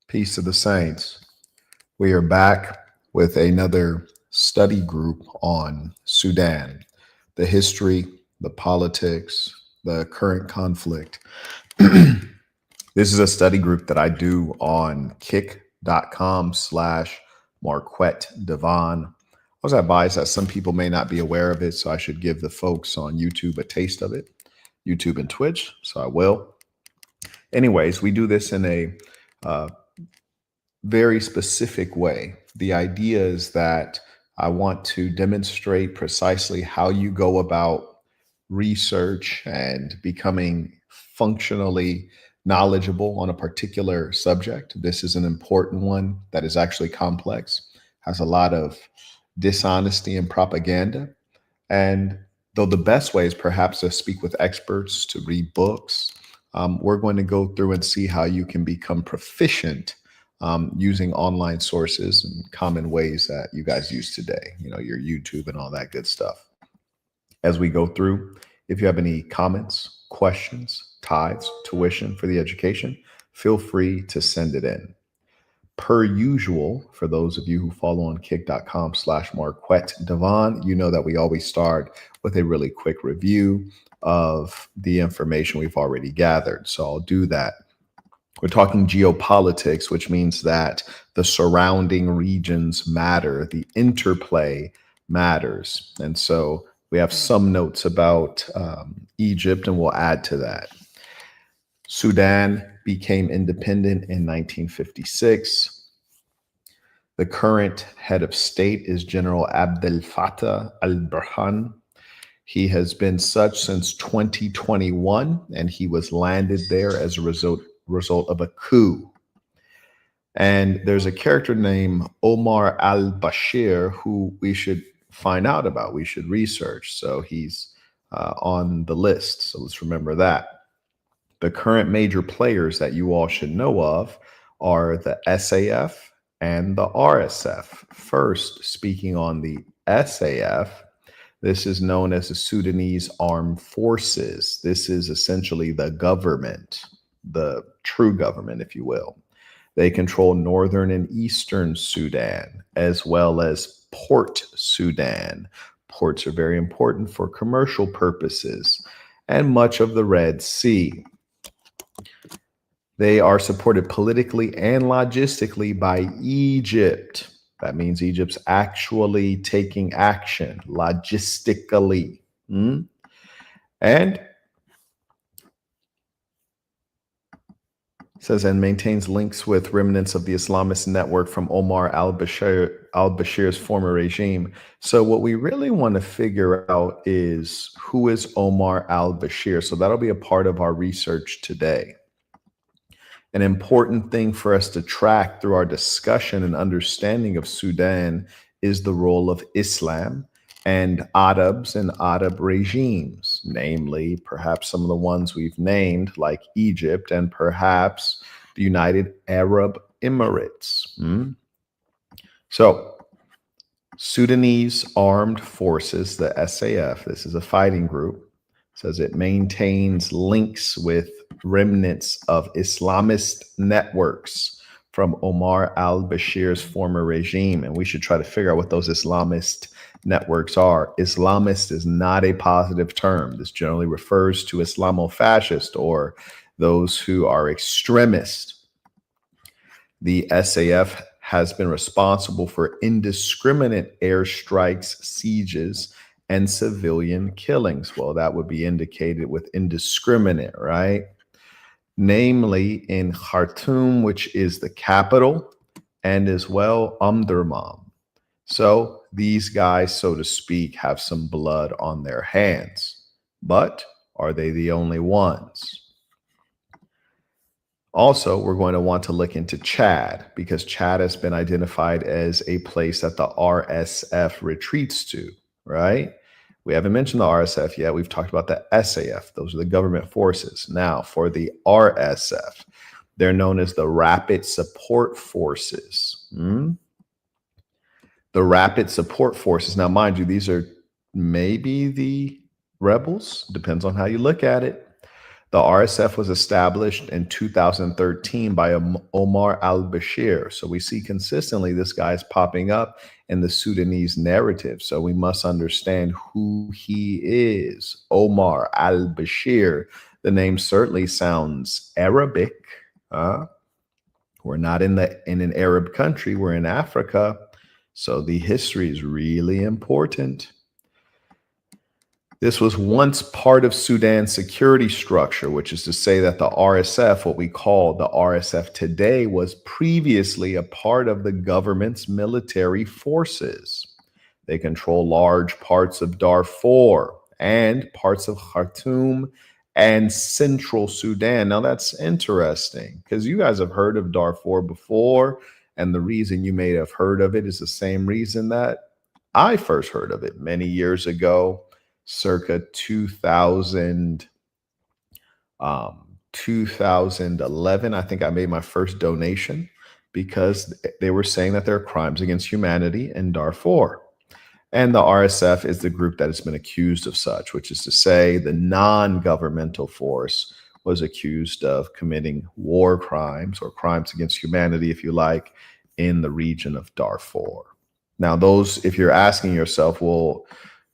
Peace to the saints. We are back with another study group on Sudan, the history, the politics, the current conflict. This is a study group that I do on kick.com/Marquette Devon. I was advised that some people may not be aware of it, so I should give the folks on YouTube a taste of it, YouTube and Twitch, so I will. Anyways, we do this in a very specific way. The idea is that I want to demonstrate precisely how you go about research and becoming functionally knowledgeable on a particular subject. This is an important one that is actually complex, has a lot of dishonesty and propaganda. And though the best way is perhaps to speak with experts, to read books, we're going to go through and see how you can become proficient using online sources and common ways that you guys use today, your YouTube and all that good stuff. As we go through, if you have any comments, questions, tithes, tuition for the education, feel free to send it in. Per usual, for those of you who follow on kick.com/Marquette Devon, you know that we always start with a really quick review of the information we've already gathered. So I'll do that. We're talking geopolitics, which means that the surrounding regions matter, the interplay matters. And so we have some notes about Egypt, and we'll add to that. Sudan became independent in 1956. The current head of state is General Abdel Fattah al-Burhan. He has been such since 2021, and he was landed there as a result of a coup. And there's a character named Omar al-Bashir who we should find out about, we should research. So he's on the list. So let's remember that. The current major players that you all should know of are the SAF and the RSF. First, speaking on the SAF, this is known as the Sudanese Armed Forces. This is essentially the government, the true government, if you will. They control northern and eastern Sudan, as well as Port Sudan. Ports are very important for commercial purposes, and much of the Red Sea. They are supported politically and logistically by Egypt. That means Egypt's actually taking action logistically. And says, and maintains links with remnants of the Islamist network from Omar al-Bashir's former regime. So what we really want to figure out is who is Omar al-Bashir. So that'll be a part of our research today. An important thing for us to track through our discussion and understanding of Sudan is the role of Islam and Arabs and Arab regimes, namely perhaps some of the ones we've named like Egypt and perhaps the United Arab Emirates. So Sudanese Armed Forces, the SAF, this is a fighting group, says it maintains links with remnants of Islamist networks from Omar al-Bashir's former regime. And we should try to figure out what those Islamist networks are. Islamist is not a positive term. This generally refers to Islamofascist or those who are extremist. The SAF has been responsible for indiscriminate airstrikes, sieges, and civilian killings. Well, that would be indicated with indiscriminate, right? Namely in Khartoum, which is the capital, and as well Omdurman. So these guys, so to speak, have some blood on their hands. But are they the only ones? Also, we're going to want to look into Chad because Chad has been identified as a place that the RSF retreats to, right? We haven't mentioned the RSF yet. We've talked about the SAF. Those are the government forces. Now, for the RSF, they're known as the Rapid Support Forces. The Rapid Support Forces. Now, mind you, these are maybe the rebels. Depends on how you look at it. The RSF was established in 2013 by Omar al-Bashir. So we see consistently this guy's popping up in the Sudanese narrative. So we must understand who he is. Omar al-Bashir. The name certainly sounds Arabic. We're not in an Arab country. We're in Africa. So the history is really important. This was once part of Sudan's security structure, which is to say that the RSF, what we call the RSF today, was previously a part of the government's military forces. They control large parts of Darfur and parts of Khartoum and central Sudan. Now that's interesting because you guys have heard of Darfur before, and the reason you may have heard of it is the same reason that I first heard of it many years ago, circa 2011. I think I made my first donation because they were saying that there are crimes against humanity in Darfur. And the RSF is the group that has been accused of such, which is to say the non-governmental force was accused of committing war crimes or crimes against humanity, if you like, in the region of Darfur. Now, those, if you're asking yourself, well,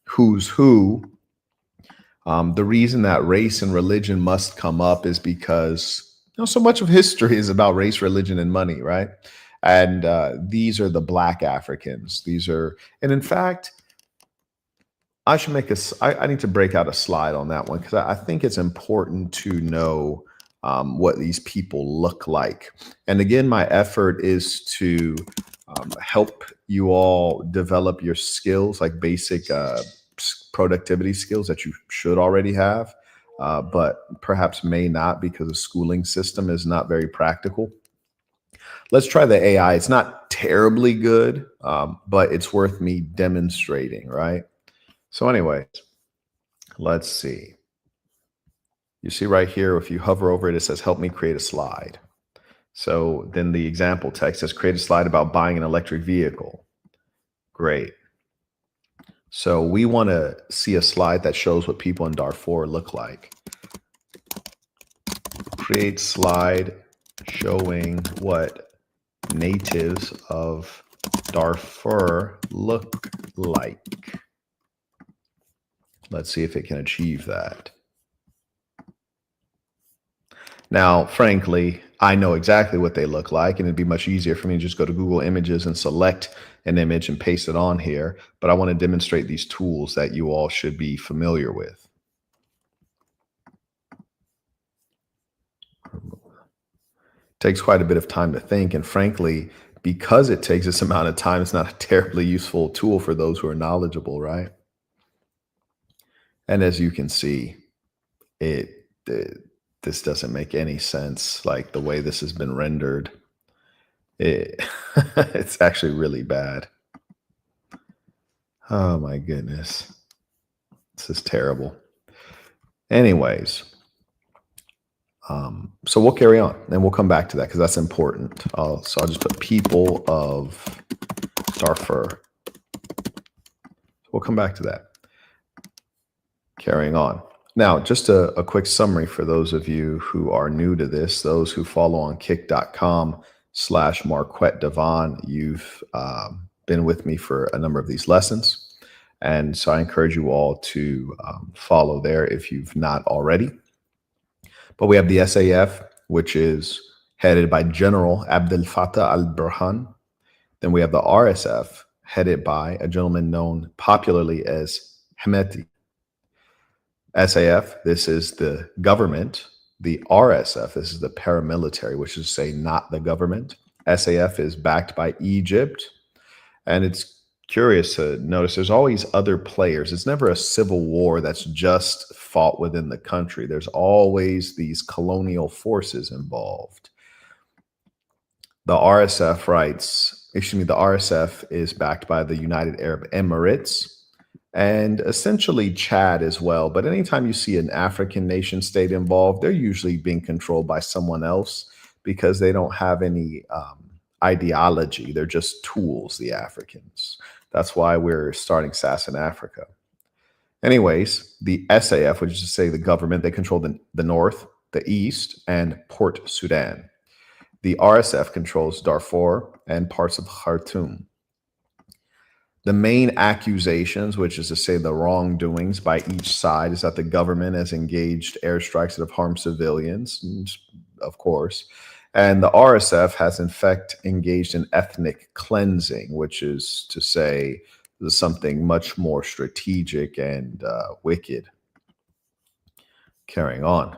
who's who? The reason that race and religion must come up is because so much of history is about race, religion, and money, right? And these are the Black Africans. And in fact, I need to break out a slide on that one because I think it's important to know what these people look like. And again, my effort is to help you all develop your skills, like basic productivity skills that you should already have, but perhaps may not because the schooling system is not very practical. Let's try the AI. It's not terribly good, but it's worth me demonstrating, right? So anyways, let's see. You see right here, if you hover over it, it says, help me create a slide. So then the example text says, create a slide about buying an electric vehicle. Great. So we want to see a slide that shows what people in Darfur look like. Create slide showing what natives of Darfur look like. Let's see if it can achieve that. Now, frankly, I know exactly what they look like, and it'd be much easier for me to just go to Google Images and select an image and paste it on here. But I want to demonstrate these tools that you all should be familiar with. It takes quite a bit of time to think, and frankly, because it takes this amount of time, it's not a terribly useful tool for those who are knowledgeable, right? And as you can see, this doesn't make any sense, like the way this has been rendered. It's actually really bad. Oh my goodness. This is terrible. Anyways, so we'll carry on and we'll come back to that because that's important. So I'll just put people of Darfur. We'll come back to that. Carrying on. Now, just a quick summary for those of you who are new to this, those who follow on kick.com/Marquette Devon, you've been with me for a number of these lessons. And so I encourage you all to follow there if you've not already. But we have the SAF, which is headed by General Abdel Fattah al-Burhan. Then we have the RSF, headed by a gentleman known popularly as Hemeti. SAF, this is the government. The RSF, this is the paramilitary, which is to say not the government. SAF is backed by Egypt. And it's curious to notice there's always other players. It's never a civil war that's just fought within the country. There's always these colonial forces involved. The RSF the RSF is backed by the United Arab Emirates and essentially Chad as well. But anytime you see an African nation state involved, they're usually being controlled by someone else because they don't have any ideology. They're just tools, the Africans. That's why we're starting SAS in Africa. Anyways, the SAF, which is to say the government, they control the north. the east, and Port Sudan. The RSF controls Darfur and parts of Khartoum. The main accusations, which is to say the wrongdoings by each side, is that the government has engaged airstrikes that have harmed civilians, of course, and the RSF has in fact engaged in ethnic cleansing, which is to say something much more strategic and wicked. Carrying on.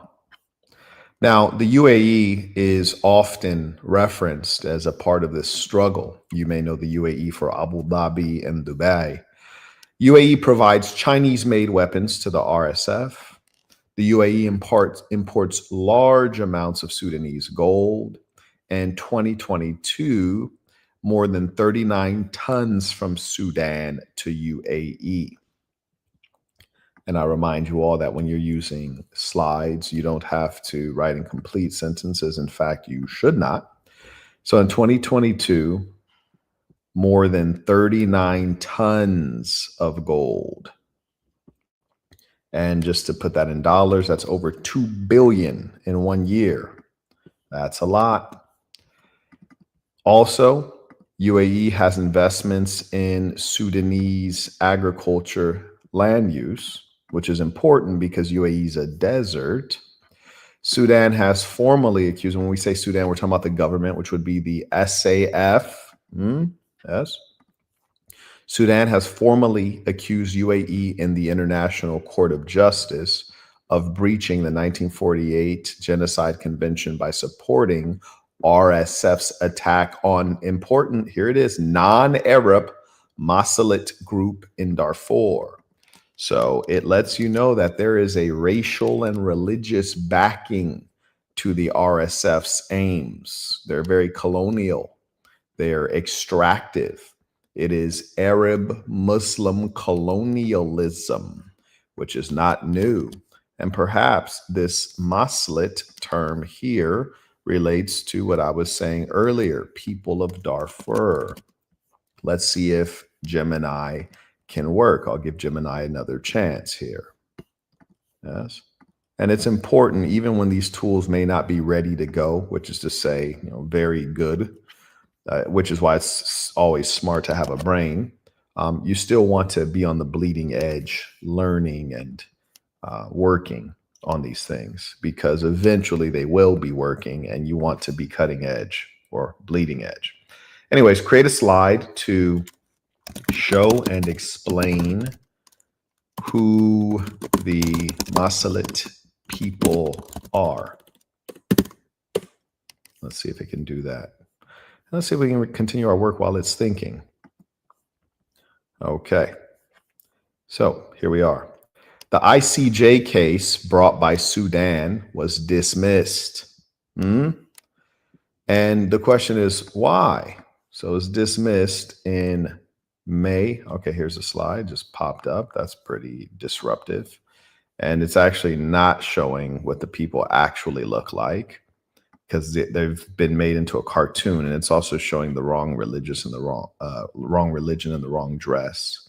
Now, the UAE is often referenced as a part of this struggle. You may know the UAE for Abu Dhabi and Dubai. UAE provides Chinese-made weapons to the RSF. The UAE imports large amounts of Sudanese gold. In 2022, more than 39 tons from Sudan to UAE. And I remind you all that when you're using slides, you don't have to write in complete sentences. In fact, you should not. So in 2022, more than 39 tons of gold. And just to put that in dollars, that's over 2 billion in 1 year. That's a lot. Also, UAE has investments in Sudanese agriculture land use, which is important because UAE is a desert. Sudan has formally accused, when we say Sudan, we're talking about the government, which would be the SAF. Yes. Sudan has formally accused UAE in the International Court of Justice of breaching the 1948 Genocide Convention by supporting RSF's attack on important, here it is, non-Arab Masalit group in Darfur. So it lets you know that there is a racial and religious backing to the RSF's aims. They're very colonial. They're extractive. It is Arab Muslim colonialism, which is not new. And perhaps this Maslit term here relates to what I was saying earlier, people of Darfur. Let's see if Gemini can work. I'll give Gemini another chance here. Yes. And it's important, even when these tools may not be ready to go, which is to say, very good, which is why it's always smart to have a brain. You still want to be on the bleeding edge, learning and working on these things, because eventually they will be working and you want to be cutting edge or bleeding edge. Anyways, create a slide to show and explain who the Masalit people are. Let's see if it can do that. Let's see if we can continue our work while it's thinking. Okay. So here we are. The ICJ case brought by Sudan was dismissed. And the question is why? So it's dismissed in May. Okay, here's a slide just popped up. That's pretty disruptive. And it's actually not showing what the people actually look like, because they've been made into a cartoon, and it's also showing the wrong religious and the wrong religion and the wrong dress.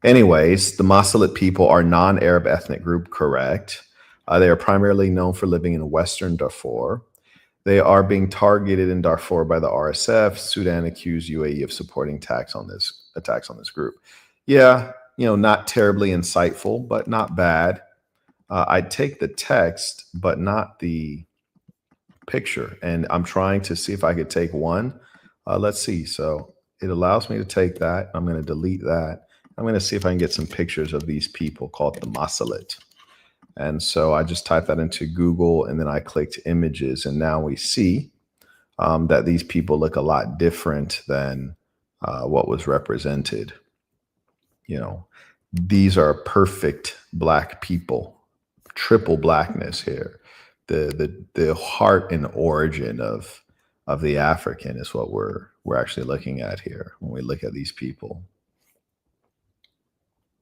Anyways, the Masalit people are non-Arab ethnic group, correct? They are primarily known for living in Western Darfur. They are being targeted in Darfur by the RSF. Sudan accused UAE of supporting attacks on this group. Yeah, not terribly insightful, but not bad. I'd take the text, but not the picture. And I'm trying to see if I could take one. Let's see. So it allows me to take that. I'm going to delete that. I'm going to see if I can get some pictures of these people called the Masalit. And so I just typed that into Google, and then I clicked images, and now we see that these people look a lot different than what was represented. These are perfect Black people, triple blackness here. The heart and origin of the African is what we're actually looking at here when we look at these people.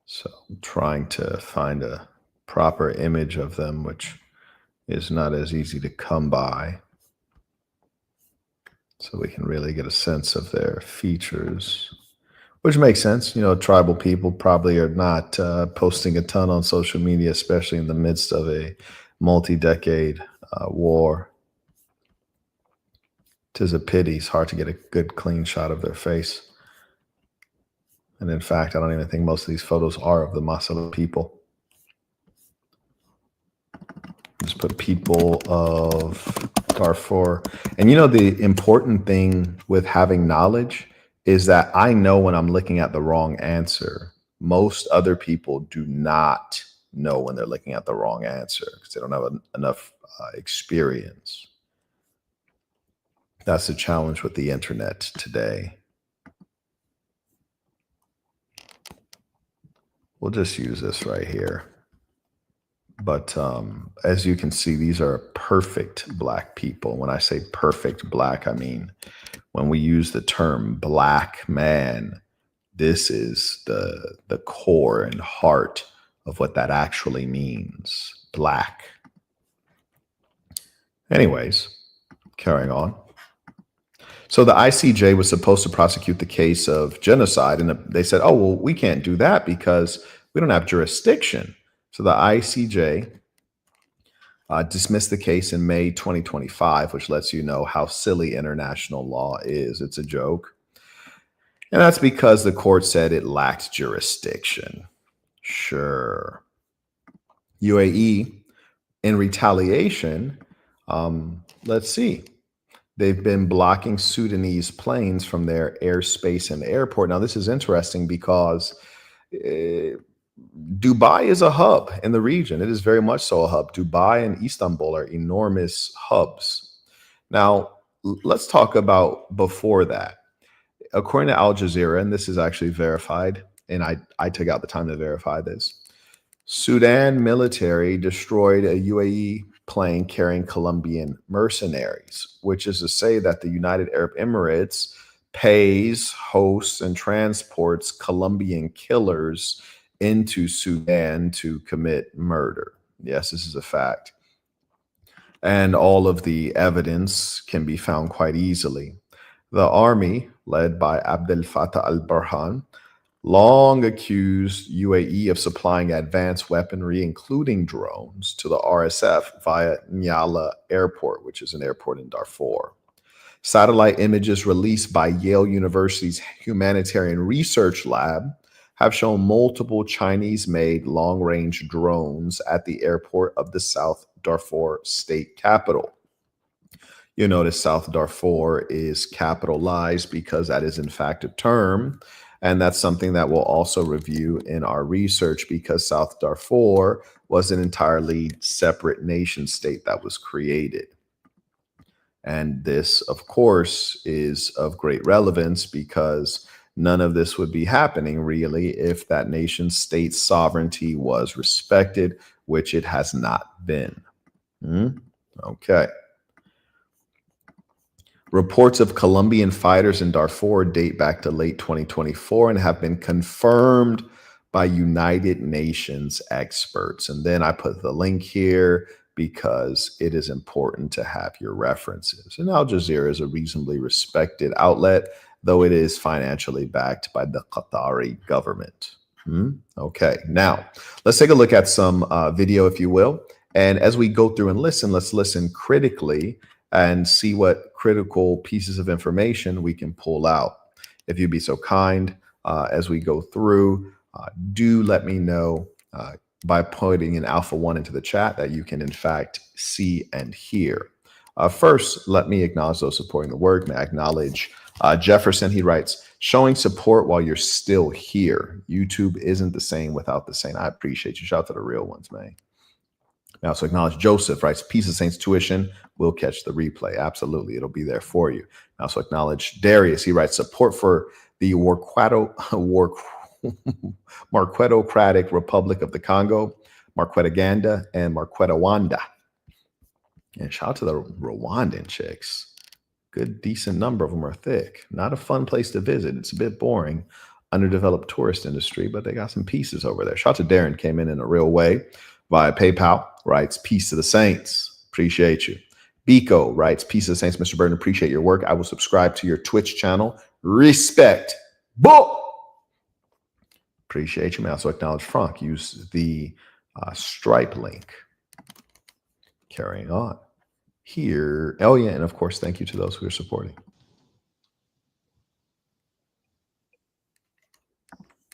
So I'm trying to find a proper image of them, which is not as easy to come by, so we can really get a sense of their features, which makes sense. Tribal people probably are not posting a ton on social media, especially in the midst of a multi-decade war. 'Tis a pity. It's hard to get a good, clean shot of their face. And in fact, I don't even think most of these photos are of the Masala people. Just put people of Darfur. And you know, the important thing with having knowledge is that I know when I'm looking at the wrong answer. Most other people do not know when they're looking at the wrong answer because they don't have enough experience. That's the challenge with the internet today. We'll just use this right here. But as you can see, these are perfect Black people. When I say perfect Black, I mean when we use the term Black man, this is the core and heart of what that actually means, Black. Anyways, carrying on. So the ICJ was supposed to prosecute the case of genocide, and they said, oh, well, we can't do that because we don't have jurisdiction. So the ICJ dismissed the case in May 2025, which lets you know how silly international law is. It's a joke. And that's because the court said it lacked jurisdiction. Sure. UAE, in retaliation, let's see. They've been blocking Sudanese planes from their airspace and airport. Now, this is interesting because Dubai is a hub in the region. It is very much so a hub. Dubai and Istanbul are enormous hubs. Now, let's talk about before that. According to Al Jazeera, and this is actually verified, and I took out the time to verify this, Sudan military destroyed a UAE plane carrying Colombian mercenaries, which is to say that the United Arab Emirates pays, hosts, and transports Colombian killers into Sudan to commit murder. Yes, this is a fact. And all of the evidence can be found quite easily. The army, led by Abdel Fattah al-Burhan, long accused UAE of supplying advanced weaponry, including drones, to the RSF via Nyala Airport, which is an airport in Darfur. Satellite images released by Yale University's Humanitarian Research Lab have shown multiple Chinese-made long-range drones at the airport of the South Darfur state capital. You notice South Darfur is capitalized because that is in fact a term. And that's something that we'll also review in our research because South Darfur was an entirely separate nation state that was created. And this, of course, is of great relevance because none of this would be happening really if that nation state's sovereignty was respected, which it has not been. Okay. Reports of Colombian fighters in Darfur date back to late 2024 and have been confirmed by United Nations experts. And then I put the link here because it is important to have your references. And Al Jazeera is a reasonably respected outlet, though it is financially backed by the Qatari government. Okay, now let's take a look at some video, if you will. And as we go through and listen, let's listen critically and see what critical pieces of information we can pull out. If you'd be so kind, as we go through, do let me know by putting an alpha 1 into the chat that you can in fact see and hear. First, let me acknowledge those supporting the work. May I acknowledge Jefferson. He writes, showing support while you're still here. YouTube isn't the same without the same. I appreciate you. Shout out to the real ones, man. I also acknowledge Joseph, writes, Piece of Saints tuition will catch the replay. Absolutely. It'll be there for you. I also acknowledge Darius. He writes, support for the Marquetocratic Republic of the Congo, Marquetaganda, and Marquetawanda. And shout out to the Rwandan chicks. Good, decent number of them are thick. Not a fun place to visit. It's a bit boring. Underdeveloped tourist industry, but they got some pieces over there. Shout out to Darren, came in a real way via PayPal, writes, peace to the saints. Appreciate you. Biko writes, peace to the saints, Mr. Burton. Appreciate your work. I will subscribe to your Twitch channel. Respect. Boom. Appreciate you. May also acknowledge Frank. Use the Stripe link. Carrying on here. Oh, yeah. And of course, thank you to those who are supporting.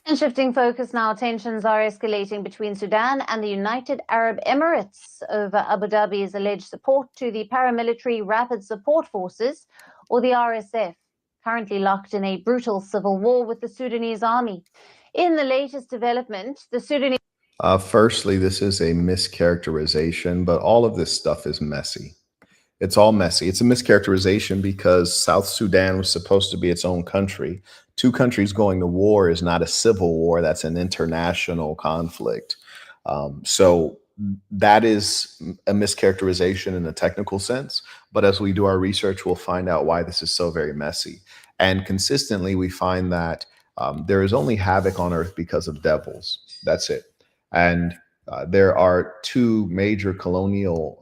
And shifting focus now, tensions are escalating between Sudan and the United Arab Emirates over Abu Dhabi's alleged support to the paramilitary Rapid Support Forces, or the RSF, currently locked in a brutal civil war with the Sudanese army. In the latest development, the Sudanese... Firstly, this is a mischaracterization, but all of this stuff is messy. It's all messy. It's a mischaracterization because South Sudan was supposed to be its own country. Two countries going to war is not a civil war. That's an international conflict. So that is a mischaracterization in a technical sense. But as we do our research, we'll find out why this is so very messy. And consistently, we find that there is only havoc on earth because of devils. That's it. And there are two major colonial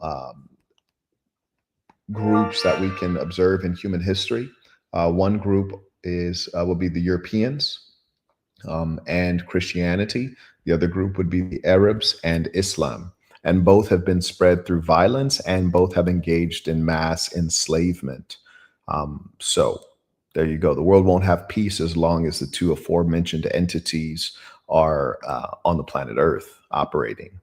groups that we can observe in human history. One group will be the Europeans and Christianity. The other group would be the Arabs and Islam. And both have been spread through violence, and both have engaged in mass enslavement. So there you go. The world won't have peace as long as the two aforementioned entities are on the planet Earth operating.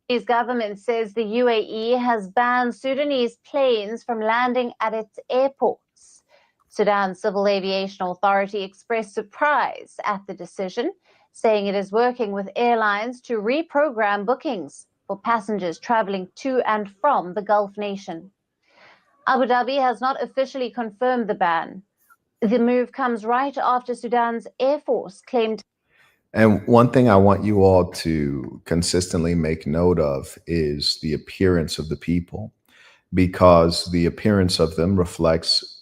Sudanese government says the UAE has banned Sudanese planes from landing at its airports. Sudan's Civil Aviation Authority expressed surprise at the decision, saying it is working with airlines to reprogram bookings for passengers traveling to and from the Gulf nation. Abu Dhabi has not officially confirmed the ban. The move comes right after Sudan's Air Force claimed... And one thing I want you all to consistently make note of is the appearance of the people, because the appearance of them reflects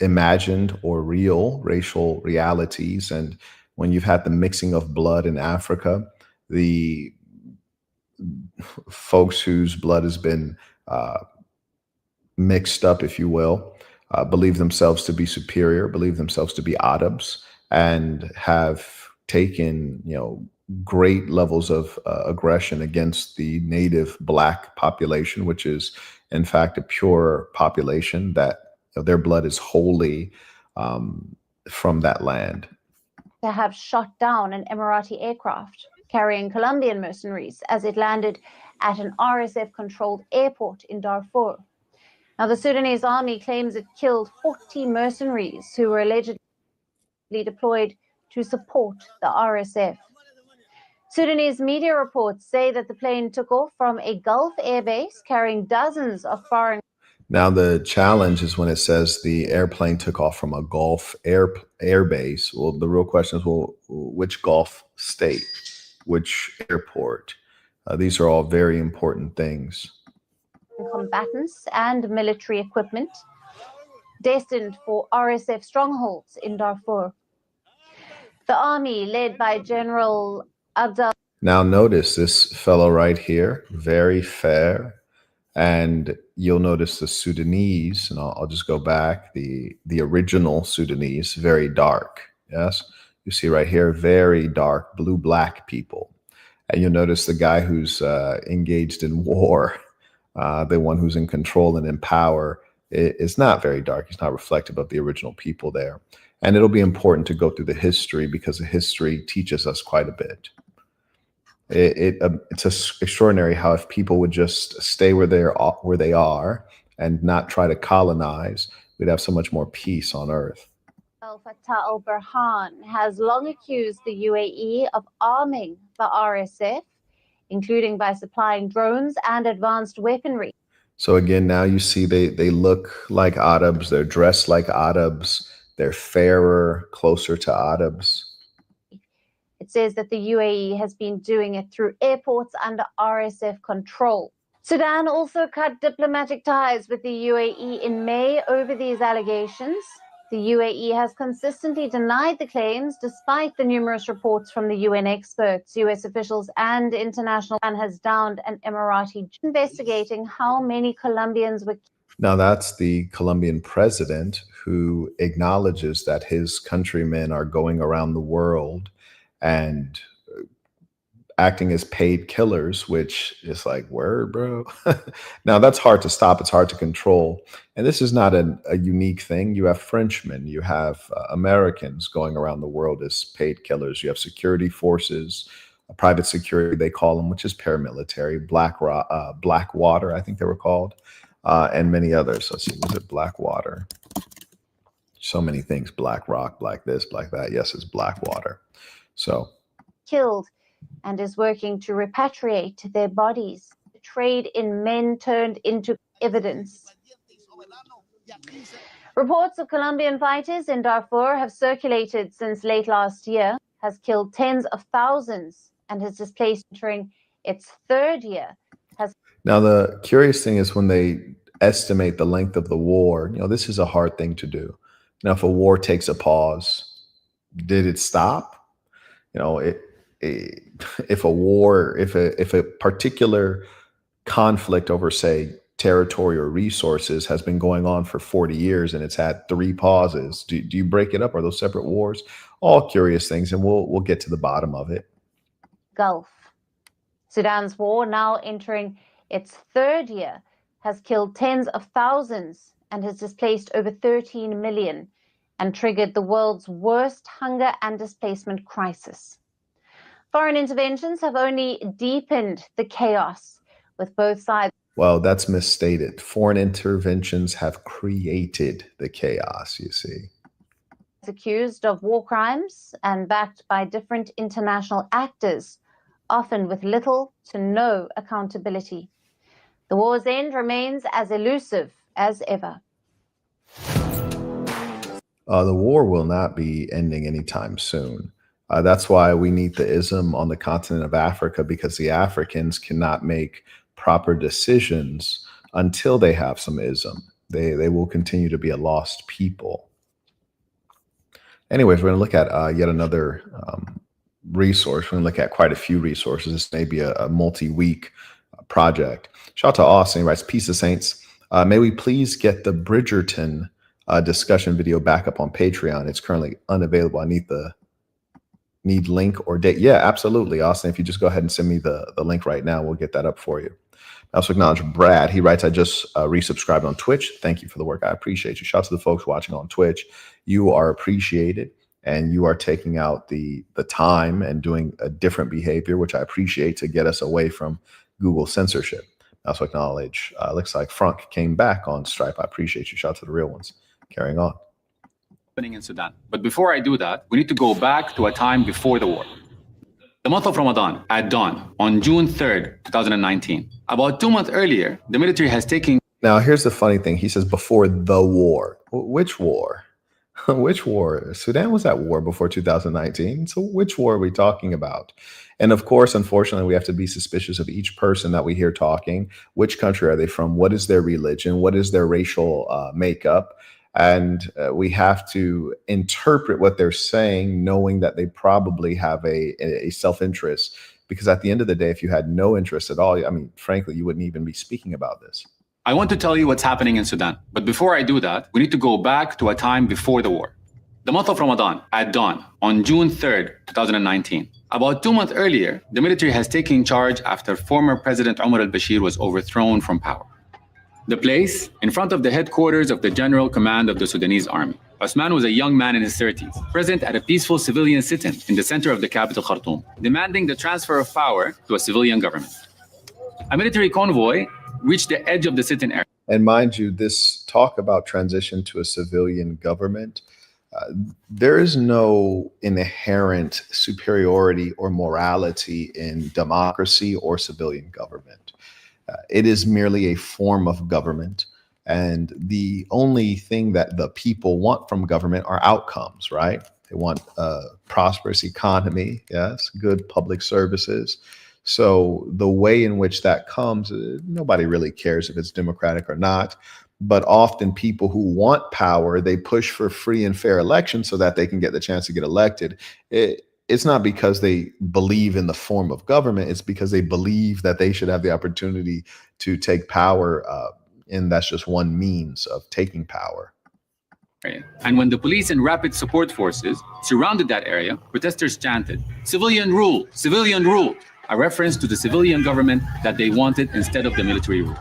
imagined or real racial realities. And when you've had the mixing of blood in Africa, the folks whose blood has been mixed up, if you will, believe themselves to be superior, believe themselves to be Arabs, and have taken, great levels of aggression against the native Black population, which is in fact a pure population that their blood is wholly from that land. To have shot down an Emirati aircraft carrying Colombian mercenaries as it landed at an RSF-controlled airport in Darfur. Now, the Sudanese army claims it killed 40 mercenaries who were allegedly deployed to support the RSF. Sudanese media reports say that the plane took off from a Gulf airbase carrying dozens of foreign... Now, the challenge is when it says the airplane took off from a Gulf airbase. Well, the real question is, well, which Gulf state, which airport? These are all very important things. Combatants and military equipment destined for RSF strongholds in Darfur. The army, led by General Abdel... Now, notice this fellow right here, very fair. And you'll notice the Sudanese, and I'll just go back, the original Sudanese, very dark. Yes, you see right here, very dark, blue-black people. And you'll notice the guy who's engaged in war, the one who's in control and in power, is not very dark. He's not reflective of the original people there. And it'll be important to go through the history, because the history teaches us quite a bit. It's extraordinary how if people would just stay where they are and not try to colonize, we'd have so much more peace on earth. Fattah al-Burhan has long accused the UAE of arming the RSF, including by supplying drones and advanced weaponry. So again, now you see they look like Arabs, they're dressed like Arabs, they're fairer, closer to Arabs. It says that the UAE has been doing it through airports under RSF control. Sudan also cut diplomatic ties with the UAE in May over these allegations. The UAE has consistently denied the claims, despite the numerous reports from the UN experts, US officials, and international... and has downed an Emirati investigating how many Colombians were... Now, that's the Colombian president who acknowledges that his countrymen are going around the world and acting as paid killers, which is like, word, bro. Now, that's hard to stop. It's hard to control. And this is not a unique thing. You have Frenchmen, you have Americans going around the world as paid killers. You have security forces, private security, they call them, which is paramilitary, Blackwater, I think they were called, and many others. Let's see, was it Blackwater? So many things, Black Rock, Black this, Black that. Yes, it's Blackwater. So killed and is working to repatriate their bodies. The trade in men turned into evidence. Reports of Colombian fighters in Darfur have circulated since late last year, has killed tens of thousands and has displaced entering its third year. Now, the curious thing is when they estimate the length of the war, this is a hard thing to do. Now, if a war takes a pause, did it stop? If a war, if a particular conflict over, say, territory or resources has been going on for 40 years and it's had 3 pauses, do you break it up? Are those separate wars? All curious things, and we'll get to the bottom of it. Gulf. Sudan's war, now entering its third year, has killed tens of thousands and has displaced over 13 million and triggered the world's worst hunger and displacement crisis. Foreign interventions have only deepened the chaos, with both sides. Well, that's misstated. Foreign interventions have created the chaos, you see. Accused of war crimes and backed by different international actors, often with little to no accountability. The war's end remains as elusive as ever. The war will not be ending anytime soon. That's why we need the ism on the continent of Africa, because the Africans cannot make proper decisions until they have some ism. They will continue to be a lost people. Anyways, we're going to look at yet another resource. We're going to look at quite a few resources. This may be a multi-week project. Shout out to Austin. He writes, "Peace of Saints. May we please get the Bridgerton discussion video back up on Patreon? It's currently unavailable. I need link or date." Yeah, absolutely, Austin. If you just go ahead and send me the link right now, we'll get that up for you. I also acknowledge Brad. He writes, "I just resubscribed on Twitch. Thank you for the work. I appreciate you." Shout out to the folks watching on Twitch. You are appreciated, and you are taking out the time and doing a different behavior, which I appreciate, to get us away from Google censorship. I also acknowledge, looks like Frank came back on Stripe. I appreciate you. Shout out to the real ones. Carrying on. Happening in Sudan. But before I do that, we need to go back to a time before the war. The month of Ramadan at dawn on June 3rd, 2019. About 2 months earlier, the military has taken... Now, here's the funny thing. He says before the war. Which war? Which war? Sudan was at war before 2019. So which war are we talking about? And of course, unfortunately, we have to be suspicious of each person that we hear talking. Which country are they from? What is their religion? What is their racial makeup? And we have to interpret what they're saying, knowing that they probably have a self-interest. Because at the end of the day, if you had no interest at all, I mean, frankly, you wouldn't even be speaking about this. I want to tell you what's happening in Sudan. But before I do that, we need to go back to a time before the war. The month of Ramadan at dawn on June 3rd, 2019. About 2 months earlier, the military has taken charge after former President Omar al-Bashir was overthrown from power. The place, in front of the headquarters of the General Command of the Sudanese Army. Osman was a young man in his 30s, present at a peaceful civilian sit-in in the center of the capital, Khartoum, demanding the transfer of power to a civilian government. A military convoy reached the edge of the sit-in area. And mind you, this talk about transition to a civilian government, there is no inherent superiority or morality in democracy or civilian government. It is merely a form of government. And the only thing that the people want from government are outcomes, right? They want a prosperous economy, yes, good public services. So the way in which that comes, nobody really cares if it's democratic or not. But often people who want power, they push for free and fair elections so that they can get the chance to get elected. It's not because they believe in the form of government. It's because they believe that they should have the opportunity to take power. And that's just one means of taking power. And when the police and rapid support forces surrounded that area, protesters chanted, "Civilian rule, civilian rule." a reference to the civilian government that they wanted instead of the military rule.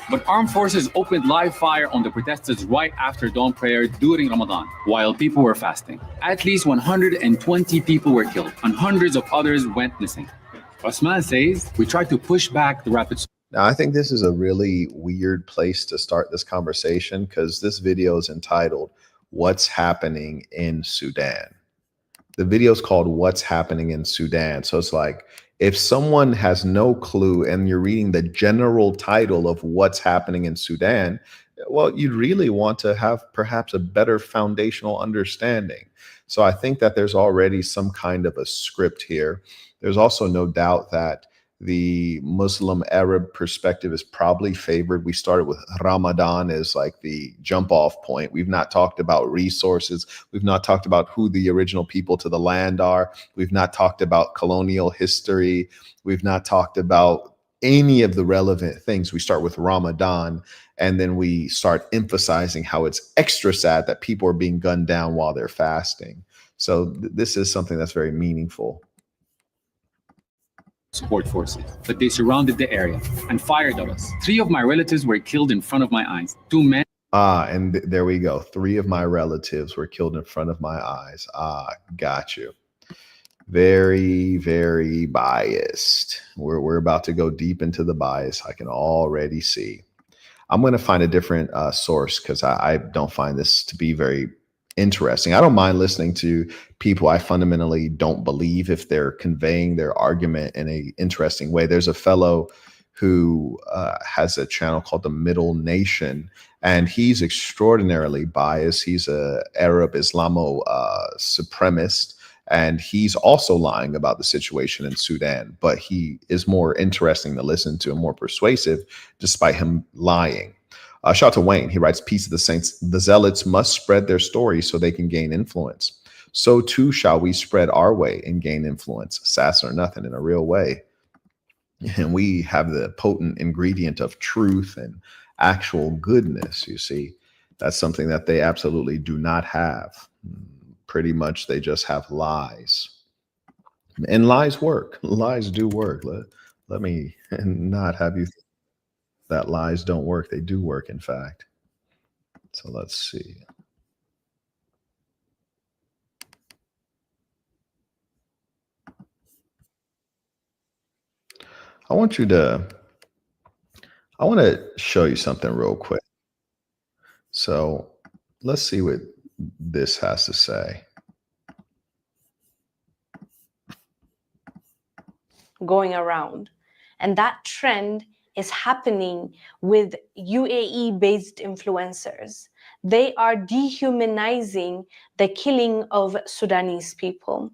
But armed forces opened live fire on the protesters right after dawn prayer during Ramadan, while people were fasting. At least 120 people were killed, and hundreds of others went missing. Osman says, we tried to push back the rapid. Now, I think this is a really weird place to start this conversation because this video is entitled, What's Happening in Sudan? The video is called What's Happening in Sudan. So it's like, if someone has no clue and you're reading the general title of What's Happening in Sudan, well, you'd really want to have perhaps a better foundational understanding. So I think that there's already some kind of a script here. There's also no doubt that the Muslim Arab perspective is probably favored. We started with Ramadan as like the jump off point. We've not talked about resources. We've not talked about who the original people to the land are. We've not talked about colonial history. We've not talked about any of the relevant things. We start with Ramadan, and then we start emphasizing how it's extra sad that people are being gunned down while they're fasting. So this is something that's very meaningful. Support forces, but they surrounded the area and fired at us. 3 of my relatives were killed in front of my eyes. 2 men. And there we go. 3 of my relatives were killed in front of my eyes. Got you. Very, very biased. We're about to go deep into the bias. I can already see. I'm going to find a different source because I don't find this to be very interesting. I don't mind listening to people I fundamentally don't believe if they're conveying their argument in an interesting way. There's a fellow who has a channel called The Middle Nation, and he's extraordinarily biased. He's a Arab Islamo supremacist, and he's also lying about the situation in Sudan, but he is more interesting to listen to and more persuasive despite him lying. Shout out to Wayne. He writes, Peace of the Saints. The zealots must spread their story so they can gain influence. So too shall we spread our way and gain influence, sass or nothing, in a real way. And we have the potent ingredient of truth and actual goodness, you see. That's something that they absolutely do not have. Pretty much they just have lies. And lies work. Lies do work. Let me not have you think that lies don't work. They do work, in fact. So let's see. I want to show you something real quick. So let's see what this has to say. Going around. And that trend is happening with UAE-based influencers. They are dehumanizing the killing of Sudanese people.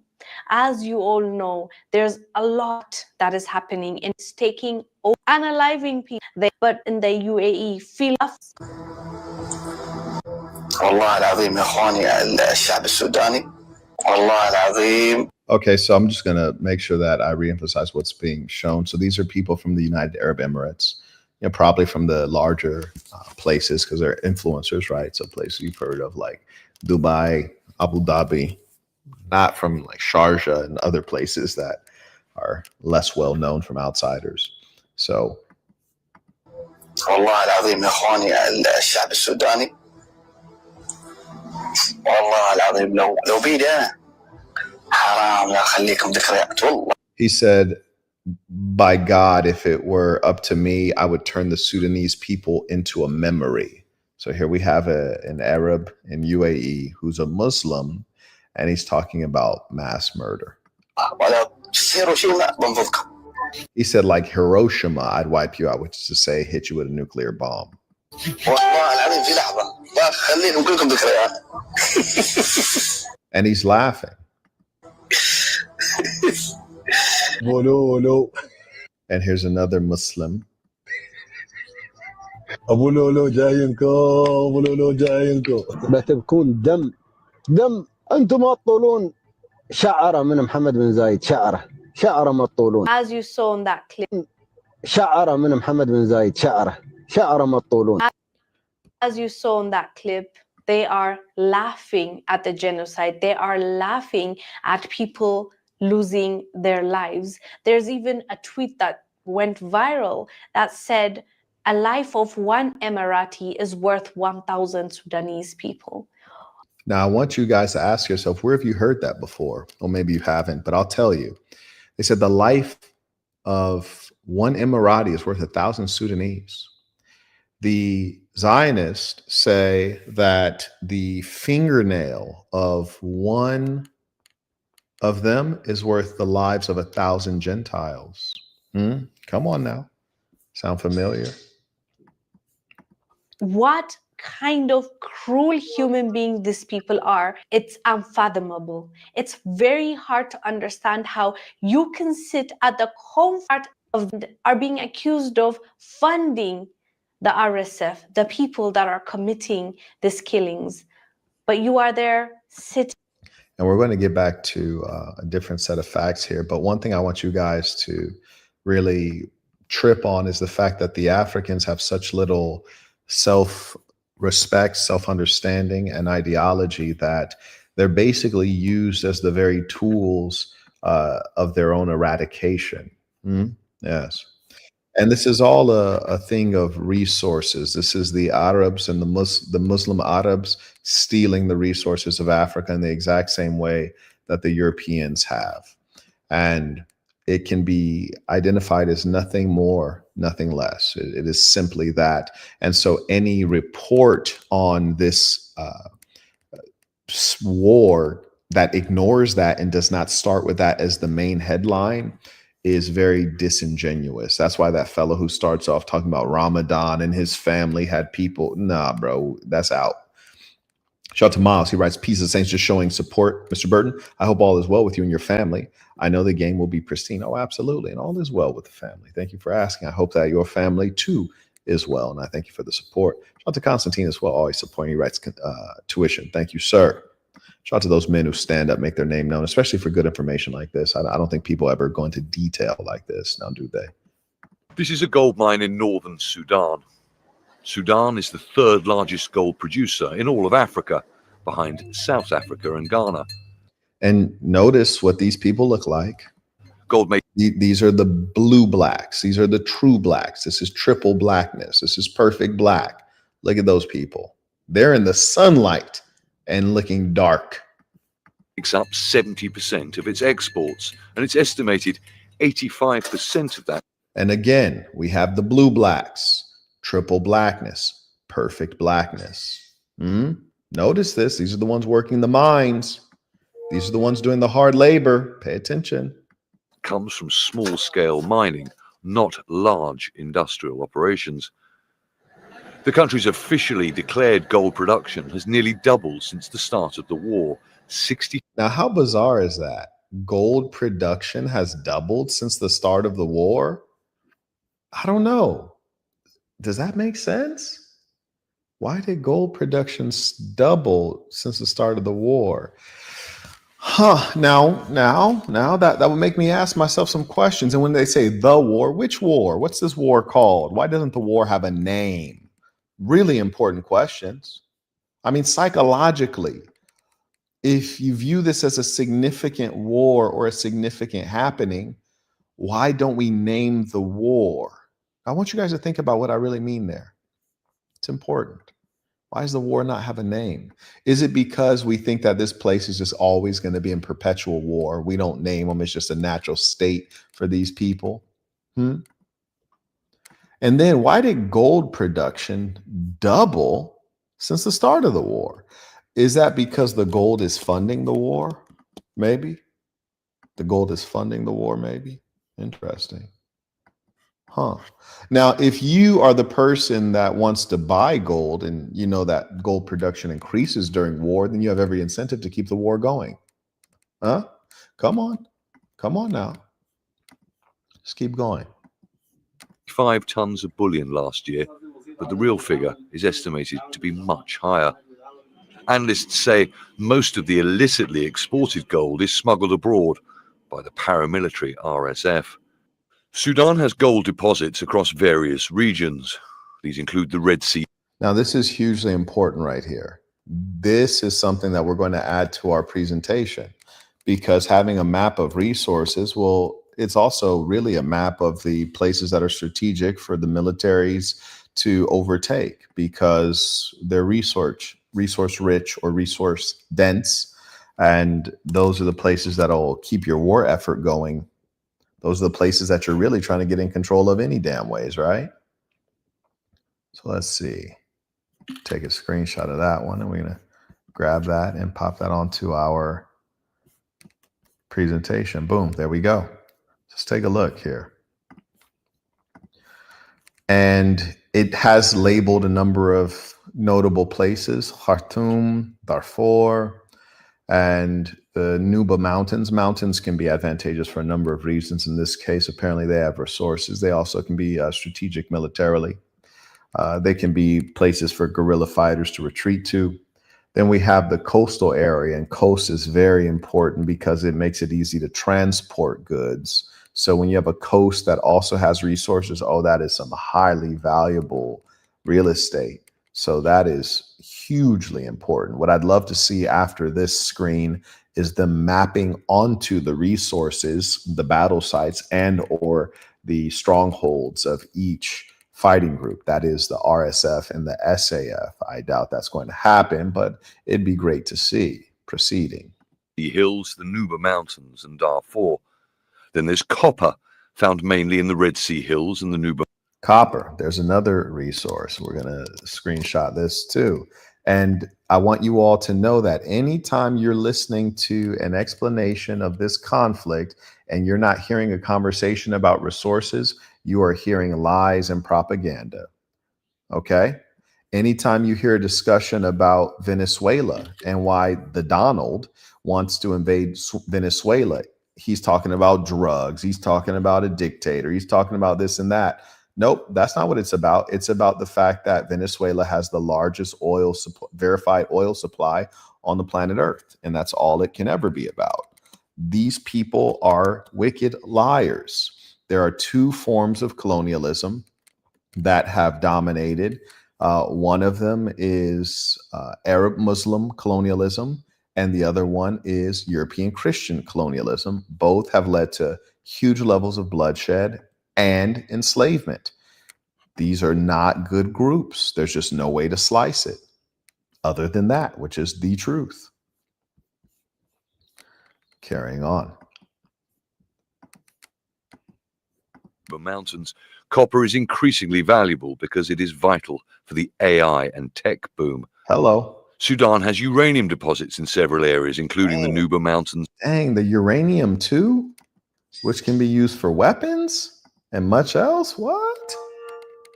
As you all know, there's a lot that is happening. It's taking over, unaliving people. But in the UAE, feel والله العظيم يا اخواني الشعب السوداني والله العظيم. Okay, so I'm just going to make sure that I reemphasize what's being shown. So these are people from the United Arab Emirates, probably from the larger places because they're influencers, right? So places you've heard of like Dubai, Abu Dhabi, not from like Sharjah and other places that are less well known from outsiders. So والله العظيم يا اخواني الشعب السوداني والله العظيم لو بيدي انا حرام لا اخليكم ذكريات والله. He said, by God, if it were up to me, I would turn the Sudanese people into a memory. So here we have an Arab in UAE who's a Muslim, and he's talking about mass murder. He said, like Hiroshima, I'd wipe you out, which is to say, hit you with a nuclear bomb. And he's laughing. And here's another Muslim. ابو لولو جايينكم ابو لولو جايينكم بتبكون دم انتم ما تطولون شعره من محمد بن زايد شعره ما تطولون. As you saw in that clip. شعره من محمد بن زايد شعره ما تطولون. As you saw in that clip, they are laughing at the genocide. They are laughing at people losing their lives. There's even a tweet that went viral that said, a life of one Emirati is worth 1,000 Sudanese people. Now, I want you guys to ask yourself, where have you heard that before? Or maybe you haven't, but I'll tell you. They said the life of one Emirati is worth 1,000 Sudanese. The Zionists say that the fingernail of one of them is worth the lives of 1,000 Gentiles. Come on now. Sound familiar? What kind of cruel human beings these people are, it's unfathomable. It's very hard to understand how you can sit at the comfort of are being accused of funding the RSF, the people that are committing these killings, but you are there sitting. And we're going to get back to a different set of facts here. But one thing I want you guys to really trip on is the fact that the Africans have such little self-respect, self-understanding, and ideology that they're basically used as the very tools of their own eradication. Yes. And this is all a thing of resources. This is the Arabs and the Muslim Arabs stealing the resources of Africa in the exact same way that the Europeans have. And it can be identified as nothing more, nothing less. It is simply that. And so any report on this war that ignores that and does not start with that as the main headline is very disingenuous. That's why that fellow who starts off talking about Ramadan and his family had people, nah, bro, that's out. Shout out to Miles. He writes, peace of saints, just showing support. Mr. Burton, I hope all is well with you and your family. I know the game will be pristine. Oh, absolutely. And all is well with the family. Thank you for asking. I hope that your family too is well. And I thank you for the support. Shout out to Constantine as well, always supporting. He writes tuition. Thank you, sir. Shout out to those men who stand up, make their name known, especially for good information like this. I don't think people ever go into detail like this, now do they? This is a gold mine in northern Sudan. Sudan is the third largest gold producer in all of Africa, behind South Africa and Ghana. And notice what these people look like. These are the blue blacks. These are the true blacks. This is triple blackness. This is perfect black. Look at those people. They're in the sunlight and looking dark. Makes up 70% of its exports, and it's estimated 85% of that. And again, we have the blue blacks, triple blackness, perfect blackness. Notice this. These are the ones working the mines. These are the ones doing the hard labor. Pay attention. Comes from small-scale mining, not large industrial operations. The country's officially declared gold production has nearly doubled since the start of the war. Now, how bizarre is that? Gold production has doubled since the start of the war? I don't know. Does that make sense? Why did gold production double since the start of the war? Now that would make me ask myself some questions. And when they say the war, which war? What's this war called? Why doesn't the war have a name? Really important questions. I mean, psychologically, if you view this as a significant war or a significant happening, why don't we name the war? I want you guys to think about what I really mean there. It's important. Why does the war not have a name? Is it because we think that this place is just always going to be in perpetual war? We don't name them. It's just a natural state for these people. And then why did gold production double since the start of the war? Is that because the gold is funding the war? Maybe. The gold is funding the war, maybe. Interesting. Now, if you are the person that wants to buy gold and you know that gold production increases during war, then you have every incentive to keep the war going. Come on now. Just keep going. 5 tons of bullion last year, but the real figure is estimated to be much higher. Analysts say most of the illicitly exported gold is smuggled abroad by the paramilitary RSF. Sudan has gold deposits across various regions. These include the Red Sea. Now, this is hugely important right here. This is something that we're going to add to our presentation because having a map of resources, well, it's also really a map of the places that are strategic for the militaries to overtake because they're resource rich or resource dense. And those are the places that'll keep your war effort going. Those are the places that you're really trying to get in control of any damn ways, right? So let's see. Take a screenshot of that one, and we're going to grab that and pop that onto our presentation. Boom, there we go. Just take a look here. And it has labeled a number of notable places: Khartoum, Darfur, and the Nuba Mountains. Mountains can be advantageous for a number of reasons. In this case, apparently they have resources. They also can be strategic militarily. They can be places for guerrilla fighters to retreat to. Then we have the coastal area, and coast is very important because it makes it easy to transport goods. So when you have a coast that also has resources, oh, that is some highly valuable real estate. So that is hugely important. What I'd love to see after this screen is the mapping onto the resources, the battle sites, and or the strongholds of each fighting group. That is the RSF and the SAF. I doubt that's going to happen, but it'd be great to see. Proceeding. The hills, the Nuba Mountains, and Darfur. Then there's copper, found mainly in the Red Sea Hills and the Nuba. Copper. There's another resource. We're going to screenshot this too. And I want you all to know that anytime you're listening to an explanation of this conflict and you're not hearing a conversation about resources, you are hearing lies and propaganda. Okay? Anytime you hear a discussion about Venezuela and why the Donald wants to invade Venezuela, he's talking about drugs. He's talking about a dictator. He's talking about this and that. Nope, that's not what it's about. It's about the fact that Venezuela has the largest verified oil supply on the planet Earth. And that's all it can ever be about. These people are wicked liars. There are two forms of colonialism that have dominated. One of them is Arab Muslim colonialism, and the other one is European Christian colonialism. Both have led to huge levels of bloodshed and enslavement. These are not good groups. There's just no way to slice it other than that, which is the truth. Carrying on. Mountains, copper is increasingly valuable because it is vital for the AI and tech boom. Hello. Sudan has uranium deposits in several areas, including the Nuba Mountains. Dang, the uranium too, which can be used for weapons and much else. What?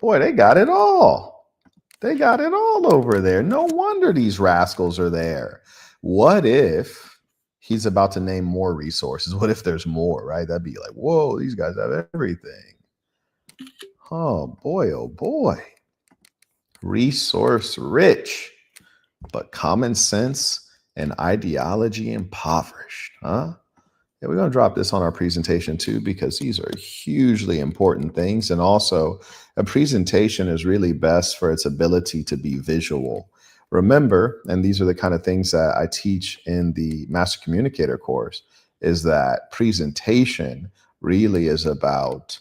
Boy, they got it all. They got it all over there. No wonder these rascals are there. What if he's about to name more resources? What if there's more, right? That'd be like, whoa, these guys have everything. Oh boy. Resource rich, but common sense and ideology impoverished, huh? Yeah, we're going to drop this on our presentation too, because these are hugely important things. And also, a presentation is really best for its ability to be visual. Remember, and these are the kind of things that I teach in the Master Communicator course, is that presentation really is about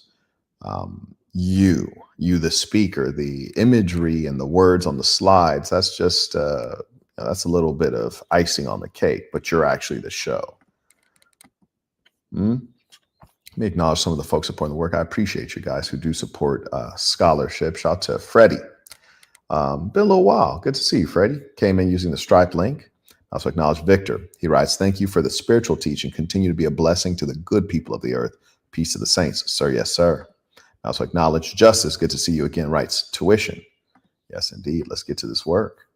you, the speaker, the imagery and the words on the slides. That's just, that's a little bit of icing on the cake, but you're actually the show. Let me acknowledge some of the folks supporting the work. I appreciate you guys who do support scholarship. Shout out to Freddie. Been a little while. Good to see you, Freddie. Came in using the Stripe link. I also acknowledge Victor. He writes, thank you for the spiritual teaching. Continue to be a blessing to the good people of the earth. Peace to the saints. Sir, yes, sir. I also acknowledge Justice. Good to see you again. Writes, tuition. Yes, indeed. Let's get to this work.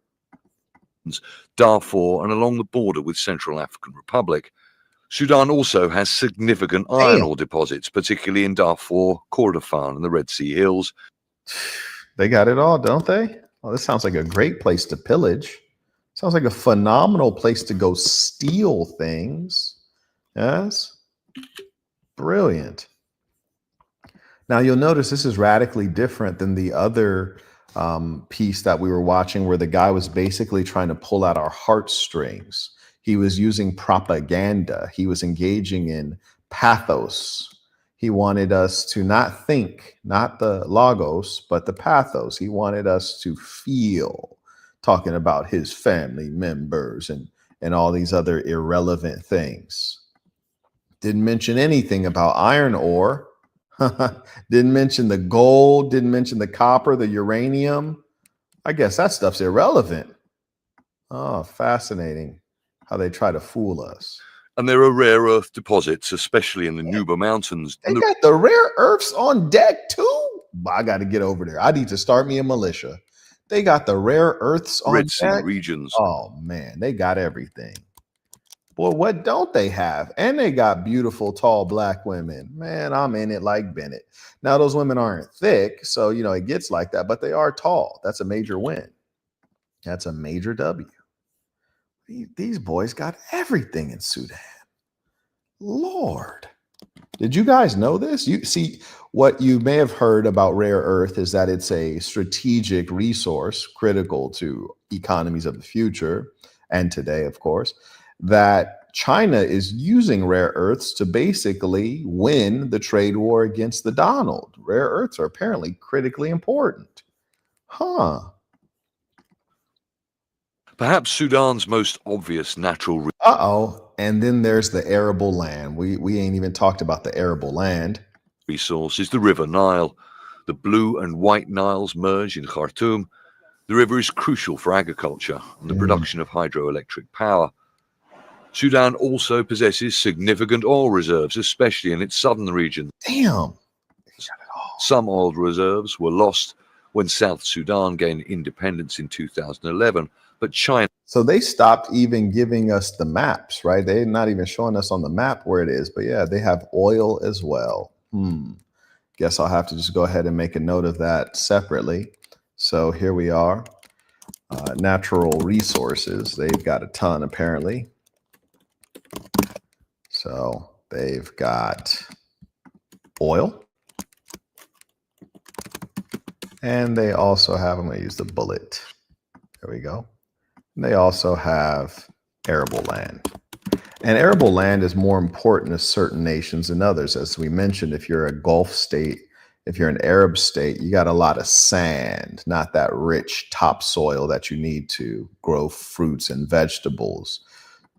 Darfur and along the border with Central African Republic. Sudan also has significant iron ore deposits, particularly in Darfur, Kordofan, and the Red Sea Hills. They got it all, don't they? Oh, this sounds like a great place to pillage. Sounds like a phenomenal place to go steal things. Yes? Brilliant. Now, you'll notice this is radically different than the other piece that we were watching where the guy was basically trying to pull out our heartstrings. He was using propaganda. He was engaging in pathos. He wanted us to not think, not the logos, but the pathos. He wanted us to feel, talking about his family members and all these other irrelevant things. Didn't mention anything about iron ore. Didn't mention the gold, didn't mention the copper, the uranium. I guess that stuff's irrelevant. Oh, fascinating how they try to fool us. And there are rare earth deposits, especially in the Nuba Mountains. They got the rare earths on deck too. I got to get over there. I need to start me a militia. They got the rare earths on Red Sea deck. regions. Oh man, they got everything. Boy, what don't they have? And they got beautiful, tall black women. Man, I'm in it like Bennett. Now, those women aren't thick, so, it gets like that, but they are tall. That's a major win. That's a major W. These boys got everything in Sudan. Lord. Did you guys know this? You see, what you may have heard about rare earth is that it's a strategic resource critical to economies of the future and today, of course, that China is using rare earths to basically win the trade war against the Donald. Rare earths are apparently critically important. Huh. Perhaps Sudan's most obvious natural And then there's the arable land. We ain't even talked about the arable land. resource is the River Nile. The Blue and White Niles merge in Khartoum. The river is crucial for agriculture and the production of hydroelectric power. Sudan also possesses significant oil reserves, especially in its southern region. Damn. Some oil reserves were lost when South Sudan gained independence in 2011, but China... So they stopped even giving us the maps, right? They're not even showing us on the map where it is, but yeah, they have oil as well. Guess I'll have to just go ahead and make a note of that separately. So here we are, natural resources. They've got a ton apparently. So they've got oil. And they also have, I'm going to use the bullet. There we go. And they also have arable land. And arable land is more important to certain nations than others. As we mentioned, if you're a Gulf state, if you're an Arab state, you got a lot of sand, not that rich topsoil that you need to grow fruits and vegetables.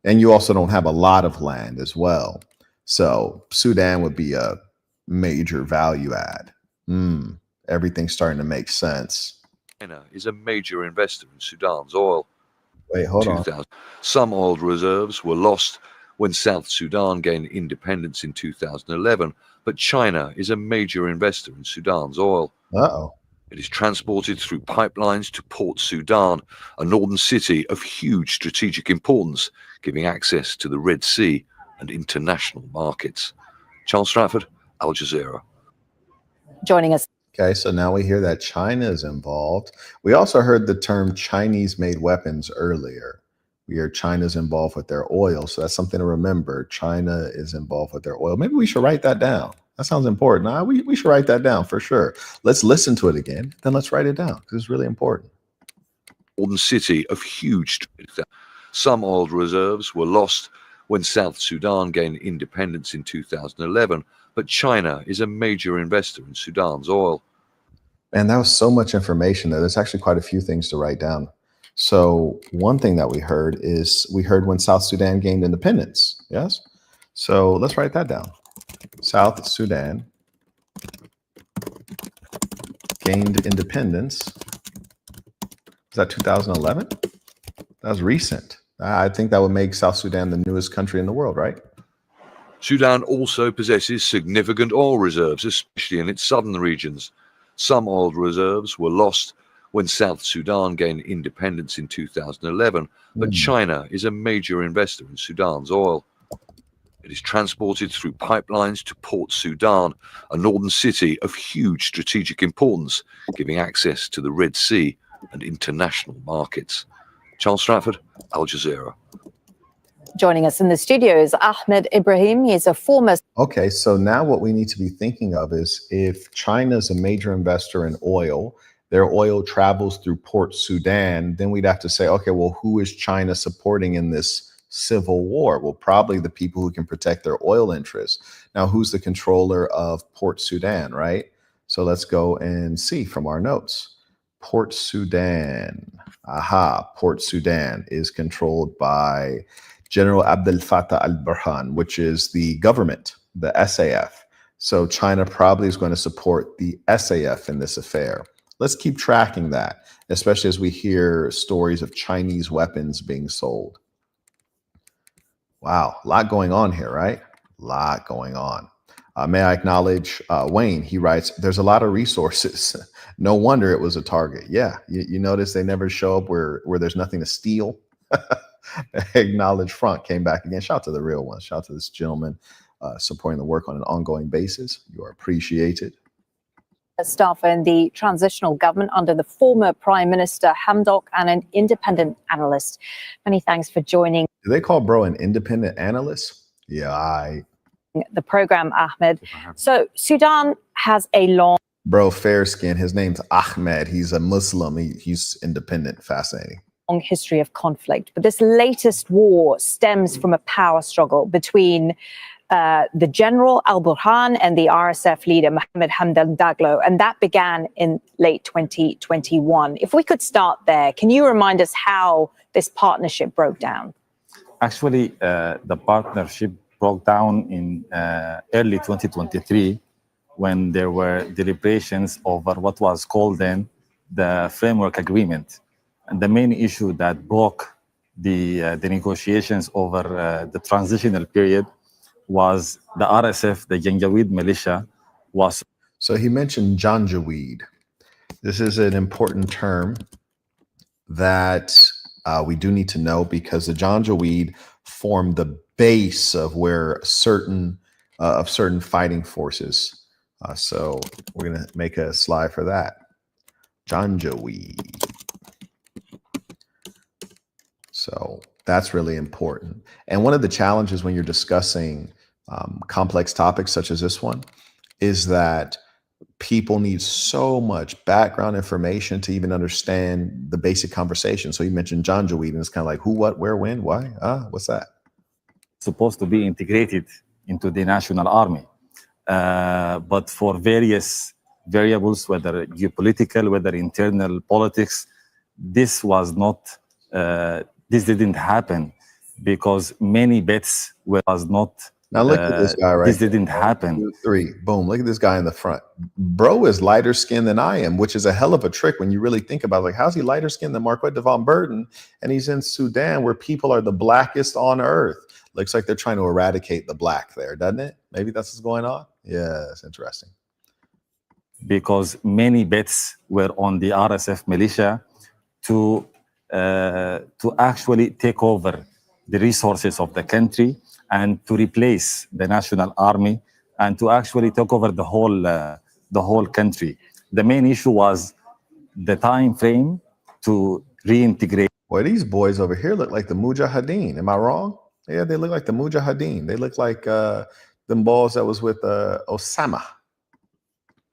And you also don't have a lot of land as well. So Sudan would be a major value add. Everything's starting to make sense. China is a major investor in Sudan's oil. Wait, hold on. Some oil reserves were lost when South Sudan gained independence in 2011, but China is a major investor in Sudan's oil. It is transported through pipelines to Port Sudan, a northern city of huge strategic importance, giving access to the Red Sea and international markets. Charles Stratford, Al Jazeera. Joining us. Okay, so now we hear that China is involved. We also heard the term Chinese-made weapons earlier. We hear China's involved with their oil, so that's something to remember. China is involved with their oil. Maybe we should write that down. That sounds important. We should write that down for sure. Let's listen to it again, then let's write it down because it's really important. Northern city of huge... Some oil reserves were lost when South Sudan gained independence in 2011, but China is a major investor in Sudan's oil. And that was so much information there. There's actually quite a few things to write down. So one thing that we heard is when South Sudan gained independence. Yes. So let's write that down. South Sudan gained independence. Was that 2011? That was recent. I think that would make South Sudan the newest country in the world, right? Sudan also possesses significant oil reserves, especially in its southern regions. Some oil reserves were lost when South Sudan gained independence in 2011, but China is a major investor in Sudan's oil. It is transported through pipelines to Port Sudan, a northern city of huge strategic importance, giving access to the Red Sea and international markets. Charles Stratford, Al Jazeera. Joining us in the studio is Ahmed Ibrahim. He is a former... Okay, so now what we need to be thinking of is if China is a major investor in oil, their oil travels through Port Sudan, then we'd have to say, okay, well, who is China supporting in this civil war? Well, probably the people who can protect their oil interests. Now, who's the controller of Port Sudan, right? So let's go and see from our notes. Port Sudan. Port Sudan is controlled by General Abdel Fattah al-Burhan, which is the government, the SAF. So China probably is going to support the SAF in this affair. Let's keep tracking that, especially as we hear stories of Chinese weapons being sold. Wow, a lot going on here, right? A lot going on. May I acknowledge Wayne? He writes, there's a lot of resources. No wonder it was a target. Yeah, you notice they never show up where there's nothing to steal. Acknowledge Front came back again. Shout out to the real one. Shout out to this gentleman supporting the work on an ongoing basis. You are appreciated. A staffer in the transitional government under the former Prime Minister Hamdok and an independent analyst. Many thanks for joining. Do they call bro an independent analyst? Yeah, the program, Ahmed. So Sudan has a long... Bro, fair skin. His name's Ahmed. He's a Muslim. He's independent. Fascinating. Long history of conflict. But this latest war stems from a power struggle between the General al-Burhan and the RSF leader Mohammed Hamdan Daglo, and that began in late 2021. If we could start there, can you remind us how this partnership broke down? Actually, the partnership broke down in early 2023 when there were deliberations over what was called then the framework agreement. And the main issue that broke the negotiations over the transitional period was the RSF, the Janjaweed militia, was... So he mentioned Janjaweed. This is an important term that we do need to know because the Janjaweed formed the base of where certain fighting forces. So we're going to make a slide for that. Janjaweed. So that's really important. And one of the challenges when you're discussing complex topics such as this one is that people need so much background information to even understand the basic conversation. So you mentioned Janjaweed, and it's kind of like who, what, where, when, why? What's that? Supposed to be integrated into the national army. But for various variables, whether geopolitical, whether internal politics, this was not, this didn't happen because many bets was not. Now look at this guy, right? This didn't happen. 1, 2, 3, boom. Look at this guy in the front. Bro is lighter skinned than I am, which is a hell of a trick when you really think about it. Like, how's he lighter skinned than Marquette Devon Burton? And he's in Sudan where people are the blackest on earth. Looks like they're trying to eradicate the black there, doesn't it? Maybe that's what's going on. Yeah, that's interesting. Because many bets were on the RSF militia to actually take over the resources of the country and to replace the national army and to actually take over the whole country. The main issue was the time frame to reintegrate. Boy, these boys over here look like the Mujahideen. Am I wrong? Yeah, they look like the Mujahideen. They look like them balls that was with Osama.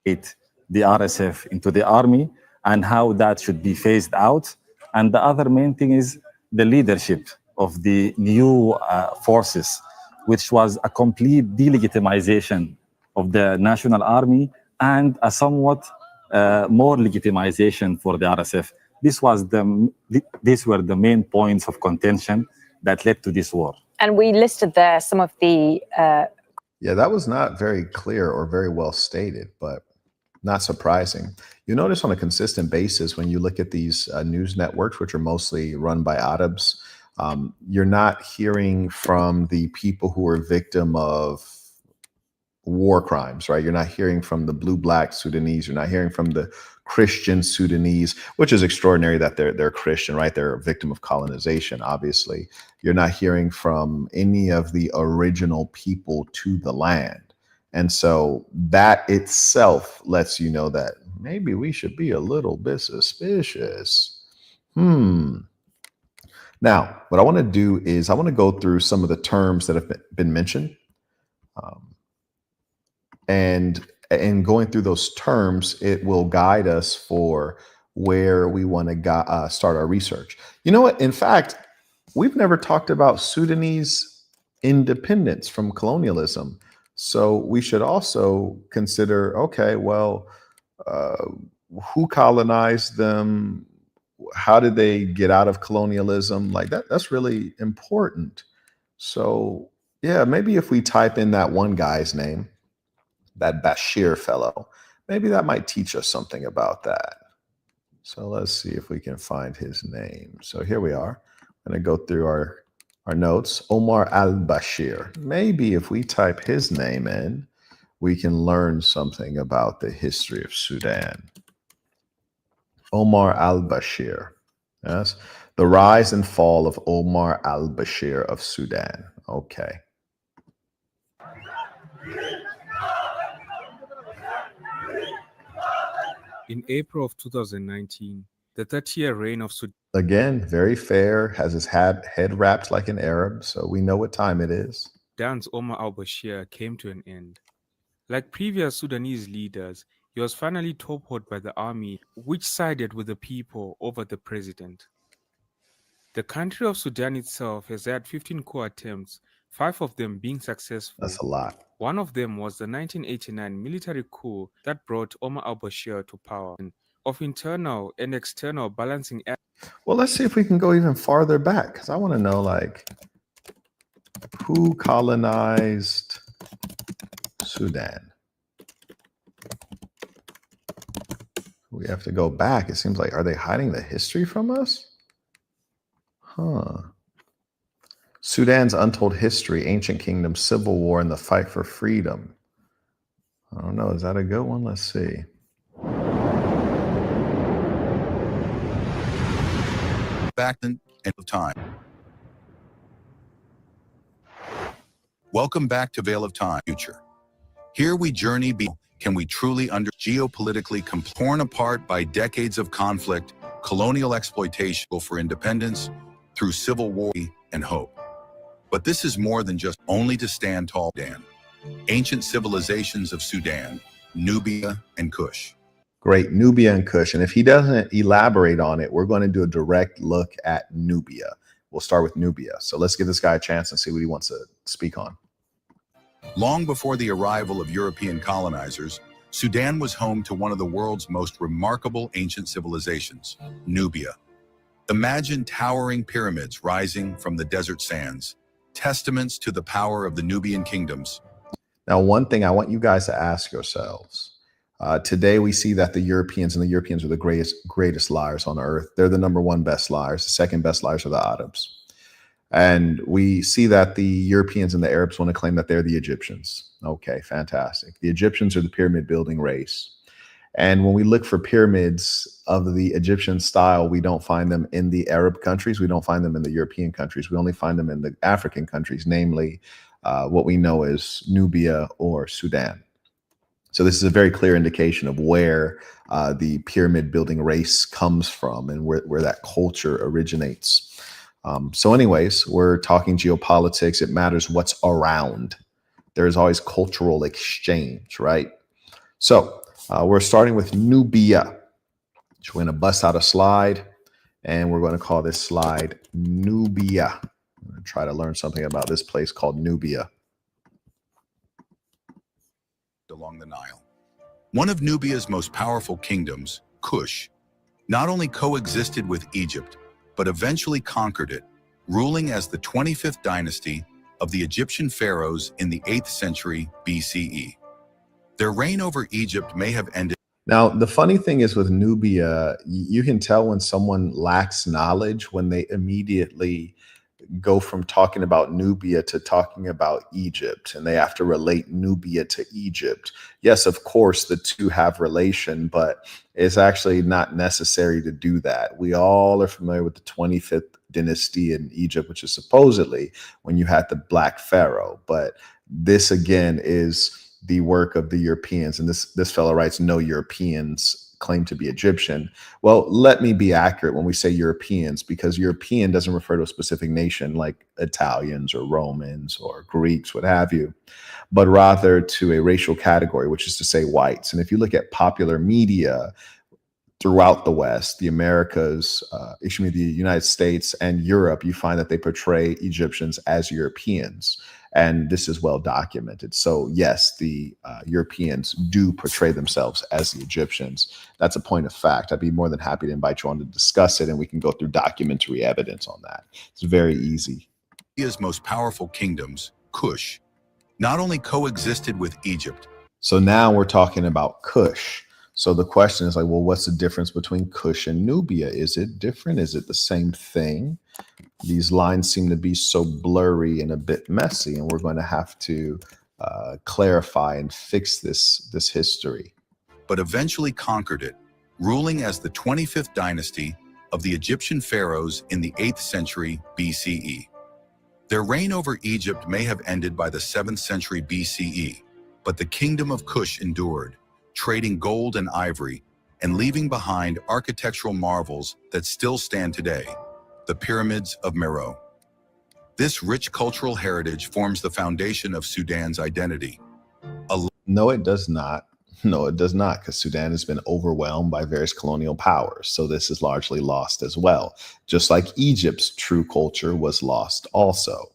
The RSF into the army and how that should be phased out. And the other main thing is the leadership of the new forces, which was a complete delegitimization of the national army and a somewhat more legitimization for the RSF. These were the main points of contention that led to this war. And we listed there some of the... Yeah, that was not very clear or very well stated, but not surprising. You notice on a consistent basis when you look at these news networks, which are mostly run by Arabs, you're not hearing from the people who are victim of war crimes, right? You're not hearing from the blue-black Sudanese. You're not hearing from the Christian Sudanese, which is extraordinary that they're Christian, right? They're a victim of colonization, obviously. You're not hearing from any of the original people to the land. And so that itself lets you know that maybe we should be a little bit suspicious. Now, what I want to do is I want to go through some of the terms that have been mentioned. And in going through those terms, it will guide us for where we want to start our research. You know what? In fact, we've never talked about Sudanese independence from colonialism. So we should also consider, okay, well, uh, who colonized them? How did they get out of colonialism? Like that's really important. So yeah, maybe if we type in that one guy's name, that Bashir fellow, maybe that might teach us something about that. So let's see if we can find his name. So here we are. I'm going to go through our notes. Omar al-Bashir. Maybe if we type his name in, we can learn something about the history of Sudan. Omar al-Bashir. Yes. The rise and fall of Omar al-Bashir of Sudan. Okay. In April of 2019, the 30-year reign of Sudan. Again, very fair, has his head wrapped like an Arab, so we know what time it is. Sudan's Omar al-Bashir came to an end. Like previous Sudanese leaders, he was finally toppled by the army, which sided with the people over the president. The country of Sudan itself has had 15 coup attempts, 5 of them being successful. That's a lot. One of them was the 1989 military coup that brought Omar al-Bashir to power, of internal and external balancing act. Well, let's see if we can go even farther back, because I want to know, like, who colonized Sudan? We have to go back. It seems like, are they hiding the history from us? Huh. Sudan's untold history, ancient kingdom, civil war, and the fight for freedom. I don't know. Is that a good one? Let's see. Back in end of time. Welcome back to Veil of Time Future. Here we journey can we truly geopolitically torn apart by decades of conflict, colonial exploitation for independence, through civil war and hope. But this is more than just only to stand tall. Dan. Ancient civilizations of Sudan, Nubia, and Kush. Great, Nubia and Kush. And if he doesn't elaborate on it, we're going to do a direct look at Nubia. We'll start with Nubia. So let's give this guy a chance and see what he wants to speak on. Long before the arrival of European colonizers, Sudan was home to one of the world's most remarkable ancient civilizations, Nubia. Imagine towering pyramids rising from the desert sands, testaments to the power of the Nubian kingdoms. Now, one thing I want you guys to ask yourselves. Today, we see that the Europeans are the greatest liars on earth. They're the #1 best liars. The second best liars are the Arabs. And we see that the Europeans and the Arabs want to claim that they're the Egyptians. Okay, fantastic. The Egyptians are the pyramid building race. And when we look for pyramids of the Egyptian style, we don't find them in the Arab countries. We don't find them in the European countries. We only find them in the African countries, namely what we know as Nubia or Sudan. So this is a very clear indication of where the pyramid building race comes from and where that culture originates. So anyways, we're talking geopolitics. It matters what's around. There is always cultural exchange, right? So we're starting with Nubia. So we're going to bust out a slide, and we're going to call this slide Nubia. I'm going to try to learn something about this place called Nubia. Along the Nile. One of Nubia's most powerful kingdoms, Kush, not only coexisted with Egypt, but eventually conquered it, ruling as the 25th dynasty of the Egyptian pharaohs in the 8th century BCE. Their reign over Egypt may have ended. Now, the funny thing is with Nubia, you can tell when someone lacks knowledge when they immediately go from talking about Nubia to talking about Egypt, and they have to relate Nubia to Egypt. Yes, of course, the two have relation, but it's actually not necessary to do that. We all are familiar with the 25th dynasty in Egypt, which is supposedly when you had the Black Pharaoh. But this, again, is the work of the Europeans. And this fellow writes, no Europeans claim to be Egyptian. Well, let me be accurate when we say Europeans, because European doesn't refer to a specific nation like Italians or Romans or Greeks, what have you, but rather to a racial category, which is to say whites. And if you look at popular media, throughout the West, the Americas, the United States and Europe, you find that they portray Egyptians as Europeans. And this is well documented. So yes, the Europeans do portray themselves as the Egyptians. That's a point of fact. I'd be more than happy to invite you on to discuss it, and we can go through documentary evidence on that. It's very easy. India's most powerful kingdoms, Kush, not only coexisted with Egypt. So now we're talking about Kush. So the question is like, well, what's the difference between Kush and Nubia? Is it different? Is it the same thing? These lines seem to be so blurry and a bit messy, and we're going to have to clarify and fix this history. But eventually conquered it, ruling as the 25th dynasty of the Egyptian pharaohs in the 8th century BCE. Their reign over Egypt may have ended by the 7th century BCE, but the kingdom of Kush endured, trading gold and ivory and leaving behind architectural marvels that still stand today, the pyramids of Meroe. This rich cultural heritage forms the foundation of Sudan's identity. No, it does not. No, it does not, because Sudan has been overwhelmed by various colonial powers. So this is largely lost as well. Just like Egypt's true culture was lost also.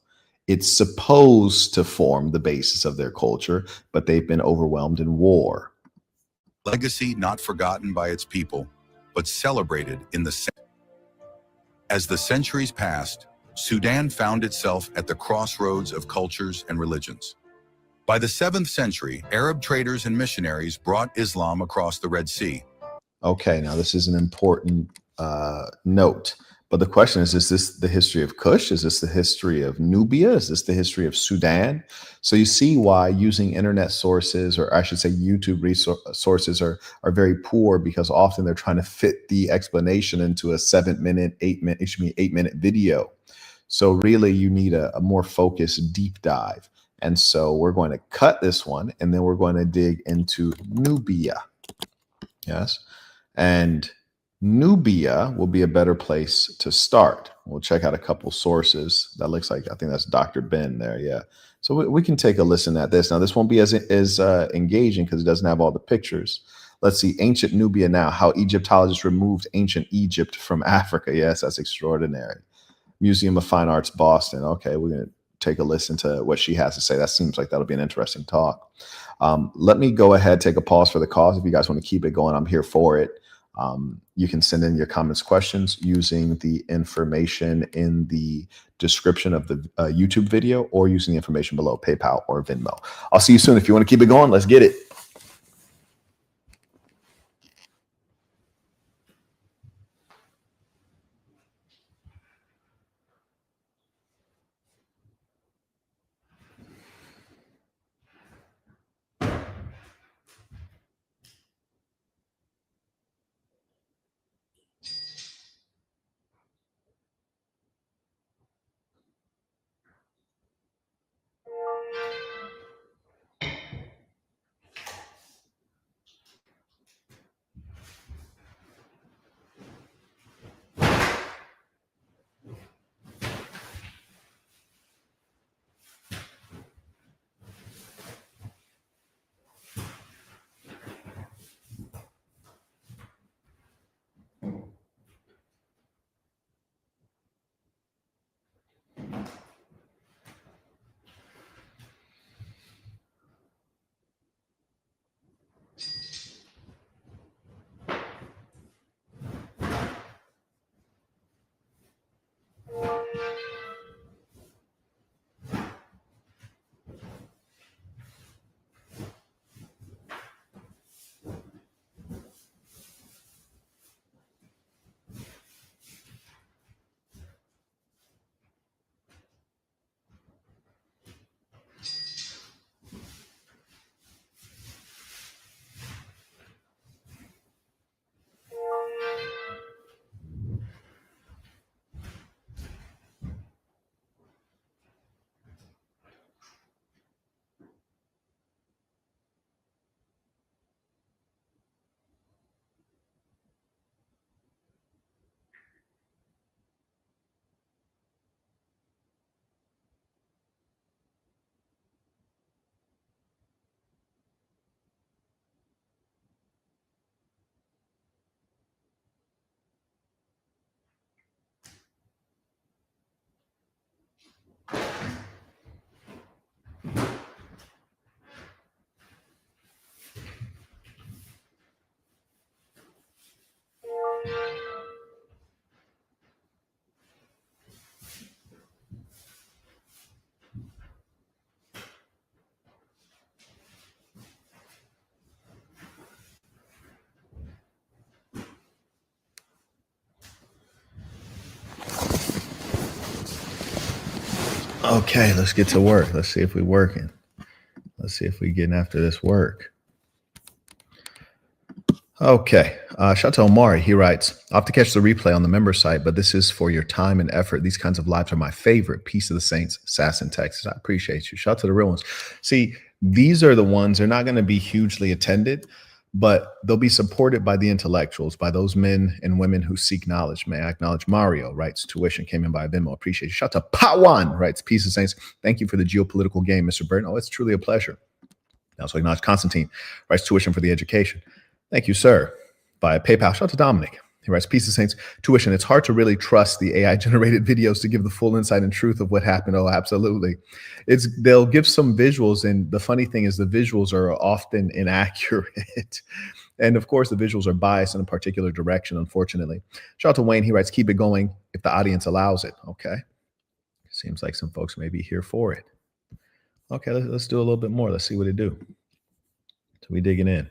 It's supposed to form the basis of their culture, but they've been overwhelmed in war. Legacy not forgotten by its people, but celebrated in the As the centuries passed, Sudan found itself at the crossroads of cultures and religions. By the 7th century, Arab traders and missionaries brought Islam across the Red Sea. Okay, now this is an important note. But the question is this the history of Kush? Is this the history of Nubia? Is this the history of Sudan? So you see why using internet sources, or I should say YouTube sources, are very poor, because often they're trying to fit the explanation into a 7-minute, 8-minute video. So really you need a more focused deep dive. And so we're going to cut this one, and then we're going to dig into Nubia. Yes. And Nubia will be a better place to start. We'll check out a couple sources. That looks like, I think that's Dr. Ben there. Yeah. So we can take a listen at this. Now, this won't be as engaging because it doesn't have all the pictures. Let's see. Ancient Nubia now, how Egyptologists removed ancient Egypt from Africa. Yes, that's extraordinary. Museum of Fine Arts, Boston. Okay, we're going to take a listen to what she has to say. That seems like that'll be an interesting talk. Let me go ahead, take a pause for the cause. If you guys want to keep it going, I'm here for it. You can send in your comments, questions using the information in the description of the YouTube video, or using the information below, PayPal or Venmo. I'll see you soon. If you want to keep it going, let's get it. Okay, let's get to work. Let's see if we're working. Let's see if we're getting after this work. Okay, shout out to Omari. He writes, I'll have to catch the replay on the member site, but this is for your time and effort. These kinds of lives are my favorite. Peace of the Saints, Sasson, Texas. I appreciate you. Shout out to the real ones. See, these are the ones, they're not going to be hugely attended, but they'll be supported by the intellectuals, by those men and women who seek knowledge. May I acknowledge Mario, writes, tuition came in by Venmo. Appreciate you. Shout out to Pawan, writes, peace of the Saints. Thank you for the geopolitical game, Mr. Burton. Oh, it's truly a pleasure. I also acknowledge Constantine, writes, tuition for the education. Thank you, sir. By PayPal. Shout out to Dominic. He writes, peace of Saints, tuition. It's hard to really trust the AI-generated videos to give the full insight and truth of what happened. Oh, absolutely. They'll give some visuals, and the funny thing is the visuals are often inaccurate. And of course, the visuals are biased in a particular direction, unfortunately. Shout out to Wayne. He writes, keep it going if the audience allows it. Okay. Seems like some folks may be here for it. Okay, let's do a little bit more. Let's see what it do. So we digging in.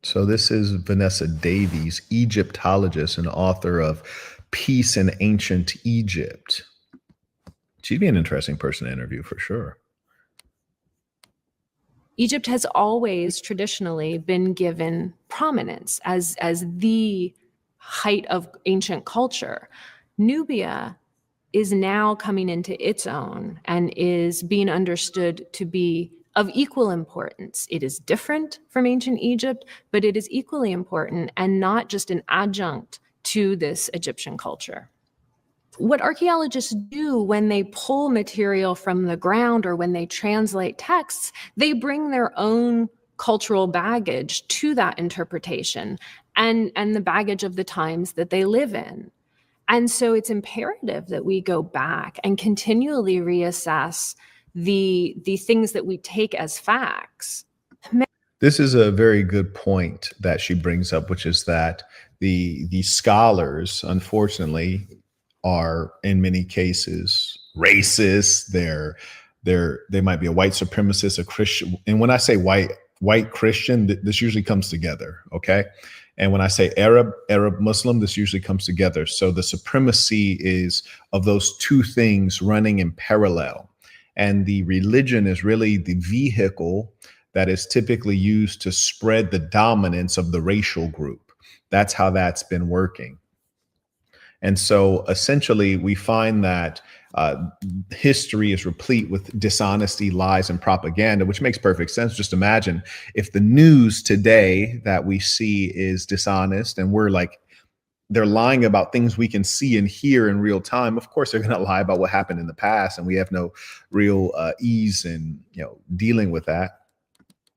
So this is Vanessa Davies, Egyptologist and author of Peace in Ancient Egypt. She'd be an interesting person to interview for sure. Egypt has always traditionally been given prominence as the height of ancient culture. Nubia is now coming into its own and is being understood to be of equal importance. It is different from ancient Egypt, but it is equally important and not just an adjunct to this Egyptian culture. What archaeologists do when they pull material from the ground or when they translate texts, they bring their own cultural baggage to that interpretation and the baggage of the times that they live in. And so it's imperative that we go back and continually reassess the things that we take as facts. This is a very good point that she brings up, which is that the scholars, unfortunately, are in many cases racist. They might be a white supremacist, a Christian. And when I say white Christian, this usually comes together. Okay. And when I say Arab Muslim, this usually comes together. So the supremacy is of those two things running in parallel. And the religion is really the vehicle that is typically used to spread the dominance of the racial group. That's how that's been working. And so essentially we find that history is replete with dishonesty, lies, and propaganda, which makes perfect sense. Just imagine if the news today that we see is dishonest and they're lying about things we can see and hear in real time. Of course, they're going to lie about what happened in the past, and we have no real ease in dealing with that.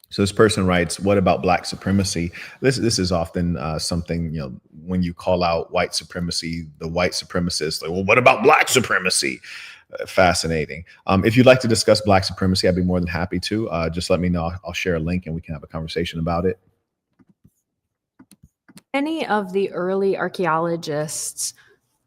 So this person writes, what about Black supremacy? This is often something, when you call out white supremacy, the white supremacists, like, well, what about Black supremacy? Fascinating. If you'd like to discuss Black supremacy, I'd be more than happy to. Just let me know. I'll share a link and we can have a conversation about it. Many of the early archaeologists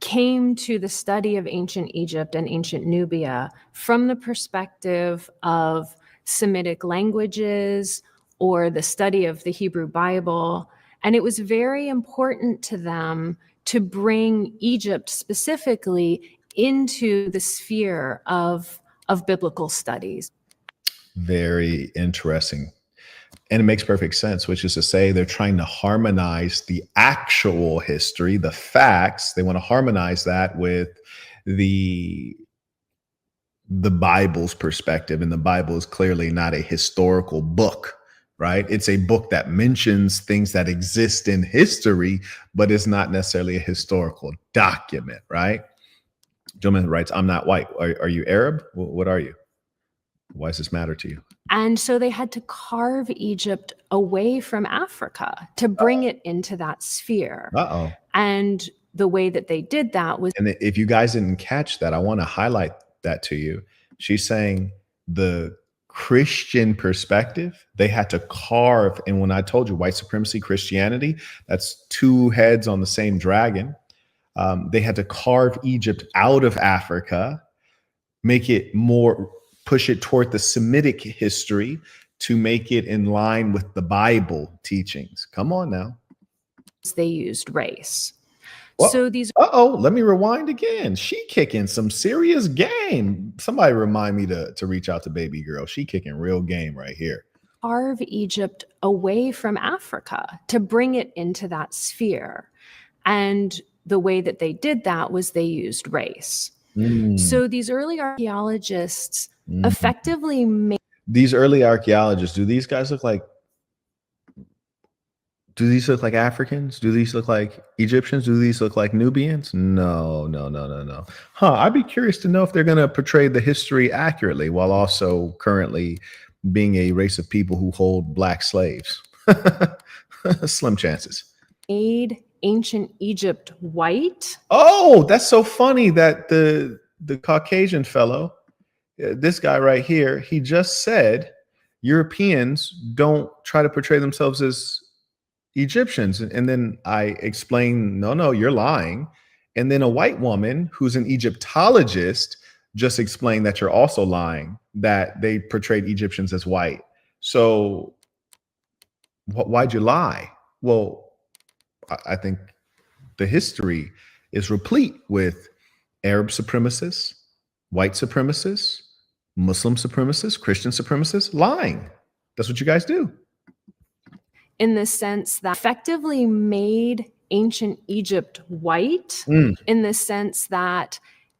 came to the study of ancient Egypt and ancient Nubia from the perspective of Semitic languages or the study of the Hebrew Bible. And it was very important to them to bring Egypt specifically into the sphere of biblical studies. Very interesting. And it makes perfect sense, which is to say they're trying to harmonize the actual history, the facts. They want to harmonize that with the Bible's perspective. And the Bible is clearly not a historical book, right? It's a book that mentions things that exist in history, but it's not necessarily a historical document, right? Gentleman writes, I'm not white. Are you Arab? What are you? Why does this matter to you? And so they had to carve Egypt away from Africa to bring it into that sphere. And the way that they did that was... And if you guys didn't catch that, I want to highlight that to you. She's saying the Christian perspective, they had to carve. And when I told you white supremacy, Christianity, that's two heads on the same dragon. They had to carve Egypt out of Africa, make it more, push it toward the Semitic history to make it in line with the Bible teachings. Come on now. They used race. Well, So these let me rewind again. She kicking some serious game. Somebody remind me to reach out to baby girl. She kicking real game right here. carve Egypt away from Africa to bring it into that sphere. And the way that they did that was they used race. So these early archaeologists effectively made These early archaeologists, do these look like Africans? Do these look like Egyptians? Do these look like Nubians? No. I'd be curious to know if they're going to portray the history accurately while also currently being a race of people who hold black slaves. Slim chances. made ancient Egypt white. Oh, that's so funny that the Caucasian fellow, this guy right here, he just said Europeans don't try to portray themselves as Egyptians. And then I explained, no, you're lying. And then a white woman who's an Egyptologist just explained that you're also lying, that they portrayed Egyptians as white. So why'd you lie? Well, I think the history is replete with Arab supremacists, white supremacists, Muslim supremacists, Christian supremacists lying. That's what you guys do. In the sense that effectively made ancient Egypt white, in the sense that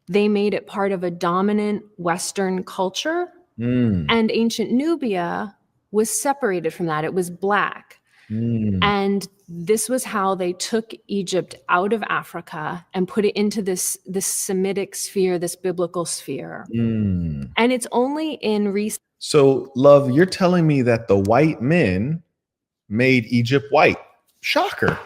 they made it part of a dominant Western culture, and ancient Nubia was separated from that. It was black. And this was how they took Egypt out of Africa and put it into this Semitic sphere, this biblical sphere. And it's only in recent. So, love, you're telling me that the white men made Egypt white. Shocker.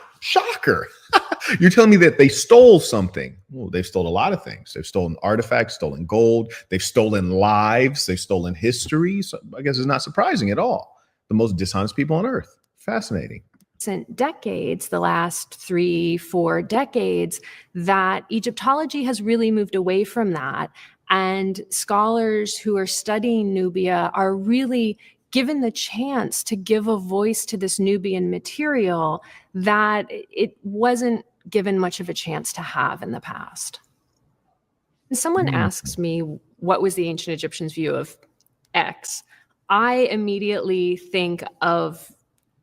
You're telling me that they stole something. Well, they've stolen a lot of things. They've stolen artifacts, stolen gold. They've stolen lives. They've stolen history. So I guess it's not surprising at all. The most dishonest people on earth. Fascinating. Decades, the last 3-4 decades, that Egyptology has really moved away from that. And scholars who are studying Nubia are really given the chance to give a voice to this Nubian material that it wasn't given much of a chance to have in the past. When someone asks me, what was the ancient Egyptians' view of X? I immediately think of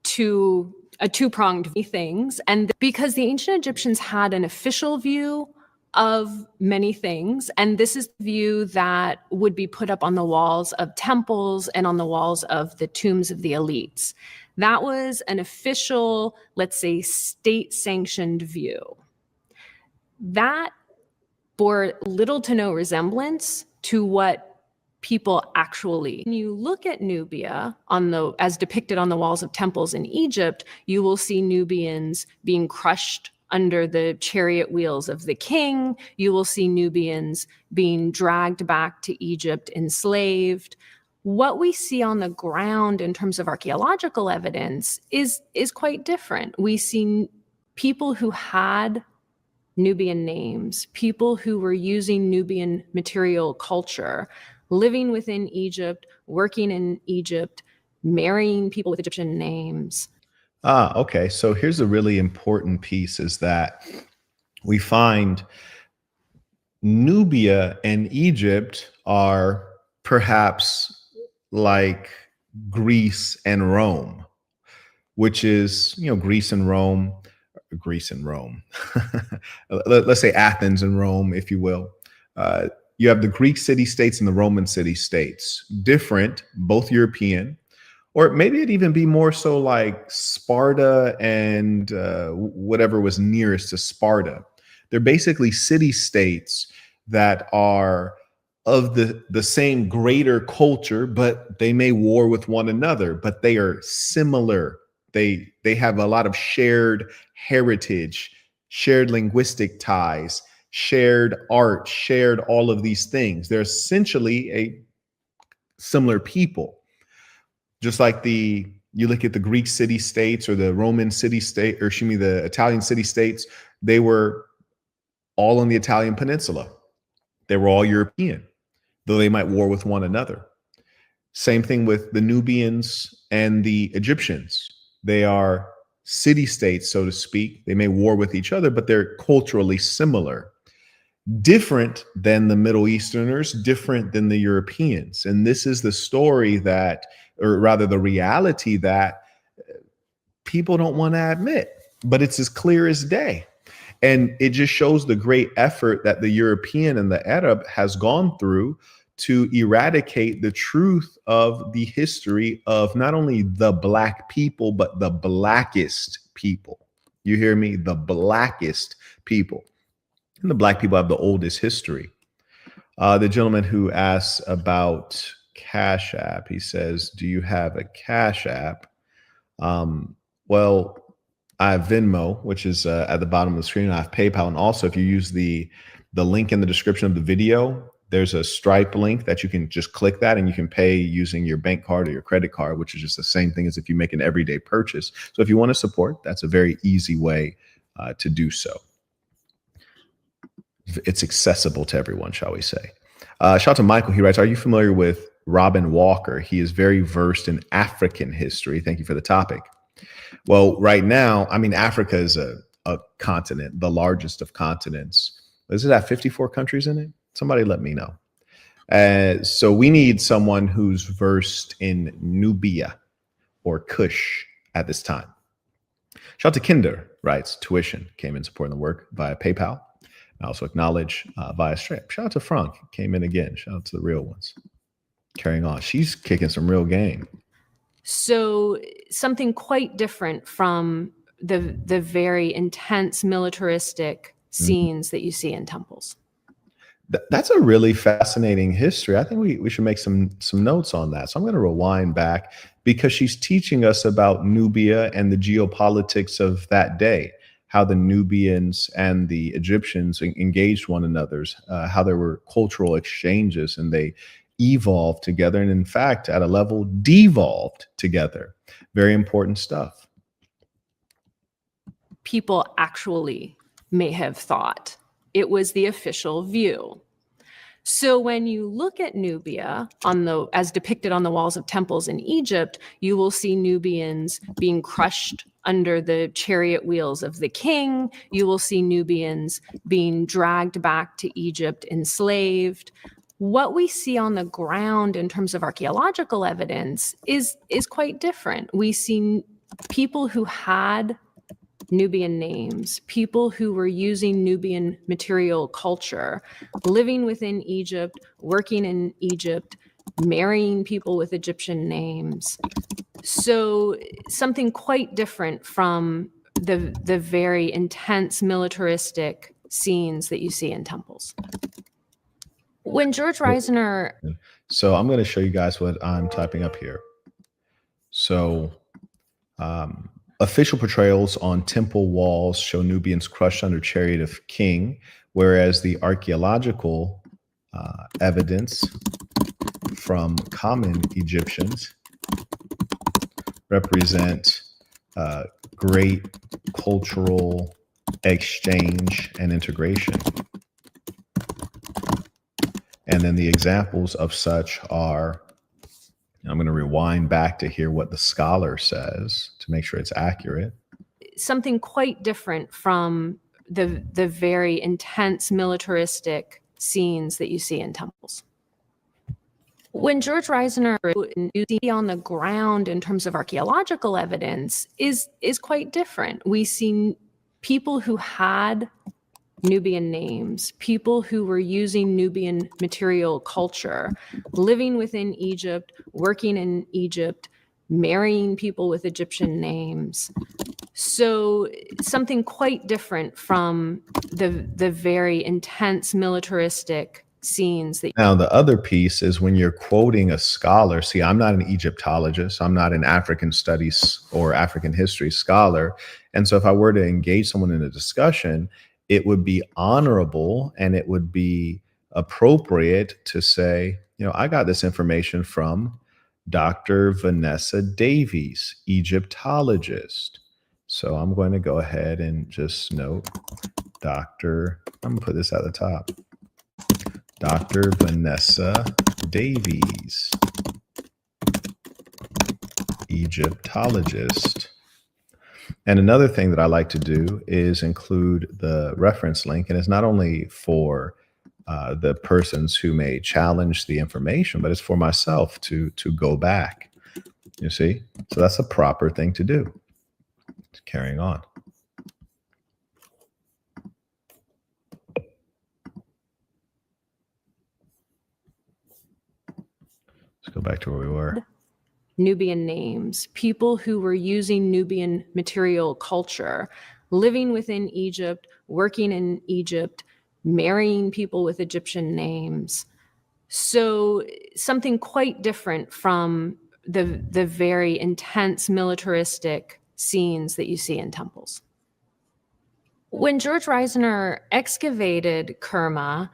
two-pronged things. And because the ancient Egyptians had an official view of many things, and this is the view that would be put up on the walls of temples and on the walls of the tombs of the elites. That was an official, let's say, state-sanctioned view. That bore little to no resemblance to what people actually. When you look at Nubia as depicted on the walls of temples in Egypt, you will see Nubians being crushed under the chariot wheels of the king. You will see Nubians being dragged back to Egypt enslaved. What we see on the ground in terms of archaeological evidence is quite different. We see people who had Nubian names, people who were using Nubian material culture, living within Egypt, working in Egypt, marrying people with Egyptian names. Okay. So here's a really important piece is that we find Nubia and Egypt are perhaps like Greece and Rome, which is, Greece and Rome. Let's say Athens and Rome, if you will. You have the Greek city-states and the Roman city-states, different, both European, or maybe it'd even be more so like Sparta and whatever was nearest to Sparta. They're basically city-states that are of the same greater culture, but they may war with one another, but they are similar. They have a lot of shared heritage, shared linguistic ties, shared art, shared all of these things. They're essentially a similar people. Just like you look at the Greek city-states or the Roman city-state, or excuse me, the Italian city-states, they were all on the Italian peninsula. They were all European, though they might war with one another. Same thing with the Nubians and the Egyptians. They are city-states, so to speak. They may war with each other, but they're culturally similar. Different than the Middle Easterners, different than the Europeans. And this is the story that, or rather the reality that people don't want to admit, but it's as clear as day. And it just shows the great effort that the European and the Arab has gone through to eradicate the truth of the history of not only the Black people, but the blackest people. You hear me? The blackest people. And the Black people have the oldest history. The gentleman who asks about Cash App, he says, do you have a Cash App? Well, I have Venmo, which is at the bottom of the screen. I have PayPal. And also, if you use the link in the description of the video, there's a Stripe link that you can just click that and you can pay using your bank card or your credit card, which is just the same thing as if you make an everyday purchase. So if you want to support, that's a very easy way to do so. It's accessible to everyone, shall we say. Shout out to Michael. He writes, are you familiar with Robin Walker? He is very versed in African history. Thank you for the topic. Well, right now, I mean, Africa is a continent, the largest of continents. Does it have 54 countries in it? Somebody let me know. So we need someone who's versed in Nubia or Kush at this time. Shout out to Kinder, writes, tuition came in supporting the work via PayPal. I also acknowledge via Stripe. Shout out to Frank, came in again. Shout out to the real ones. Carrying on. She's kicking some real game. So something quite different from the very intense militaristic scenes that you see in temples. That's a really fascinating history. I think we should make some notes on that. So I'm going to rewind back because she's teaching us about Nubia and the geopolitics of that day, how the Nubians and the Egyptians engaged one another, how there were cultural exchanges and they evolved together, and in fact, at a level, devolved together. Very important stuff. People actually may have thought it was the official view. So when you look at Nubia as depicted on the walls of temples in Egypt, you will see Nubians being crushed under the chariot wheels of the king. You will see Nubians being dragged back to Egypt, enslaved. What we see on the ground in terms of archaeological evidence is quite different. We see people who had Nubian names, people who were using Nubian material culture, living within Egypt, working in Egypt, marrying people with Egyptian names. So something quite different from the very intense militaristic scenes that you see in temples. When George Reisner... So I'm going to show you guys what I'm typing up here. So official portrayals on temple walls show Nubians crushed under chariot of king, whereas the archaeological evidence from common Egyptians represent great cultural exchange and integration. And then the examples of such are, I'm going to rewind back to hear what the scholar says to make sure it's accurate. Something quite different from the very intense militaristic scenes that you see in temples. When George Reisner on the ground in terms of archaeological evidence is quite different. We see people who had Nubian names, people who were using Nubian material culture, living within Egypt, working in Egypt, marrying people with Egyptian names. So something quite different from the very intense militaristic scenes that... Now, the other piece is when you're quoting a scholar. See, I'm not an Egyptologist. I'm not an African studies or African history scholar. And so if I were to engage someone in a discussion, it would be honorable and it would be appropriate to say, you know, I got this information from Dr. Vanessa Davies, Egyptologist. So I'm going to go ahead and just note I'm going to put this at the top. Dr. Vanessa Davies. Egyptologist. And another thing that I like to do is include the reference link, and it's not only for the persons who may challenge the information, but it's for myself to go back. You see? So that's a proper thing to do. Carrying on. Let's go back to where we were. Nubian names, people who were using Nubian material culture, living within Egypt, working in Egypt, marrying people with Egyptian names. So something quite different from the very intense militaristic scenes that you see in temples. When George Reisner excavated Kerma,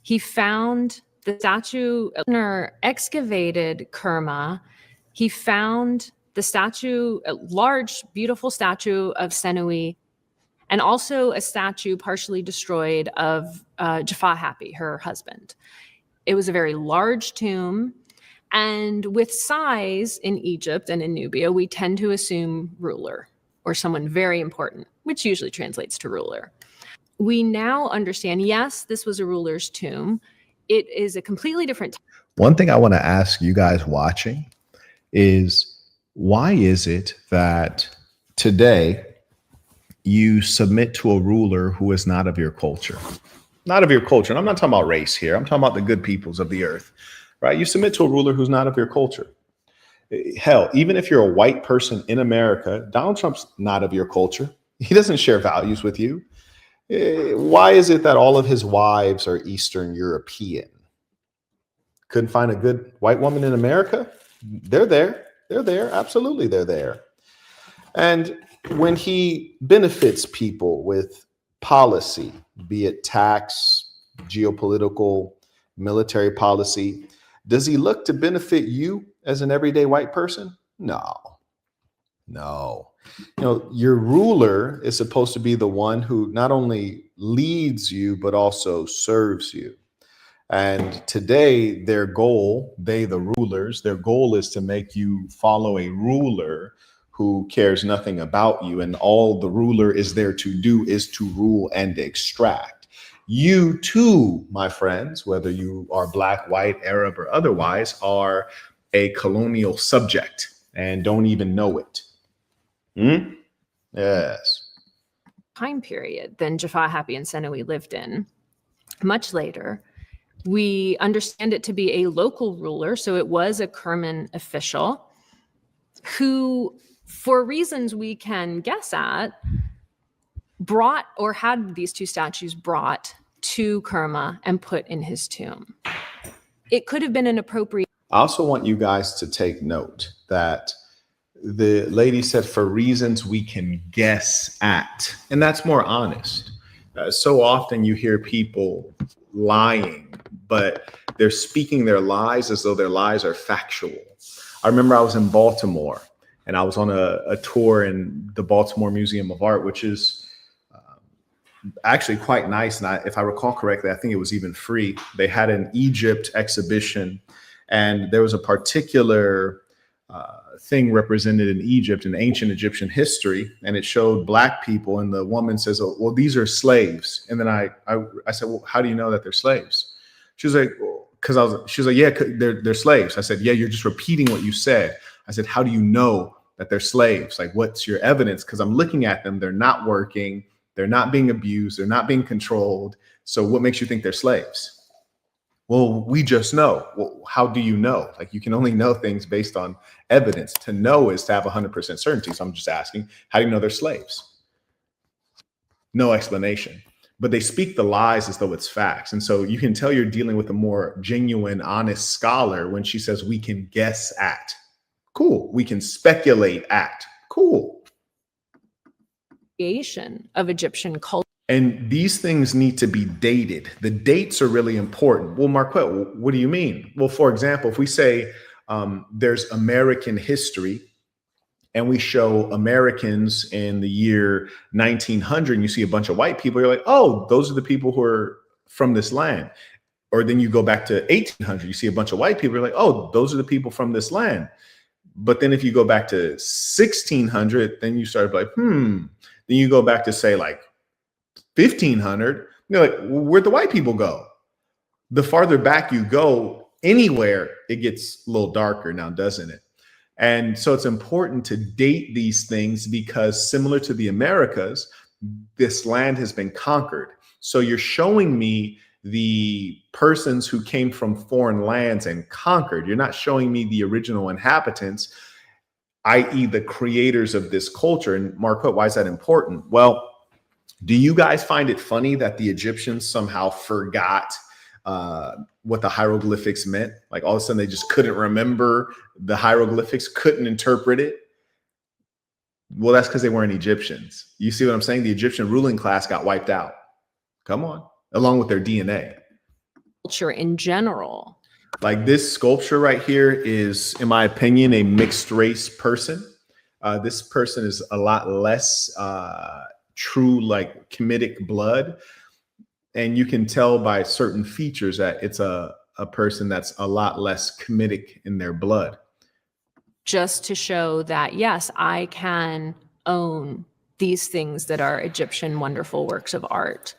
he found the statue. He found the statue, a large, beautiful statue of Senui, and also a statue partially destroyed of Jaffa Happy, her husband. It was a very large tomb. And with size in Egypt and in Nubia, we tend to assume ruler or someone very important, which usually translates to ruler. We now understand, yes, this was a ruler's tomb. It is a completely different. One thing I want to ask you guys watching is, why is it that today you submit to a ruler who is not of your culture? Not of your culture. And I'm not talking about race here. I'm talking about the good peoples of the earth, right? You submit to a ruler who's not of your culture. Hell, even if you're a white person in America, Donald Trump's not of your culture. He doesn't share values with you. Why is it that all of his wives are Eastern European? Couldn't find a good white woman in America? They're there. They're there. Absolutely, they're there. And when he benefits people with policy, be it tax, geopolitical, military policy, does he look to benefit you as an everyday white person? No. You know, your ruler is supposed to be the one who not only leads you, but also serves you. And today, their goal, the rulers, their goal is to make you follow a ruler who cares nothing about you. And all the ruler is there to do is to rule and extract. You too, my friends, whether you are black, white, Arab, or otherwise, are a colonial subject and don't even know it. Yes. Time period than Jaffa Happy and Senui lived in. Much later, we understand it to be a local ruler, so it was a Kerman official who, for reasons we can guess at, brought or had these two statues brought to Kerma and put in his tomb. It could have been an appropriate. I also want you guys to take note that the lady said, for reasons we can guess at, and that's more honest. So often you hear people lying, but they're speaking their lies as though their lies are factual. I remember I was in Baltimore and I was on a tour in the Baltimore Museum of Art, which is actually quite nice. And if I recall correctly, I think it was even free. They had an Egypt exhibition, and there was a particular thing represented in Egypt, in ancient Egyptian history, and it showed black people. And the woman says, "Oh, well, these are slaves." And then I said, "Well, how do you know that they're slaves?" She was like, well, she was like, "Yeah, they're slaves." I said, "Yeah, you're just repeating what you said." I said, "How do you know that they're slaves? Like, what's your evidence?" Because I'm looking at them. They're not working. They're not being abused. They're not being controlled. So what makes you think they're slaves? Well, we just know. Well, how do you know? Like, you can only know things based on evidence. To know is to have 100% certainty. So I'm just asking, how do you know they're slaves? No explanation. But they speak the lies as though it's facts. And so you can tell you're dealing with a more genuine, honest scholar when she says we can guess at. Cool. We can speculate at. Cool. Of Egyptian culture. And these things need to be dated. The dates are really important. Well, Marquette, what do you mean? Well, for example, if we say there's American history and we show Americans in the year 1900, and you see a bunch of white people, you're like, oh, those are the people who are from this land. Or then you go back to 1800, you see a bunch of white people, you're like, oh, those are the people from this land. But then if you go back to 1600, then you start like, Then you go back to say like 1500. You're like, where'd the white people go? The farther back you go, anywhere, it gets a little darker now, doesn't it? And so it's important to date these things because similar to the Americas, this land has been conquered. So you're showing me the persons who came from foreign lands and conquered. You're not showing me the original inhabitants, i.e. the creators of this culture. And Marquette, why is that important? Well, do you guys find it funny that the Egyptians somehow forgot what the hieroglyphics meant? Like all of a sudden they just couldn't remember the hieroglyphics, couldn't interpret it. Well, that's because they weren't Egyptians. You see what I'm saying? The Egyptian ruling class got wiped out. Come on, along with their DNA. Culture in general. Like this sculpture right here is, in my opinion, a mixed race person. This person is a lot less true, like Kemetic blood. And you can tell by certain features that it's a person that's a lot less Kemetic in their blood. Just to show that, yes, I can own these things that are Egyptian wonderful works of art.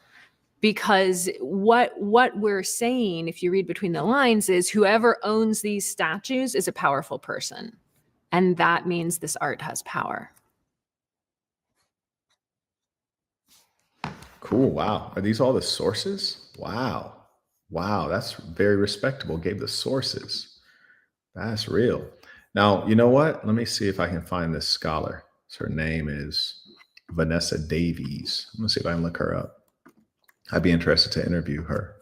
Because what we're saying, if you read between the lines, is whoever owns these statues is a powerful person. And that means this art has power. Cool. Wow. Are these all the sources? Wow. Wow. That's very respectable. Gave the sources. That's real. Now, you know what? Let me see if I can find this scholar. Her name is Vanessa Davies. I'm going to see if I can look her up. I'd be interested to interview her.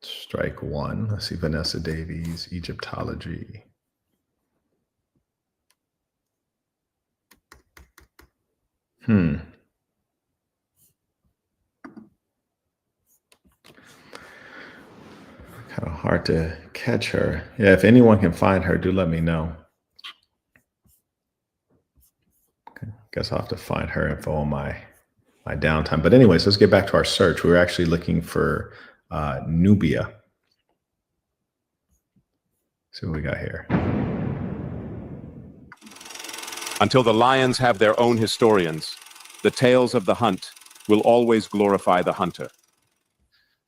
Strike one. Let's see, Vanessa Davies, Egyptology. Kind of hard to catch her. Yeah, if anyone can find her, do let me know. Okay, guess I'll have to find her info on my downtime. But anyways, let's get back to our search. We were actually looking for Nubia. See what we got here. Until the lions have their own historians, the tales of the hunt will always glorify the hunter.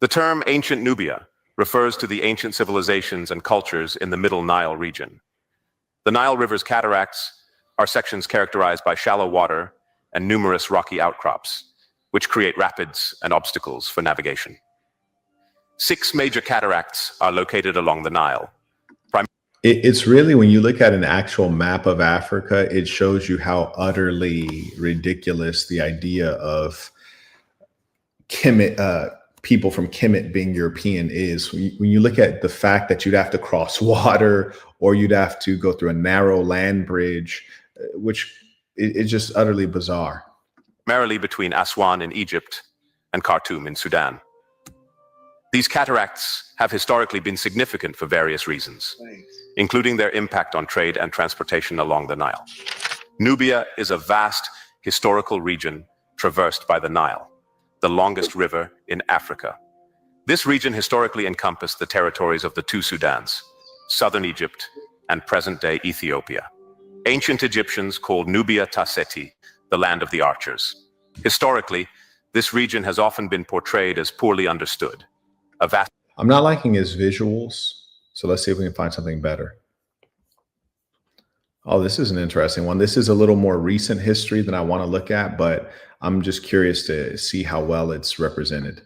The term ancient Nubia refers to the ancient civilizations and cultures in the Middle Nile region. The Nile River's cataracts are sections characterized by shallow water and numerous rocky outcrops, which create rapids and obstacles for navigation. 6 major cataracts are located along the Nile. It's really, when you look at an actual map of Africa, it shows you how utterly ridiculous the idea of people from Kemet being European is. When you look at the fact that you'd have to cross water or you'd have to go through a narrow land bridge, which is just utterly bizarre. Primarily between Aswan in Egypt and Khartoum in Sudan. These cataracts have historically been significant for various reasons, including their impact on trade and transportation along the Nile. Nubia is a vast historical region traversed by the Nile, the longest river in Africa. This region historically encompassed the territories of the 2 Sudans, southern Egypt and present-day Ethiopia. Ancient Egyptians called Nubia Tasseti, the land of the archers. Historically, this region has often been portrayed as poorly understood. I'm not liking his visuals, so let's see if we can find something better. Oh, this is an interesting one. This is a little more recent history than I want to look at, but I'm just curious to see how well it's represented.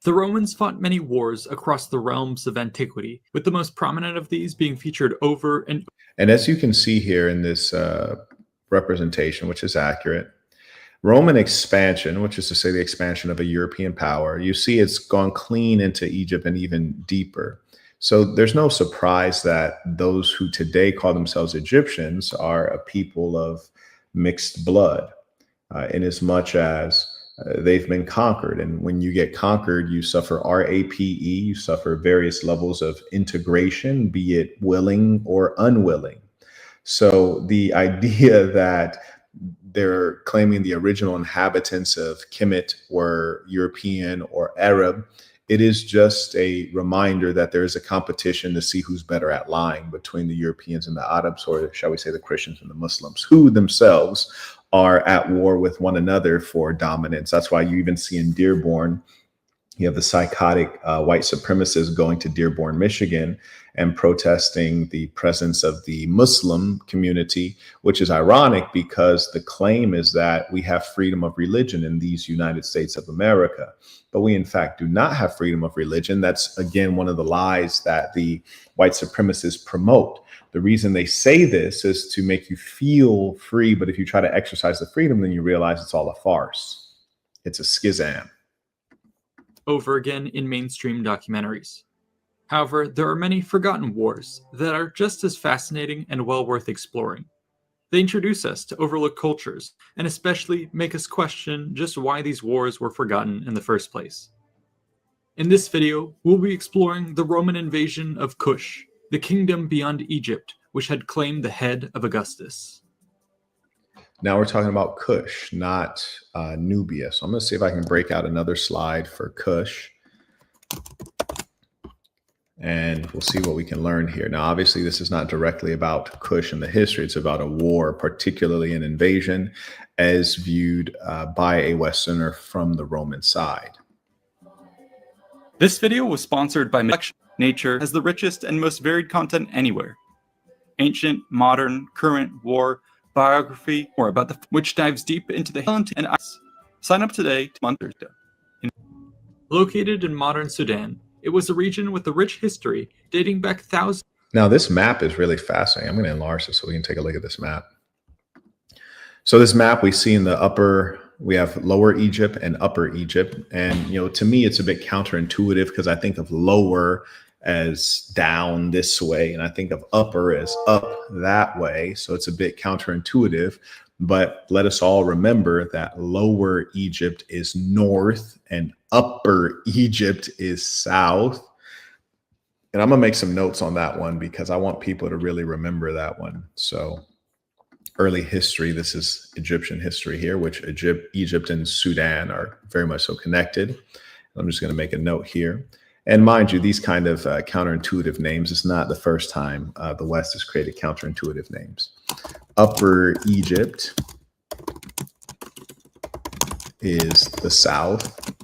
The Romans fought many wars across the realms of antiquity, with the most prominent of these being featured over and over. And as you can see here in this representation, which is accurate, Roman expansion, which is to say the expansion of a European power, you see it's gone clean into Egypt and even deeper. So there's no surprise that those who today call themselves Egyptians are a people of mixed blood, inasmuch as they've been conquered. And when you get conquered, you suffer RAPE, you suffer various levels of integration, be it willing or unwilling. So the idea that they're claiming the original inhabitants of Kemet were European or Arab, it is just a reminder that there is a competition to see who's better at lying between the Europeans and the Arabs, or shall we say the Christians and the Muslims, who themselves are at war with one another for dominance. That's why you even see in Dearborn, you have the psychotic white supremacists going to Dearborn, Michigan, and protesting the presence of the Muslim community, which is ironic because the claim is that we have freedom of religion in these United States of America. But we, in fact, do not have freedom of religion. That's, again, one of the lies that the white supremacists promote. The reason they say this is to make you feel free. But if you try to exercise the freedom, then you realize it's all a farce. It's a schism. Over again in mainstream documentaries. However, there are many forgotten wars that are just as fascinating and well worth exploring. They introduce us to overlooked cultures, and especially make us question just why these wars were forgotten in the first place. In this video, we'll be exploring the Roman invasion of Kush, the kingdom beyond Egypt, which had claimed the head of Augustus. Now we're talking about Kush, not Nubia. So I'm going to see if I can break out another slide for Kush. And we'll see what we can learn here. Now, obviously, this is not directly about Kush and the history. It's about a war, particularly an invasion, as viewed by a Westerner from the Roman side. This video was sponsored by Nature has the richest and most varied content anywhere. Ancient, modern, current, war, biography, or about which dives deep into the talent and ice. Sign up today to Monster. Located in modern Sudan, it was a region with a rich history dating back thousands. Now, this map is really fascinating. I'm going to enlarge this so we can take a look at this map. So this map we see in the upper, we have Lower Egypt and Upper Egypt. And, to me, it's a bit counterintuitive because I think of lower as down this way, and I think of upper as up that way. So it's a bit counterintuitive, but let us all remember that Lower Egypt is north and Upper Egypt is south. And I'm gonna make some notes on that one because I want people to really remember that one. So early history, this is Egyptian history here, which Egypt and Sudan are very much so connected. I'm just gonna make a note here. And mind you, these kind of counterintuitive names, it's not the first time the West has created counterintuitive names. Upper Egypt is the South.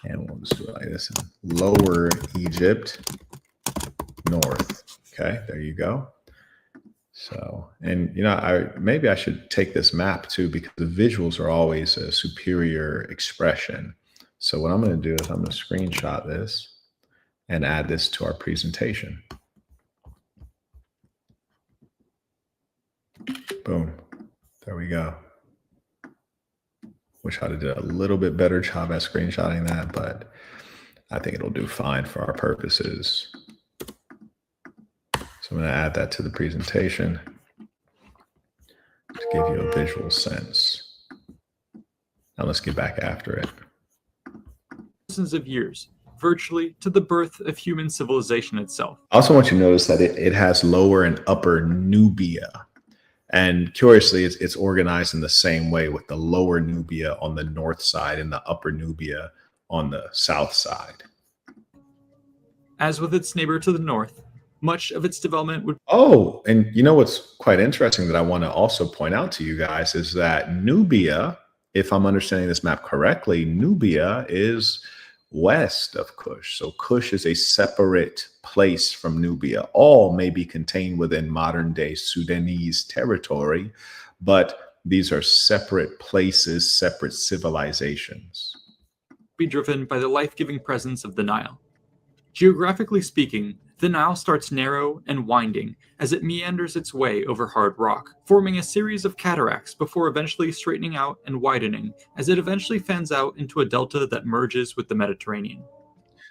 And we'll just do it like this. Lower Egypt, North. Okay, there you go. So, and maybe I should take this map too, because the visuals are always a superior expression. So what I'm going to do is I'm going to screenshot this and add this to our presentation. Boom. There we go. Wish I'd have did a little bit better job at screenshotting that, but I think it'll do fine for our purposes. So I'm going to add that to the presentation to give you a visual sense. Now let's get back after it. Thousands of years, virtually to the birth of human civilization itself. I also want you to notice that it has Lower and Upper Nubia. And curiously, it's organized in the same way, with the Lower Nubia on the north side and the Upper Nubia on the south side. As with its neighbor to the north, much of its development would... Oh, and what's quite interesting that I want to also point out to you guys is that Nubia, if I'm understanding this map correctly, Nubia is west of Kush. So Kush is a separate place from Nubia. All may be contained within modern day Sudanese territory, but these are separate places, separate civilizations. Be driven by the life-giving presence of the Nile. Geographically speaking, the Nile starts narrow and winding as it meanders its way over hard rock, forming a series of cataracts before eventually straightening out and widening as it eventually fans out into a delta that merges with the Mediterranean.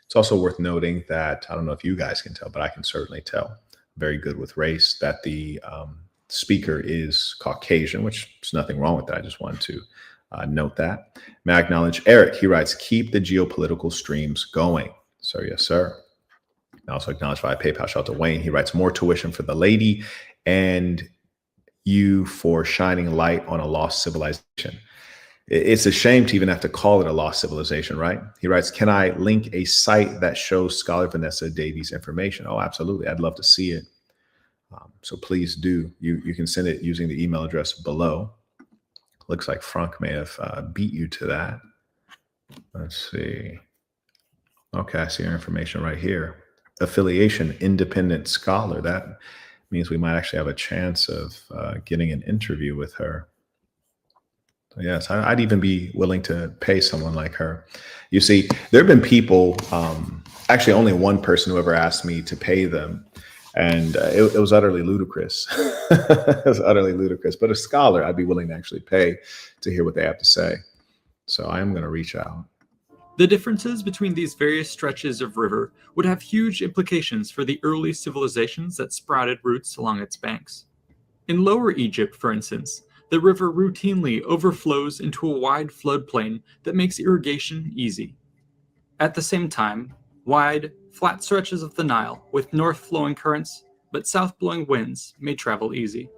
It's also worth noting that, I don't know if you guys can tell, but I can certainly tell, very good with race, that the speaker is Caucasian, which is nothing wrong with that. I just wanted to note that. May I acknowledge Eric? He writes, keep the geopolitical streams going. So yes, sir. I also acknowledge via PayPal. Shout out to Wayne. He writes, more tuition for the lady. And you for shining light on a lost civilization. It's a shame to even have to call it a lost civilization, right? He writes, can I link a site that shows Scholar Vanessa Davies information? Oh, absolutely. I'd love to see it. So please do. You can send it using the email address below. Looks like Frank may have beat you to that. Let's see. Okay, I see your information right here. Affiliation, independent scholar. That means we might actually have a chance of getting an interview with her. So yes, I'd even be willing to pay someone like her. You see, there have been people, actually only one person who ever asked me to pay them. And it was utterly ludicrous. It was utterly ludicrous. But a scholar, I'd be willing to actually pay to hear what they have to say. So I am going to reach out. The differences between these various stretches of river would have huge implications for the early civilizations that sprouted roots along its banks. In Lower Egypt, for instance, the river routinely overflows into a wide floodplain that makes irrigation easy. At the same time, wide, flat stretches of the Nile with north-flowing currents but south-blowing winds may travel easy.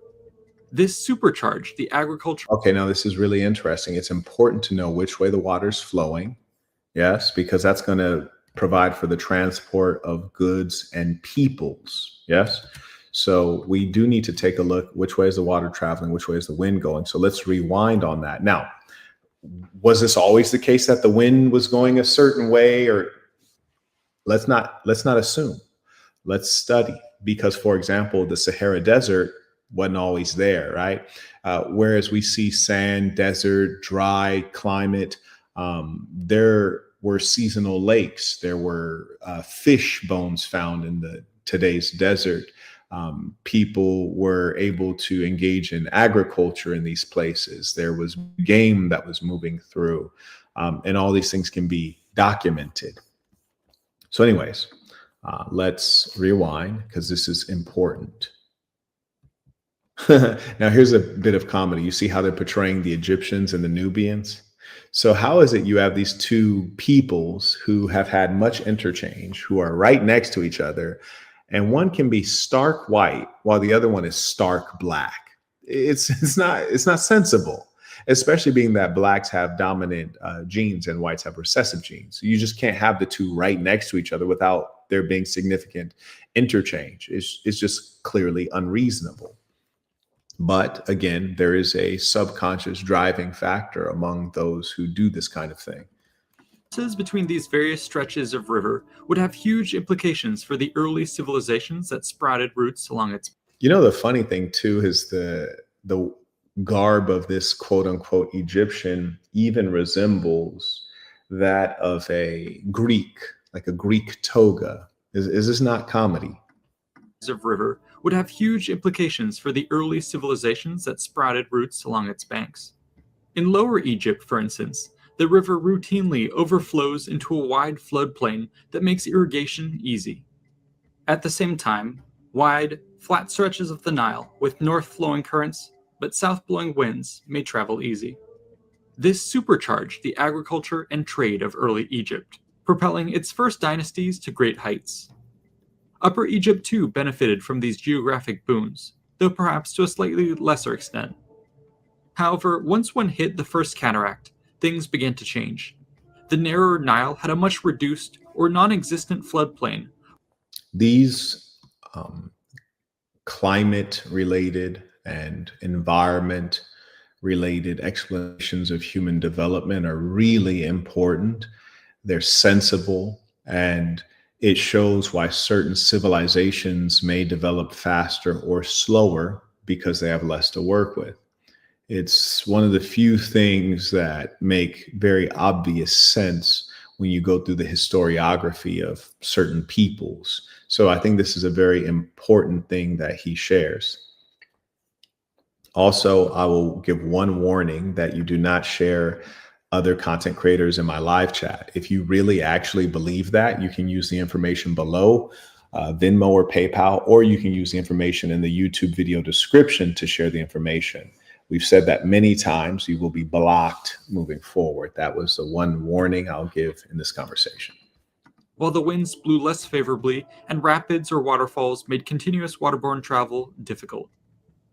This supercharged the agriculture. Okay, now this is really interesting. It's important to know which way the water's flowing. Yes, because that's going to provide for the transport of goods and peoples. Yes. So we do need to take a look, which way is the water traveling, which way is the wind going. So let's rewind on that. Now, was this always the case that the wind was going a certain way? Or let's not assume. Let's study, because, for example, the Sahara Desert wasn't always there, right? Whereas we see sand, desert, dry climate, there were seasonal lakes. There were fish bones found in today's desert. People were able to engage in agriculture in these places. There was game that was moving through, and all these things can be documented. So anyways, let's rewind, because this is important. Now, here's a bit of comedy. You see how they're portraying the Egyptians and the Nubians? So how is it you have these two peoples who have had much interchange, who are right next to each other, and one can be stark white while the other one is stark black? It's not sensible, especially being that blacks have dominant genes and whites have recessive genes. You just can't have the two right next to each other without there being significant interchange. It's just clearly unreasonable. But again, there is a subconscious driving factor among those who do this kind of thing. Between these various stretches of river would have huge implications for the early civilizations that sprouted roots along its. You know, the funny thing too is the garb of this quote unquote Egyptian even resembles that of a Greek, like a Greek toga. Is this not comedy? Of river would have huge implications for the early civilizations that sprouted roots along its banks. In Lower Egypt, for instance, the river routinely overflows into a wide floodplain that makes irrigation easy. At the same time, wide, flat stretches of the Nile with north-flowing currents but south-blowing winds may travel easy. This supercharged the agriculture and trade of early Egypt, propelling its first dynasties to great heights. Upper Egypt too benefited from these geographic boons, though perhaps to a slightly lesser extent. However, once one hit the first cataract, things began to change. The narrower Nile had a much reduced or non-existent floodplain. These climate-related and environment-related explanations of human development are really important. They're sensible, and it shows why certain civilizations may develop faster or slower because they have less to work with. It's one of the few things that make very obvious sense when you go through the historiography of certain peoples. So I think this is a very important thing that he shares. Also, I will give one warning that you do not share other content creators in my live chat. If you really actually believe that, you can use the information below, Venmo or PayPal, or you can use the information in the YouTube video description to share the information. We've said that many times. You will be blocked moving forward. That was the one warning I'll give in this conversation. While the winds blew less favorably and rapids or waterfalls made continuous waterborne travel difficult.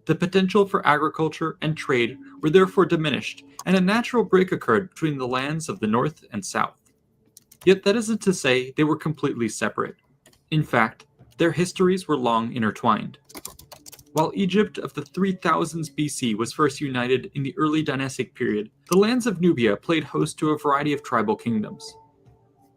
The potential for agriculture and trade were therefore diminished, and a natural break occurred between the lands of the north and south. Yet that isn't to say they were completely separate. In fact, their histories were long intertwined. While Egypt of the 3000s BC was first united in the early dynastic period, the lands of Nubia played host to a variety of tribal kingdoms.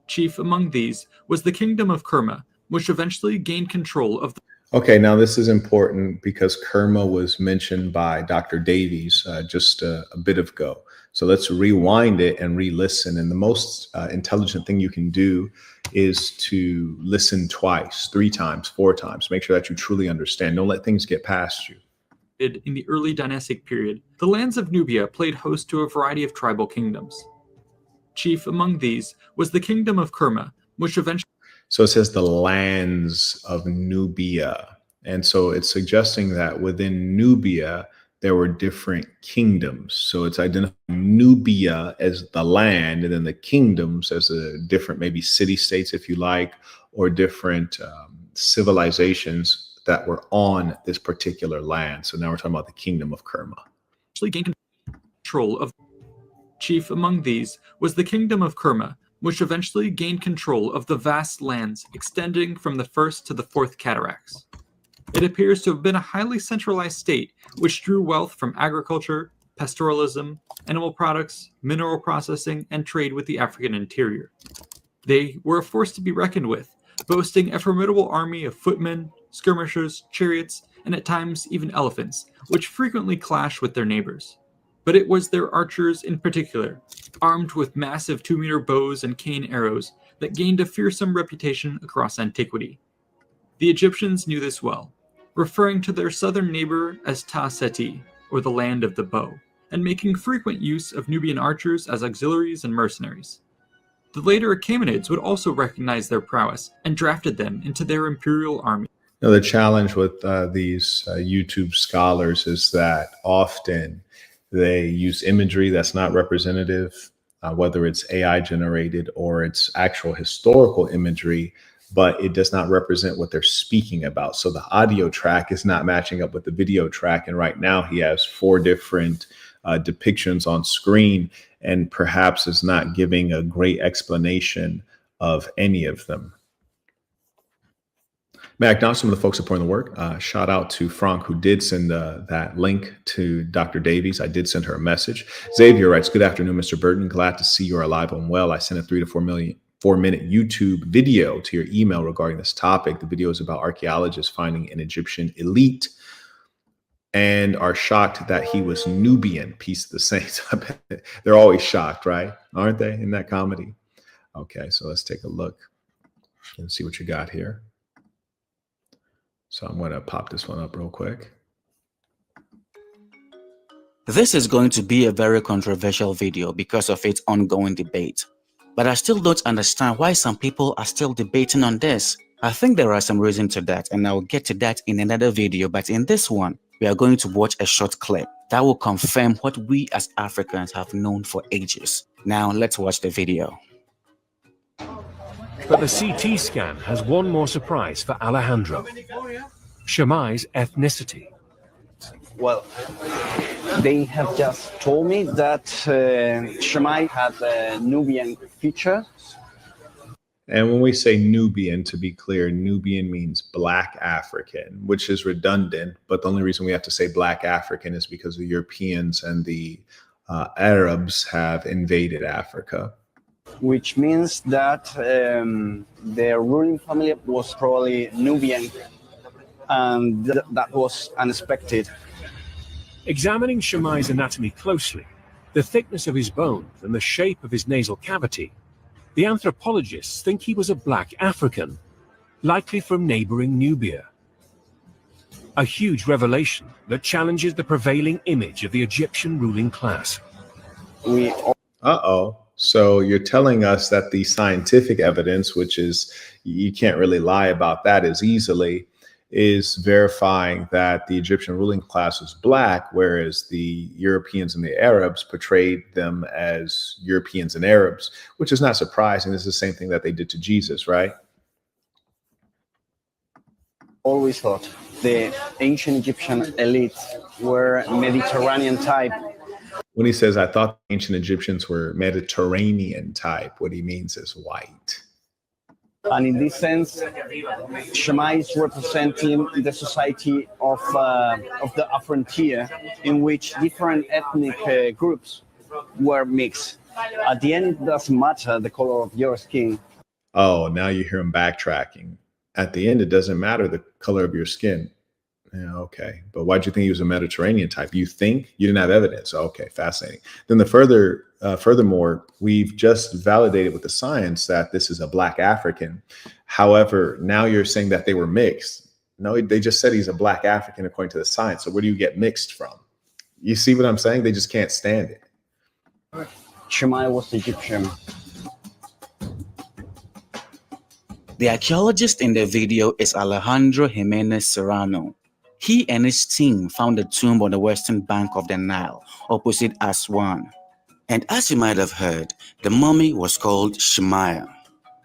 Chief among these was the kingdom of Kerma, which eventually gained control of the Okay, now this is important because Kerma was mentioned by Dr. Davies just a bit ago. So let's rewind it and re-listen. And the most intelligent thing you can do is to listen twice, 3 times, 4 times. Make sure that you truly understand. Don't let things get past you. in the early dynastic period, the lands of Nubia played host to a variety of tribal kingdoms. Chief among these was the kingdom of Kerma, which eventually... So it says the lands of Nubia. And so it's suggesting that within Nubia, there were different kingdoms. So it's identifying Nubia as the land, and then the kingdoms as a different, maybe city-states, if you like, or different civilizations that were on this particular land. So now we're talking about the kingdom of Kerma. Actually gained control of... Chief among these was the kingdom of Kerma, which eventually gained control of the vast lands extending from the first to the fourth cataracts. It appears to have been a highly centralized state which drew wealth from agriculture, pastoralism, animal products, mineral processing, and trade with the African interior. They were a force to be reckoned with, boasting a formidable army of footmen, skirmishers, chariots, and at times even elephants, which frequently clashed with their neighbors. But it was their archers in particular, armed with massive 2-meter bows and cane arrows, that gained a fearsome reputation across antiquity. The Egyptians knew this well, referring to their southern neighbor as Ta Seti, or the land of the bow, and making frequent use of Nubian archers as auxiliaries and mercenaries. The later Achaemenids would also recognize their prowess and drafted them into their imperial army. Now, the challenge with these YouTube scholars is that often they use imagery that's not representative, whether it's AI generated or it's actual historical imagery, but it does not represent what they're speaking about. So the audio track is not matching up with the video track. And right now he has 4 different depictions on screen and perhaps is not giving a great explanation of any of them. May I acknowledge some of the folks supporting the work. Shout out to Frank, who did send that link to Dr. Davies. I did send her a message. Xavier writes, "Good afternoon, Mr. Burton. Glad to see you're alive and well. I sent a 3 to 4 minute YouTube video to your email regarding this topic. The video is about archaeologists finding an Egyptian elite and are shocked that he was Nubian." Peace of the saints. They're always shocked, right? Aren't they, in that comedy? Okay, so let's take a look and see what you got here. So I'm going to pop this one up real quick. This is going to be a very controversial video because of its ongoing debate. But I still don't understand why some people are still debating on this. I think there are some reasons to that, and I'll get to that in another video. But in this one, we are going to watch a short clip that will confirm what we as Africans have known for ages. Now, let's watch the video. But the CT scan has one more surprise for Alejandro: Shammai's ethnicity. Well, they have just told me that Shammai had a Nubian feature. And when we say Nubian, to be clear, Nubian means Black African, which is redundant. But the only reason we have to say Black African is because the Europeans and the Arabs have invaded Africa. Which means that their ruling family was probably Nubian, and that was unexpected. Examining Shammai's anatomy closely, the thickness of his bones and the shape of his nasal cavity, the anthropologists think he was a Black African, likely from neighboring Nubia. A huge revelation that challenges the prevailing image of the Egyptian ruling class. Uh-oh. So you're telling us that the scientific evidence, which is, you can't really lie about that as easily, is verifying that the Egyptian ruling class was Black, whereas the Europeans and the Arabs portrayed them as Europeans and Arabs, which is not surprising. This is the same thing that they did to Jesus, right? Always thought. the ancient Egyptian elite were Mediterranean type. When he says, I thought ancient Egyptians were Mediterranean type, what he means is white. And in this sense, Shema is representing the society of the frontier in which different ethnic groups were mixed. At the end, it doesn't matter the color of your skin. Oh, now you hear him backtracking. At the end, it doesn't matter the color of your skin. Yeah, okay. But why'd you think he was a Mediterranean type? You think? You didn't have evidence. Okay, fascinating. Then furthermore, we've just validated with the science that this is a Black African. However, now you're saying that they were mixed. No, they just said he's a Black African according to the science. So where do you get mixed from? You see what I'm saying? They just can't stand it. Shema was Egyptian. The archaeologist in the video is Alejandro Jimenez Serrano. He and his team found a tomb on the western bank of the Nile, opposite Aswan. And as you might have heard, the mummy was called Shemaiah.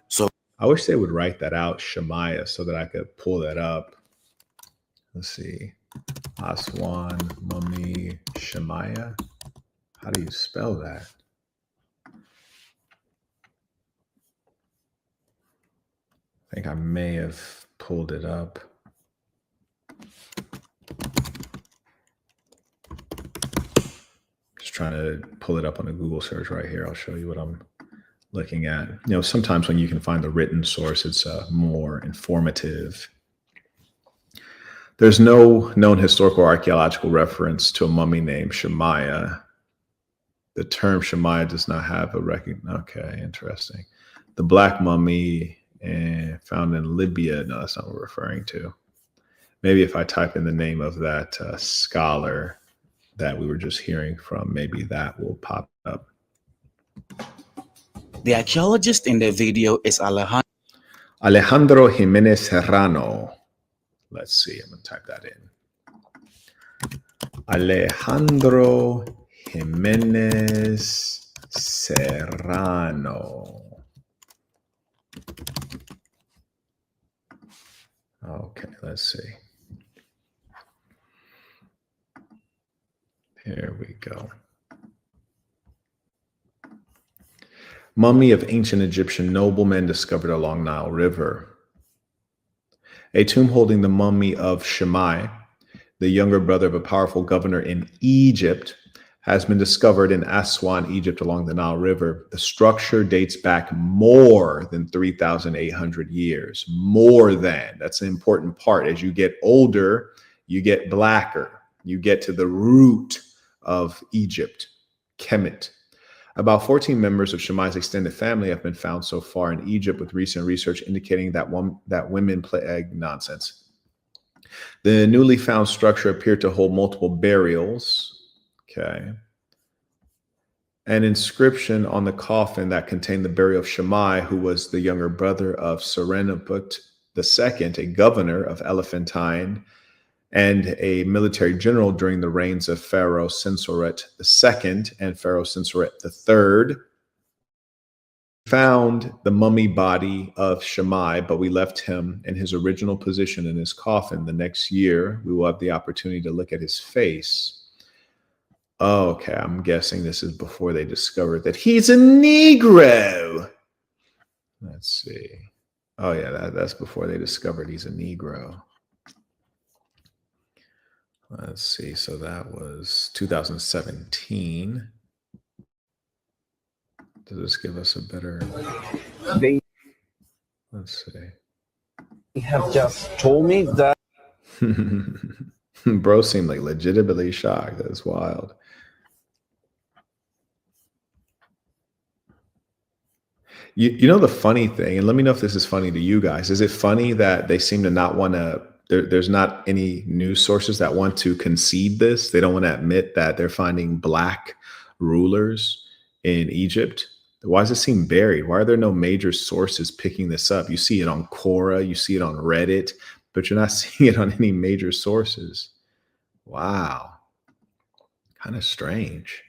So I wish they would write that out, Shemaiah, so that I could pull that up. Let's see. Aswan, mummy, Shemaiah. How do you spell that? I think I may have pulled it up. Just trying to pull it up on a Google search right here. I'll show you what I'm looking at. You know, sometimes when you can find the written source, it's more informative. There's no known historical or archaeological reference to a mummy named Shemaiah. The term Shemaiah does not have a Okay, interesting. The black mummy found in Libya. No, that's not what we're referring to. Maybe if I type in the name of that scholar that we were just hearing from, maybe that will pop up. the archaeologist in the video is Alejandro Jimenez Serrano. Let's see, I'm gonna type that in. Alejandro Jimenez Serrano. Okay, let's see. Here we go. Mummy of ancient Egyptian nobleman discovered along Nile River. A tomb holding the mummy of Shemai, the younger brother of a powerful governor in Egypt, has been discovered in Aswan, Egypt, along the Nile River. The structure dates back more than 3,800 years. More than. That's an important part. As you get older, you get blacker. You get to the root of Egypt, Kemet. About 14 members of Shemai's extended family have been found so far in Egypt, with recent research indicating that women play nonsense. The newly found structure appeared to hold multiple burials. Okay. An inscription on the coffin that contained the burial of Shemai, who was the younger brother of Serenaput II, a governor of Elephantine and a military general during the reigns of Pharaoh Sensoret II and Pharaoh Sensoret III. Found the mummy body of Shemai, but we left him in his original position in his coffin. The next year, we will have the opportunity to look at his face. Oh, okay, I'm guessing this is before they discovered that he's a Negro. Let's see. Oh, yeah, that's before they discovered he's a Negro. Let's see. So that was 2017. Does this give us a better... Let's see. They have just told me that... Bro seemed like legitimately shocked. That's wild. You know the funny thing, and let me know if this is funny to you guys. Is it funny that they seem to not want to, there's not any news sources that want to concede this? They don't want to admit that they're finding black rulers in Egypt. Why does it seem buried? Why are there no major sources picking this up? You see it on Quora, you see it on Reddit, but you're not seeing it on any major sources. Wow. Kind of strange.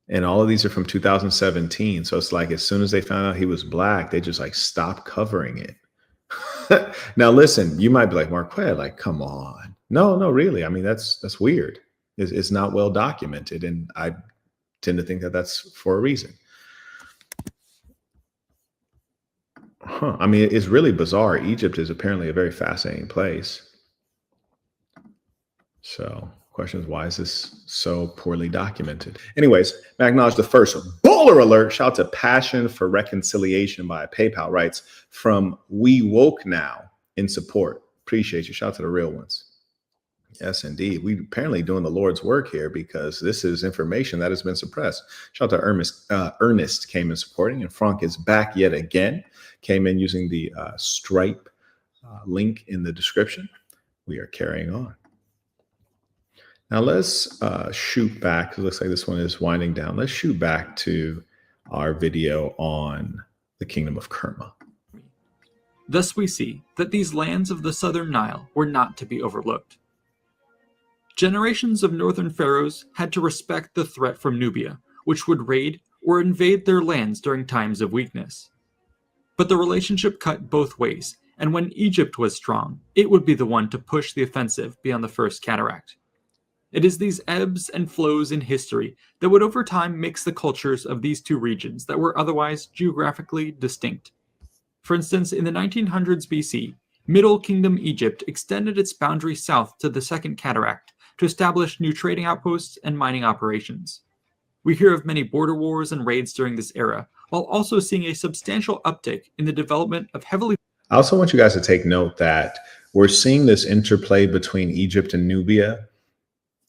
And all of these are from 2017. So it's like as soon as they found out he was black, they just like stopped covering it. Now, listen, you might be like, Marquette, like, come on. No, really. I mean, that's weird. It's not well documented. And I tend to think that that's for a reason. I mean, it's really bizarre. Egypt is apparently a very fascinating place. So, question is, why is this so poorly documented? Anyways, I acknowledge the first bowler alert. Shout out to Passion for Reconciliation by PayPal writes, from We Woke Now in support. Appreciate you. Shout out to the real ones. Yes, indeed. We apparently doing the Lord's work here because this is information that has been suppressed. Shout out to Ernest came in supporting, and Frank is back yet again. Came in using the Stripe link in the description. We are carrying on. Now let's shoot back. It looks like this one is winding down. Let's shoot back to our video on the Kingdom of Kerma. Thus we see that these lands of the southern Nile were not to be overlooked. Generations of northern pharaohs had to respect the threat from Nubia, which would raid or invade their lands during times of weakness. But the relationship cut both ways, and when Egypt was strong, it would be the one to push the offensive beyond the First Cataract. It is these ebbs and flows in history that would over time mix the cultures of these two regions that were otherwise geographically distinct. For instance, in the 1900s BC, Middle Kingdom Egypt extended its boundary south to the Second Cataract to establish new trading outposts and mining operations. We hear of many border wars and raids during this era, while also seeing a substantial uptick in the development of heavily... I also want you guys to take note that we're seeing this interplay between Egypt and Nubia.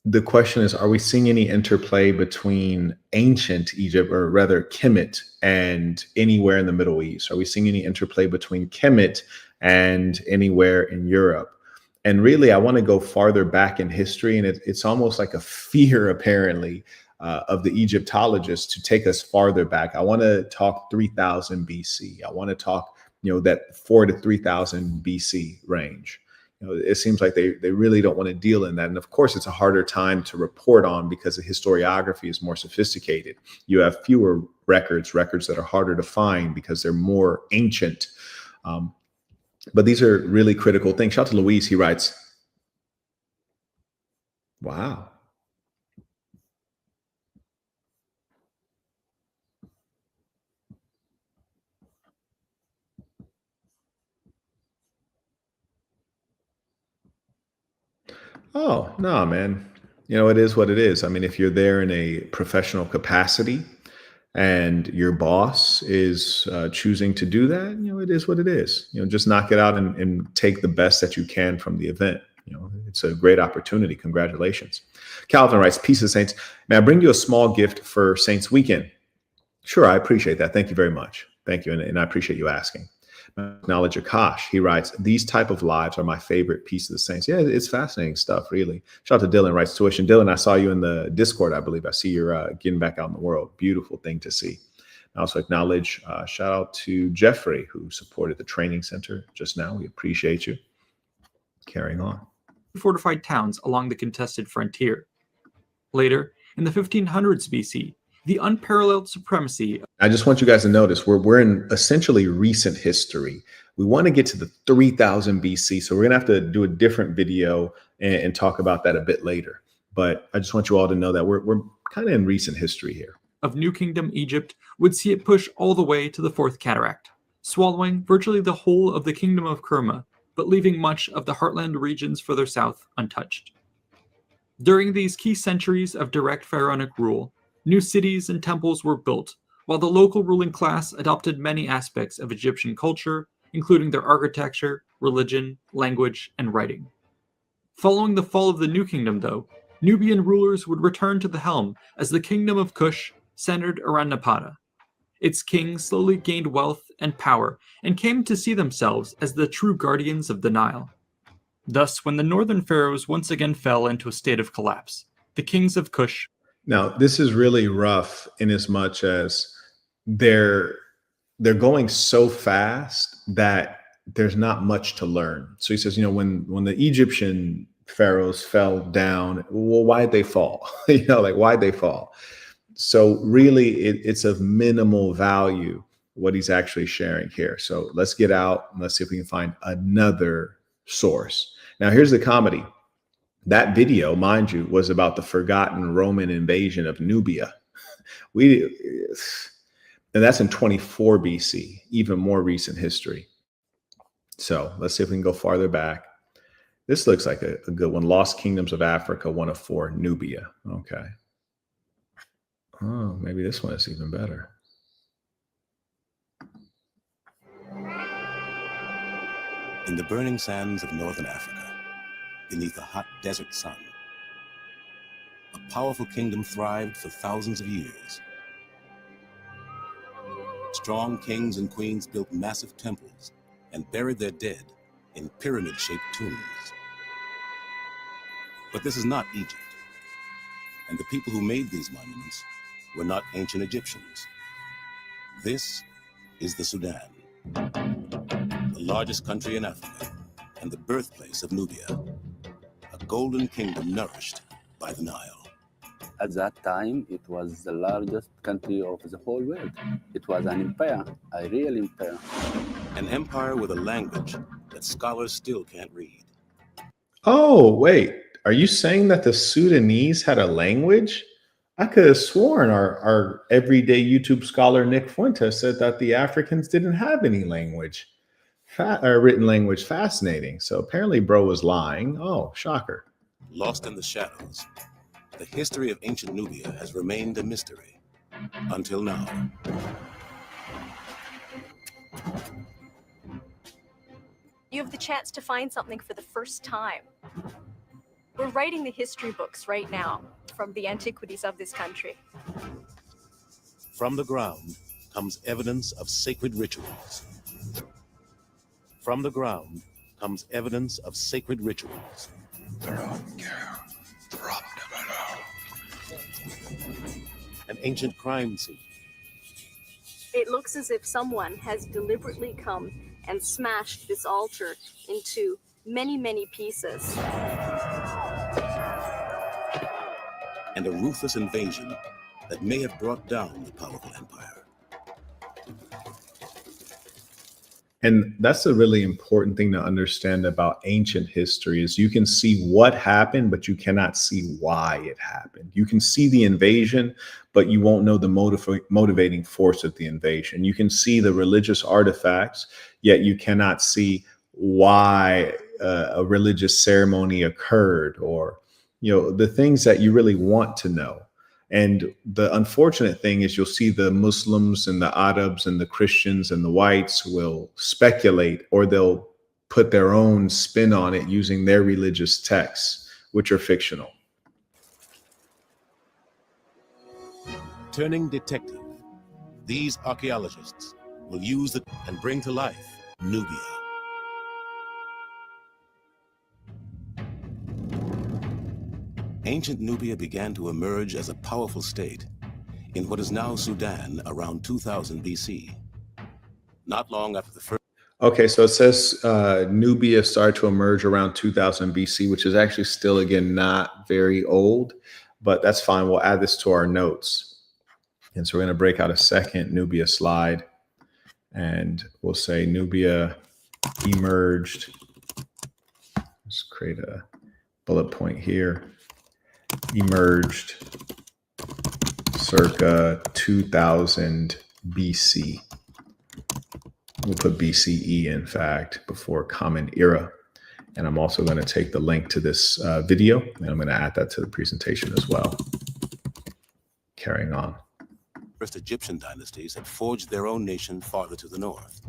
The question is, are we seeing any interplay between ancient Egypt, or rather Kemet, and anywhere in the Middle East? Are we seeing any interplay between Kemet and anywhere in Europe? And really, I want to go farther back in history, and it's almost like a fear, apparently, of the Egyptologists to take us farther back. I want to talk 3000 BC. I want to talk, that 4 to 3000 BC range. It seems like they really don't want to deal in that. And of course, it's a harder time to report on because the historiography is more sophisticated. You have fewer records that are harder to find because they're more ancient. But these are really critical things. Shout out to Luis. He writes, wow. Oh, no, man. It is what it is. I mean, if you're there in a professional capacity and your boss is choosing to do that, it is what it is. Just knock it out and take the best that you can from the event. It's a great opportunity. Congratulations. Calvin writes, peace of saints. May I bring you a small gift for Saints Weekend? Sure, I appreciate that. Thank you very much. Thank you. And I appreciate you asking. Acknowledge Akash. He writes, these type of lives are my favorite piece of the Saints. Yeah, it's fascinating stuff, really. Shout out to Dylan, writes tuition. Dylan, I saw you in the Discord, I believe. I see you're getting back out in the world. Beautiful thing to see. I also acknowledge, shout out to Jeffrey, who supported the training center just now. We appreciate you. Carrying on. Fortified towns along the contested frontier. Later, in the 1500s BC, the unparalleled supremacy. I just want you guys to notice we're in essentially recent history. We want to get to the 3000 BC. So we're going to have to do a different video and talk about that a bit later. But I just want you all to know that we're kind of in recent history here. Of New Kingdom Egypt would see it push all the way to the Fourth Cataract, swallowing virtually the whole of the Kingdom of Kerma, but leaving much of the heartland regions further south untouched. During these key centuries of direct pharaonic rule, new cities and temples were built, while the local ruling class adopted many aspects of Egyptian culture, including their architecture, religion, language, and writing. Following the fall of the New Kingdom, though, Nubian rulers would return to the helm as the Kingdom of Kush centered around Napata. Its kings slowly gained wealth and power and came to see themselves as the true guardians of the Nile. Thus, when the northern pharaohs once again fell into a state of collapse, the kings of Kush... Now, this is really rough in as much as they're going so fast that there's not much to learn. So he says, when the Egyptian pharaohs fell down, well, why'd they fall? Why'd they fall? So really, it's of minimal value what he's actually sharing here. So let's get out and let's see if we can find another source. Now, here's the comedy. That video, mind you, was about the forgotten Roman invasion of Nubia. And that's in 24 BC, even more recent history. So let's see if we can go farther back. This looks like a good one. Lost Kingdoms of Africa, 1 of 4, Nubia. Okay. Oh, maybe this one is even better. In the burning sands of northern Africa, beneath a hot desert sun, a powerful kingdom thrived for thousands of years. Strong kings and queens built massive temples and buried their dead in pyramid-shaped tombs. But this is not Egypt, and the people who made these monuments were not ancient Egyptians. This is the Sudan, the largest country in Africa and the birthplace of Nubia, a golden kingdom nourished by the Nile. At that time, it was the largest country of the whole world. It was an empire, a real empire. An empire with a language that scholars still can't read. Oh, wait. Are you saying that the Sudanese had a language? I could have sworn our everyday YouTube scholar Nick Fuentes said that the Africans didn't have any language, written language. Fascinating. So apparently bro was lying. Oh, shocker. Lost in the shadows, the history of ancient Nubia has remained a mystery until now. You have the chance to find something for the first time. We're writing the history books right now from the antiquities of this country. From the ground comes evidence of sacred rituals. From the ground comes evidence of sacred rituals. An ancient crime scene. It looks as if someone has deliberately come and smashed this altar into many, many pieces. And a ruthless invasion that may have brought down the powerful empire. And that's a really important thing to understand about ancient history is you can see what happened, but you cannot see why it happened. You can see the invasion, but you won't know the motivating force of the invasion. You can see the religious artifacts, yet you cannot see why a religious ceremony occurred, or the things that you really want to know. And the unfortunate thing is you'll see the Muslims and the Arabs and the Christians and the whites will speculate, or they'll put their own spin on it using their religious texts, which are fictional. Turning detective, these archaeologists will use it and bring to life Nubia. Ancient Nubia began to emerge as a powerful state in what is now Sudan around 2000 BC. Not long after the first... Okay, so it says Nubia started to emerge around 2000 BC, which is actually still, again, not very old, but that's fine. We'll add this to our notes. And so we're going to break out a second Nubia slide, and we'll say Nubia emerged. Let's create a bullet point here. Emerged circa 2000 BC. We'll put BCE, in fact, before Common Era. And I'm also going to take the link to this video, and I'm going to add that to the presentation as well. Carrying on. First Egyptian dynasties had forged their own nation farther to the north.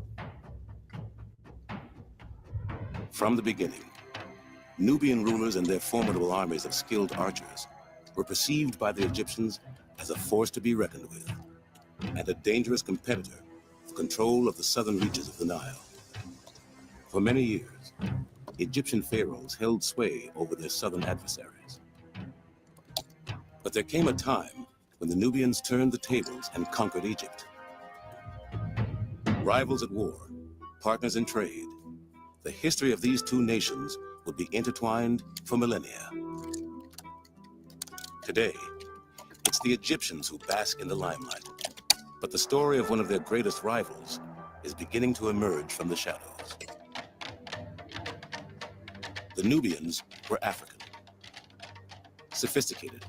From the beginning, Nubian rulers and their formidable armies of skilled archers were perceived by the Egyptians as a force to be reckoned with, and a dangerous competitor for control of the southern reaches of the Nile. For many years, Egyptian pharaohs held sway over their southern adversaries. But there came a time when the Nubians turned the tables and conquered Egypt. Rivals at war, partners in trade, the history of these two nations would be intertwined for millennia. Today, it's the Egyptians who bask in the limelight, But the story of one of their greatest rivals is beginning to emerge from the shadows. The Nubians were African, sophisticated.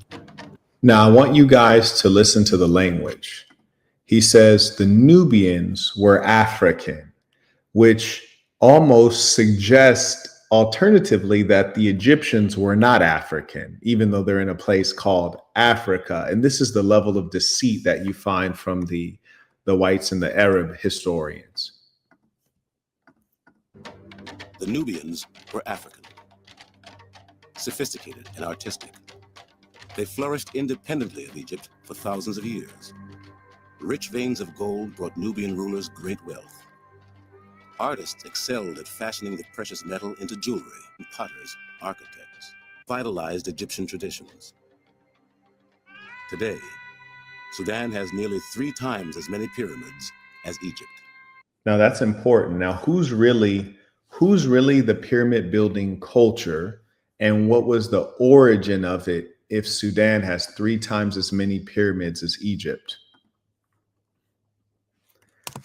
Now, I want you guys to listen to the language. He says the Nubians were African, which almost suggests alternatively that the Egyptians were not African, even though they're in a place called Africa. And this is the level of deceit that you find from the whites and the Arab historians. The Nubians were African, sophisticated and artistic. They flourished independently of Egypt for thousands of years. Rich veins of gold brought Nubian rulers great wealth. Artists excelled at fashioning the precious metal into jewelry, and potters, architects, vitalized Egyptian traditions. Today, Sudan has nearly 3 times as many pyramids as Egypt. Now that's important. Now, who's really the pyramid building culture, and what was the origin of it if Sudan has 3 times as many pyramids as Egypt?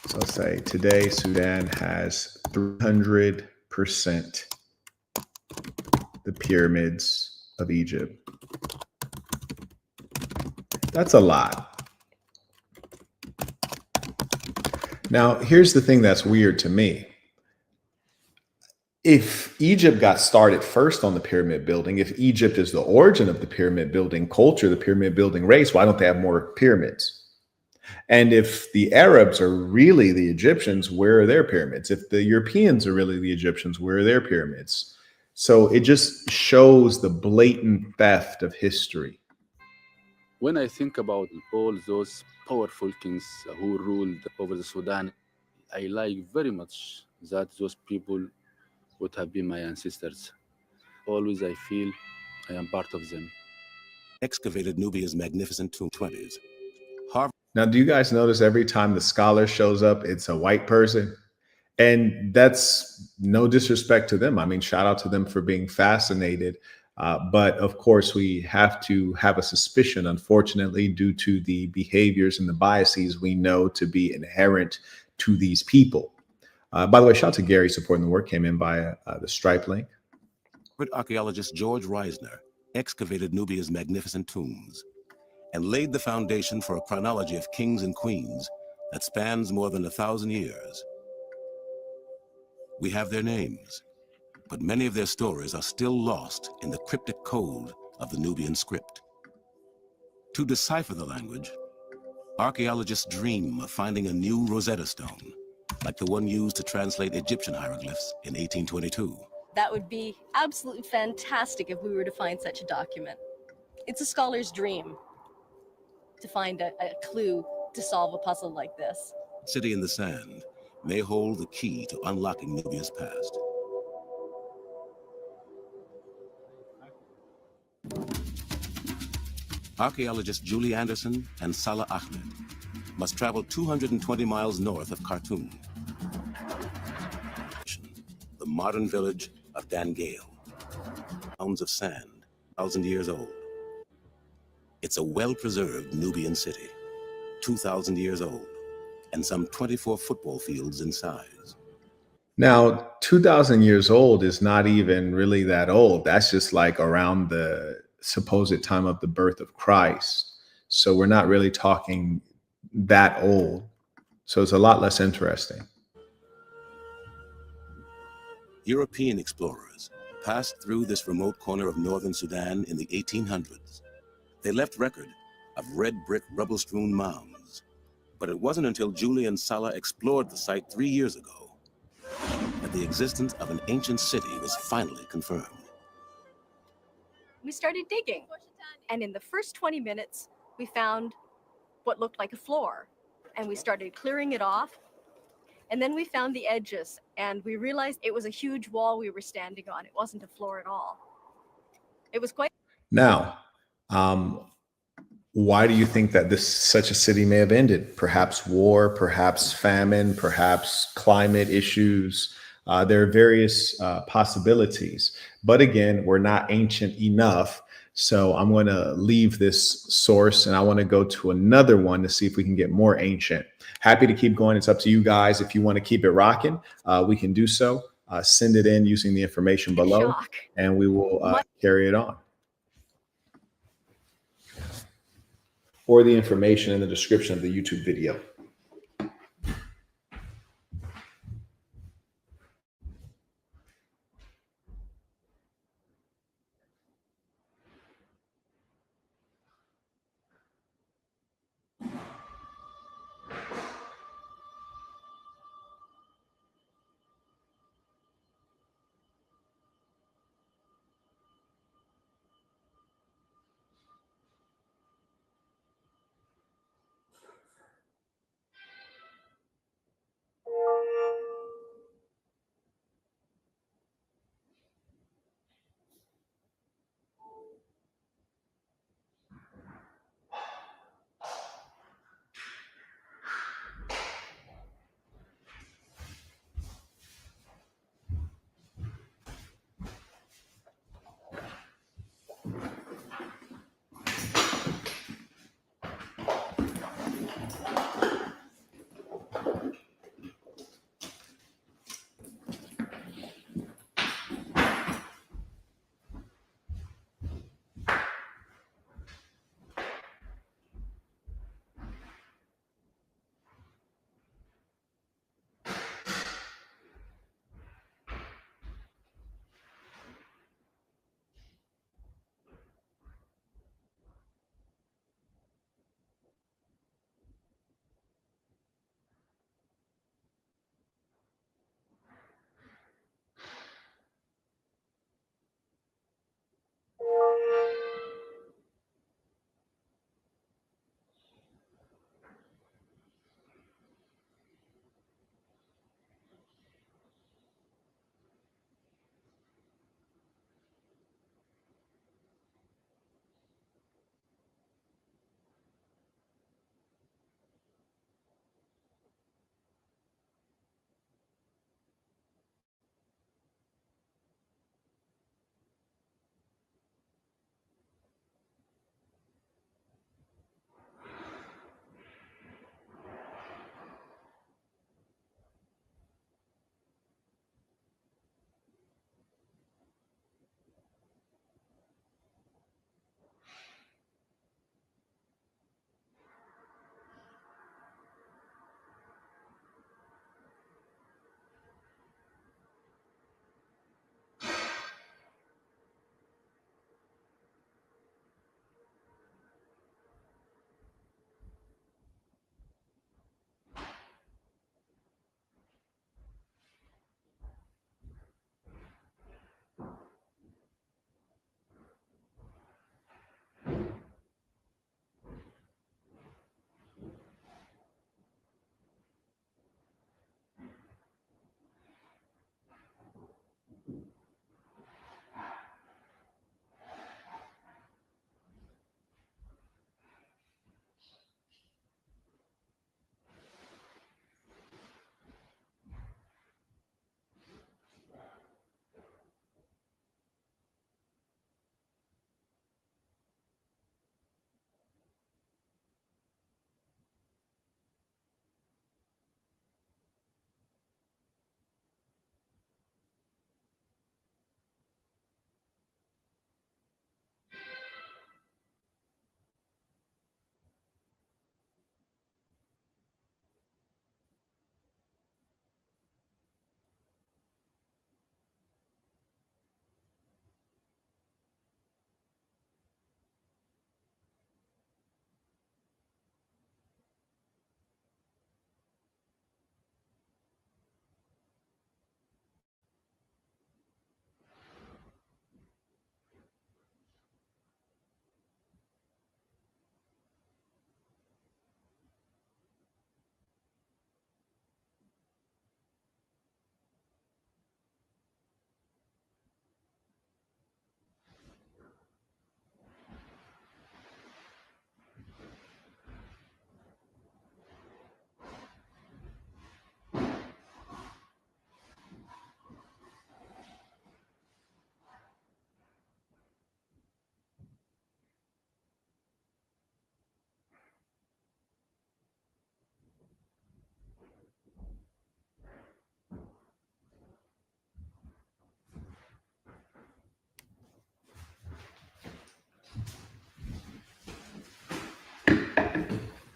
So I'll say today Sudan has 300% the pyramids of Egypt. That's a lot. Now, here's the thing that's weird to me. If Egypt got started first on the pyramid building, if Egypt is the origin of the pyramid building culture, the pyramid building race, why don't they have more pyramids? And if the Arabs are really the Egyptians, where are their pyramids? If the Europeans are really the Egyptians, where are their pyramids? So it just shows the blatant theft of history. When I think about all those powerful kings who ruled over the Sudan, I like very much that those people would have been my ancestors. Always I feel I am part of them. Excavated Nubia's magnificent tomb 20s. Now, do you guys notice every time the scholar shows up, it's a white person? And that's no disrespect to them. I mean, shout out to them for being fascinated. But of course, we have to have a suspicion, unfortunately, due to the behaviors and the biases we know to be inherent to these people. By the way, shout out to Gary supporting the work, came in via the Stripe link. Archaeologist George Reisner excavated Nubia's magnificent tombs and laid the foundation for a chronology of kings and queens that spans more than 1,000 years. We have their names, but many of their stories are still lost in the cryptic code of the Nubian script. To decipher the language, archaeologists dream of finding a new Rosetta Stone, like the one used to translate Egyptian hieroglyphs in 1822. That would be absolutely fantastic if we were to find such a document. It's a scholar's dream to find a clue to solve a puzzle like this. City in the Sand may hold the key to unlocking Nubia's past. Archaeologists Julie Anderson and Salah Ahmed must travel 220 miles north of Khartoum, the modern village of Dangale, mounds of sand, 1,000 years old. It's a well-preserved Nubian city, 2,000 years old, and some 24 football fields in size. Now, 2,000 years old is not even really that old. That's just like around the supposed time of the birth of Christ. So we're not really talking that old. So it's a lot less interesting. European explorers passed through this remote corner of northern Sudan in the 1800s. They left record of red brick rubble-strewn mounds. But it wasn't until Julie and Salah explored the site 3 years ago that the existence of an ancient city was finally confirmed. We started digging, and in the first 20 minutes, we found what looked like a floor, and we started clearing it off, and then we found the edges, and we realized it was a huge wall we were standing on. It wasn't a floor at all. It was quite... Now, why do you think that such a city may have ended? Perhaps war, perhaps famine, perhaps climate issues. There are various possibilities. But again, we're not ancient enough So I'm going to leave this source and I want to go to another one to see if we can get more ancient. Happy to keep going. It's up to you guys. If you want to keep it rocking, we can do so. Send it in using the information below and we will carry it on. Or the information in the description of the YouTube video.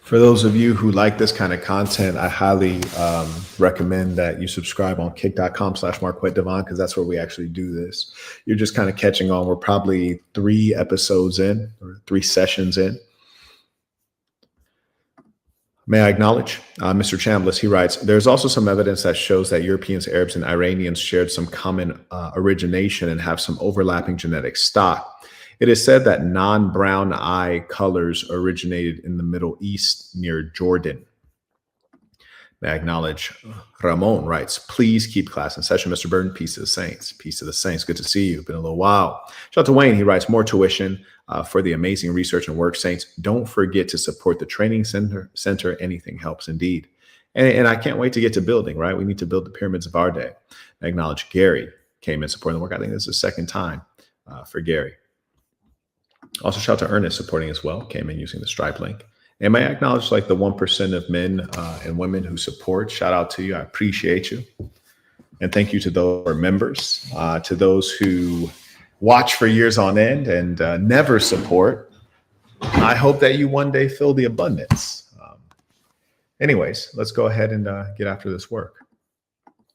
For those of you who like this kind of content, I highly recommend that you subscribe on kick.com/MarquetteDevon, because that's where we actually do this. You're just kind of catching on. We're probably 3 episodes in, or 3 sessions in. May I acknowledge Mr. Chambliss? He writes, there's also some evidence that shows that Europeans, Arabs, and Iranians shared some common origination and have some overlapping genetic stock. It is said that non-brown eye colors originated in the Middle East near Jordan. May I acknowledge Ramon writes, please keep class in session, Mr. Burton. Peace to the saints. Peace to the saints. Good to see you. Been a little while. Shout out to Wayne. He writes, more tuition for the amazing research and work, saints. Don't forget to support the training center. Anything helps indeed. And I can't wait to get to building, right? We need to build the pyramids of our day. I acknowledge Gary came in supporting the work. I think this is the second time for Gary. Also, shout out to Ernest supporting as well. Came in using the Stripe link. And may I acknowledge like the 1% of men and women who support. Shout out to you. I appreciate you. And thank you to those who are members, to those who watch for years on end and never support. I hope that you one day feel the abundance. Anyways, let's go ahead and get after this work.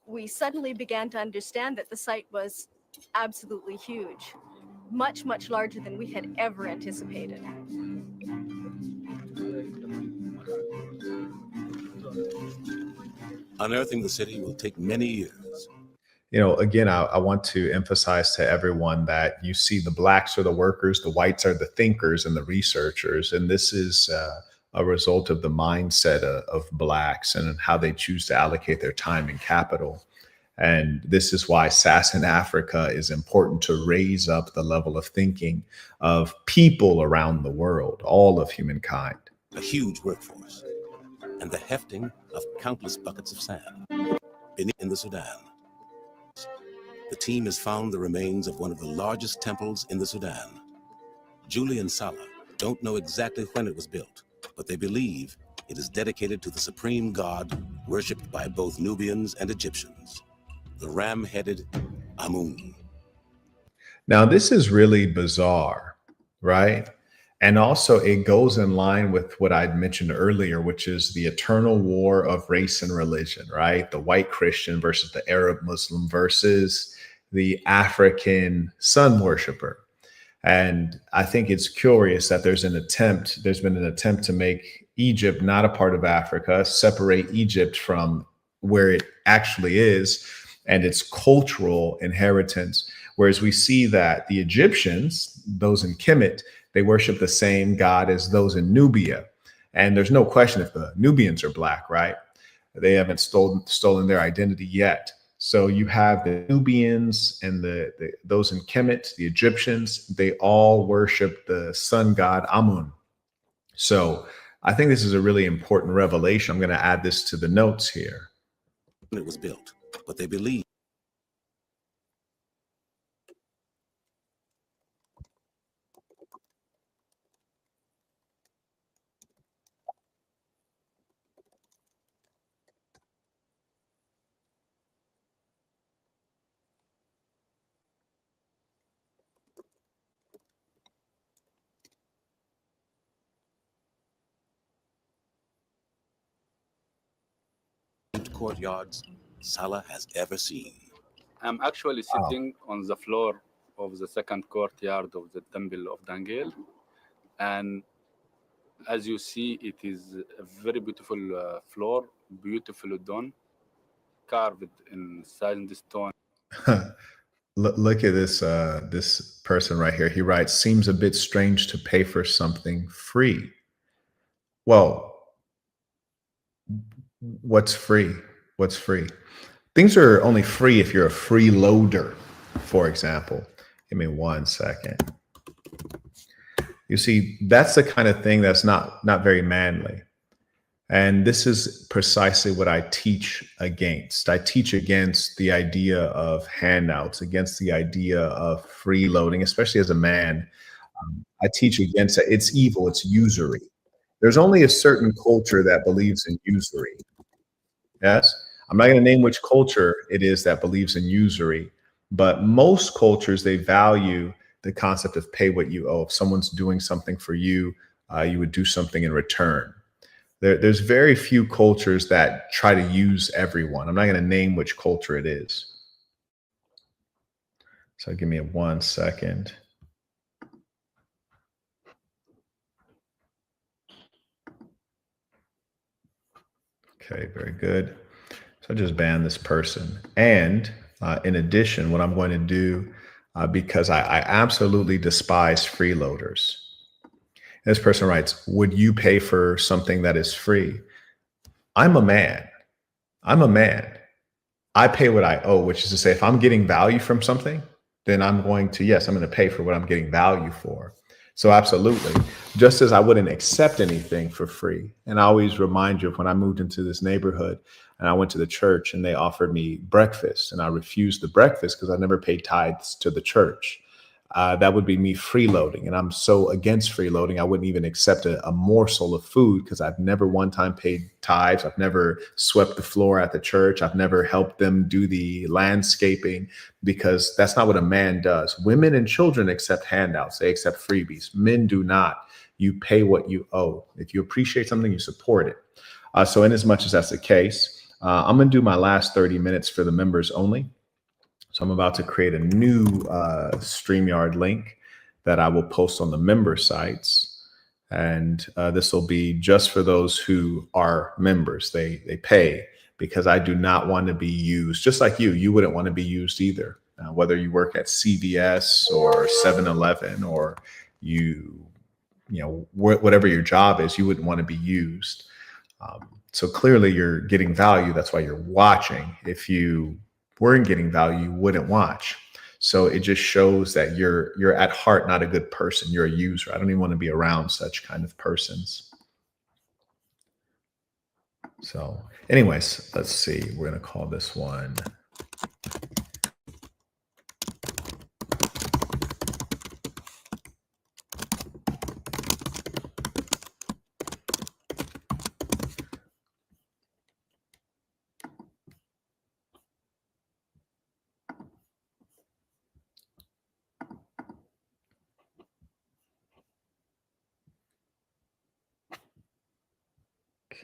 We suddenly began to understand that the site was absolutely huge, much, much larger than we had ever anticipated. Unearthing the city will take many years. You know, again, I want to emphasize to everyone that you see the blacks are the workers, the whites are the thinkers and the researchers. And this is a result of the mindset of blacks and how they choose to allocate their time and capital. And this is why SAS in Africa is important, to raise up the level of thinking of people around the world, all of humankind. A huge workforce and the hefting of countless buckets of sand. In the Sudan, the team has found the remains of one of the largest temples in the Sudan. Julie and Salah don't know exactly when it was built, but they believe it is dedicated to the supreme god worshipped by both Nubians and Egyptians, the ram-headed Amun. Now, this is really bizarre, right? And also it goes in line with what I'd mentioned earlier, which is the eternal war of race and religion, right? The white Christian versus the Arab Muslim versus the African sun worshiper. And I think it's curious that there's been an attempt to make Egypt not a part of Africa, separate Egypt from where it actually is and its cultural inheritance. Whereas we see that the Egyptians, those in Kemet, they worship the same God as those in Nubia. And there's no question if the Nubians are black, right? They haven't stolen their identity yet. So you have the Nubians and those in Kemet, the Egyptians, they all worship the sun god Amun. So I think this is a really important revelation. I'm going to add this to the notes here. It was built, but they believe courtyards Salah has ever seen. I'm actually sitting on the floor of the second courtyard of the Temple of Dangel. And as you see, it is a very beautiful floor, beautifully done, carved in sandstone. Look at this this person right here. He writes, seems a bit strange to pay for something free. Well, what's free? What's free? Things are only free if you're a freeloader, for example. Give me 1 second. You see, that's the kind of thing that's not very manly. And this is precisely what I teach against. I teach against the idea of handouts, against the idea of freeloading, especially as a man. I teach against it. It's evil. It's usury. There's only a certain culture that believes in usury. Yes? I'm not going to name which culture it is that believes in usury, but most cultures, they value the concept of pay what you owe. If someone's doing something for you, you would do something in return. There's very few cultures that try to use everyone. I'm not going to name which culture it is. So give me 1 second. Okay, very good. So I just banned this person. And in addition, what I'm going to do, because I absolutely despise freeloaders. This person writes, would you pay for something that is free? I'm a man. I'm a man. I pay what I owe, which is to say, if I'm getting value from something, then I'm going to, yes, I'm going to pay for what I'm getting value for. So absolutely, just as I wouldn't accept anything for free. And I always remind you of when I moved into this neighborhood and I went to the church and they offered me breakfast and I refused the breakfast because I never paid tithes to the church. That would be me freeloading. And I'm so against freeloading, I wouldn't even accept a morsel of food because I've never one time paid tithes. I've never swept the floor at the church. I've never helped them do the landscaping because that's not what a man does. Women and children accept handouts. They accept freebies. Men do not. You pay what you owe. If you appreciate something, you support it. So in as much as that's the case, I'm going to do my last 30 minutes for the members only. So I'm about to create a new StreamYard link that I will post on the member sites. And this will be just for those who are members. They pay because I do not want to be used, just like you wouldn't want to be used either. Whether you work at CVS or 7-Eleven or whatever your job is, you wouldn't want to be used. So clearly you're getting value. That's why you're watching. If you weren't getting value, you wouldn't watch. So it just shows that you're at heart not a good person. You're a user. I don't even want to be around such kind of persons. So anyways, let's see. We're going to call this one.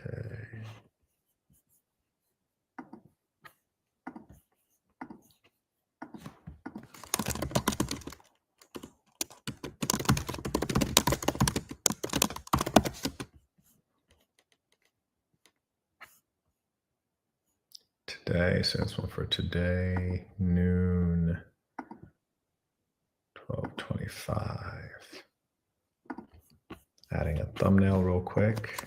Okay. Today, so that's one for today, noon, 12:25. Adding a thumbnail real quick.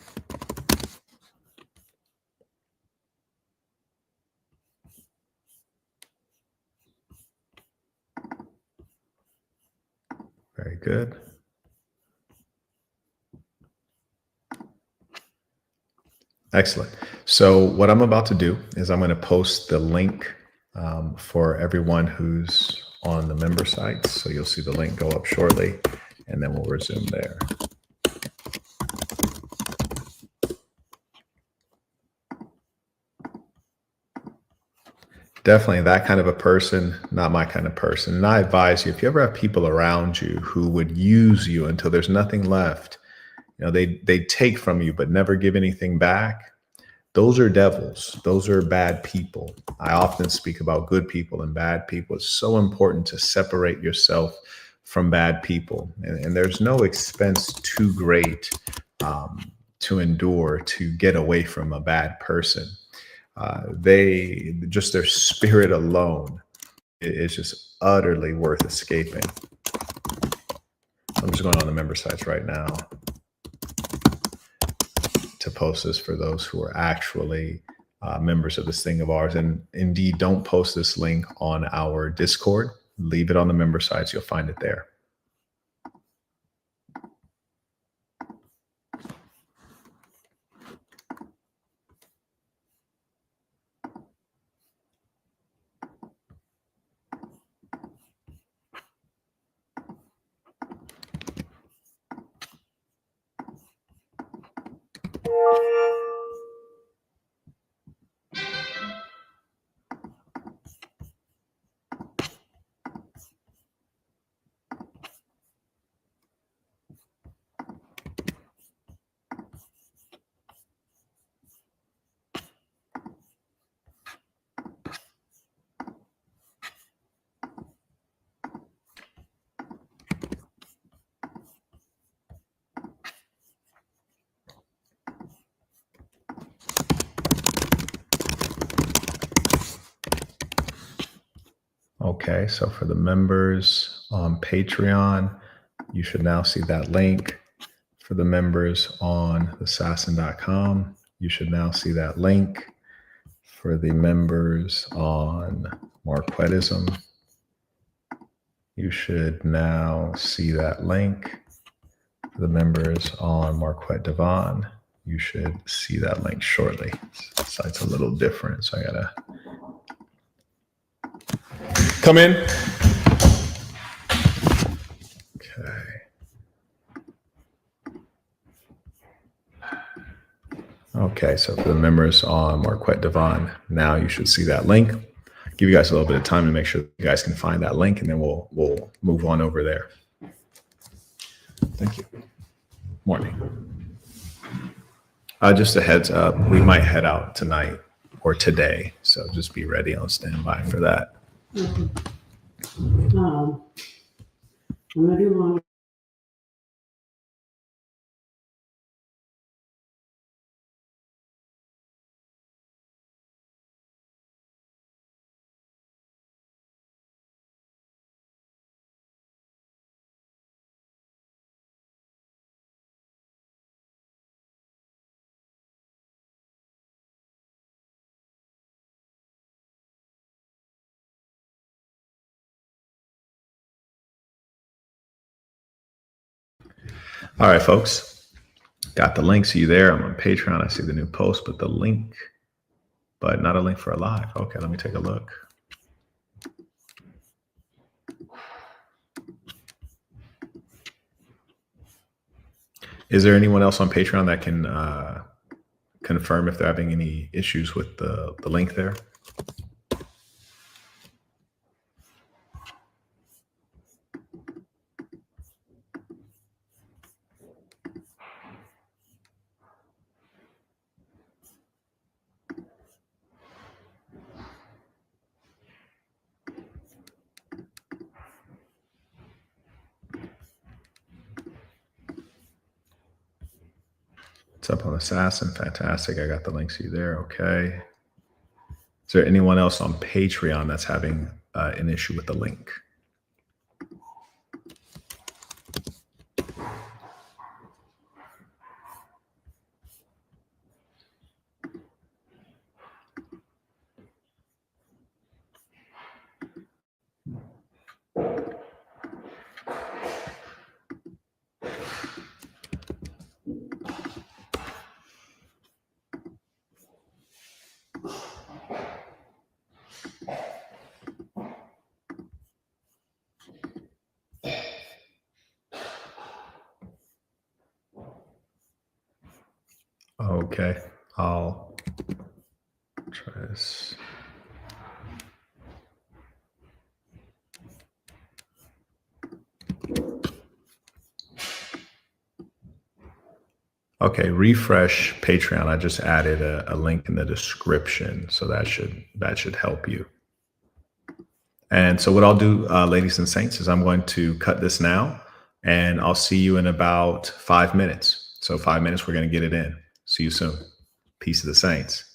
Very good. Excellent. So what I'm about to do is I'm going to post the link for everyone who's on the member sites. So you'll see the link go up shortly, and then we'll resume there. Definitely that kind of a person, not my kind of person. And I advise you, if you ever have people around you who would use you until there's nothing left, they take from you but never give anything back. Those are devils. Those are bad people. I often speak about good people and bad people. It's so important to separate yourself from bad people. And there's no expense too great to endure to get away from a bad person. Just their spirit alone is just utterly worth escaping. I'm just going on the member sites right now to post this for those who are actually members of this thing of ours. And indeed, don't post this link on our Discord. Leave it on the member sites. You'll find it there. Okay, so for the members on Patreon, you should now see that link. For the members on assassin.com, you should now see that link. For the members on Marquettism, you should now see that link. For the members on Marquette Devon, you should see that link shortly. The site's a little different, so I gotta come in. Okay. Okay, so for the members on Marquette Devon, now you should see that link. Give you guys a little bit of time to make sure you guys can find that link, and then we'll move on over there. Thank you. Morning. Just a heads up, we might head out tonight or today, so just be ready on standby for that. All right, folks, got the link. See you there. I'm on Patreon. I see the new post, but the link, but not a link for a live. Okay, let me take a look. Is there anyone else on Patreon that can confirm if they're having any issues with the link there? What's up on Assassin? Fantastic. I got the link. See you there. Okay. Is there anyone else on Patreon that's having an issue with the link? Okay, I'll try this. Okay, refresh Patreon. I just added a link in the description, so that should help you. And so what I'll do, ladies and saints, is I'm going to cut this now, and I'll see you in about 5 minutes. So 5 minutes, we're going to get it in. See you soon. Peace of the saints.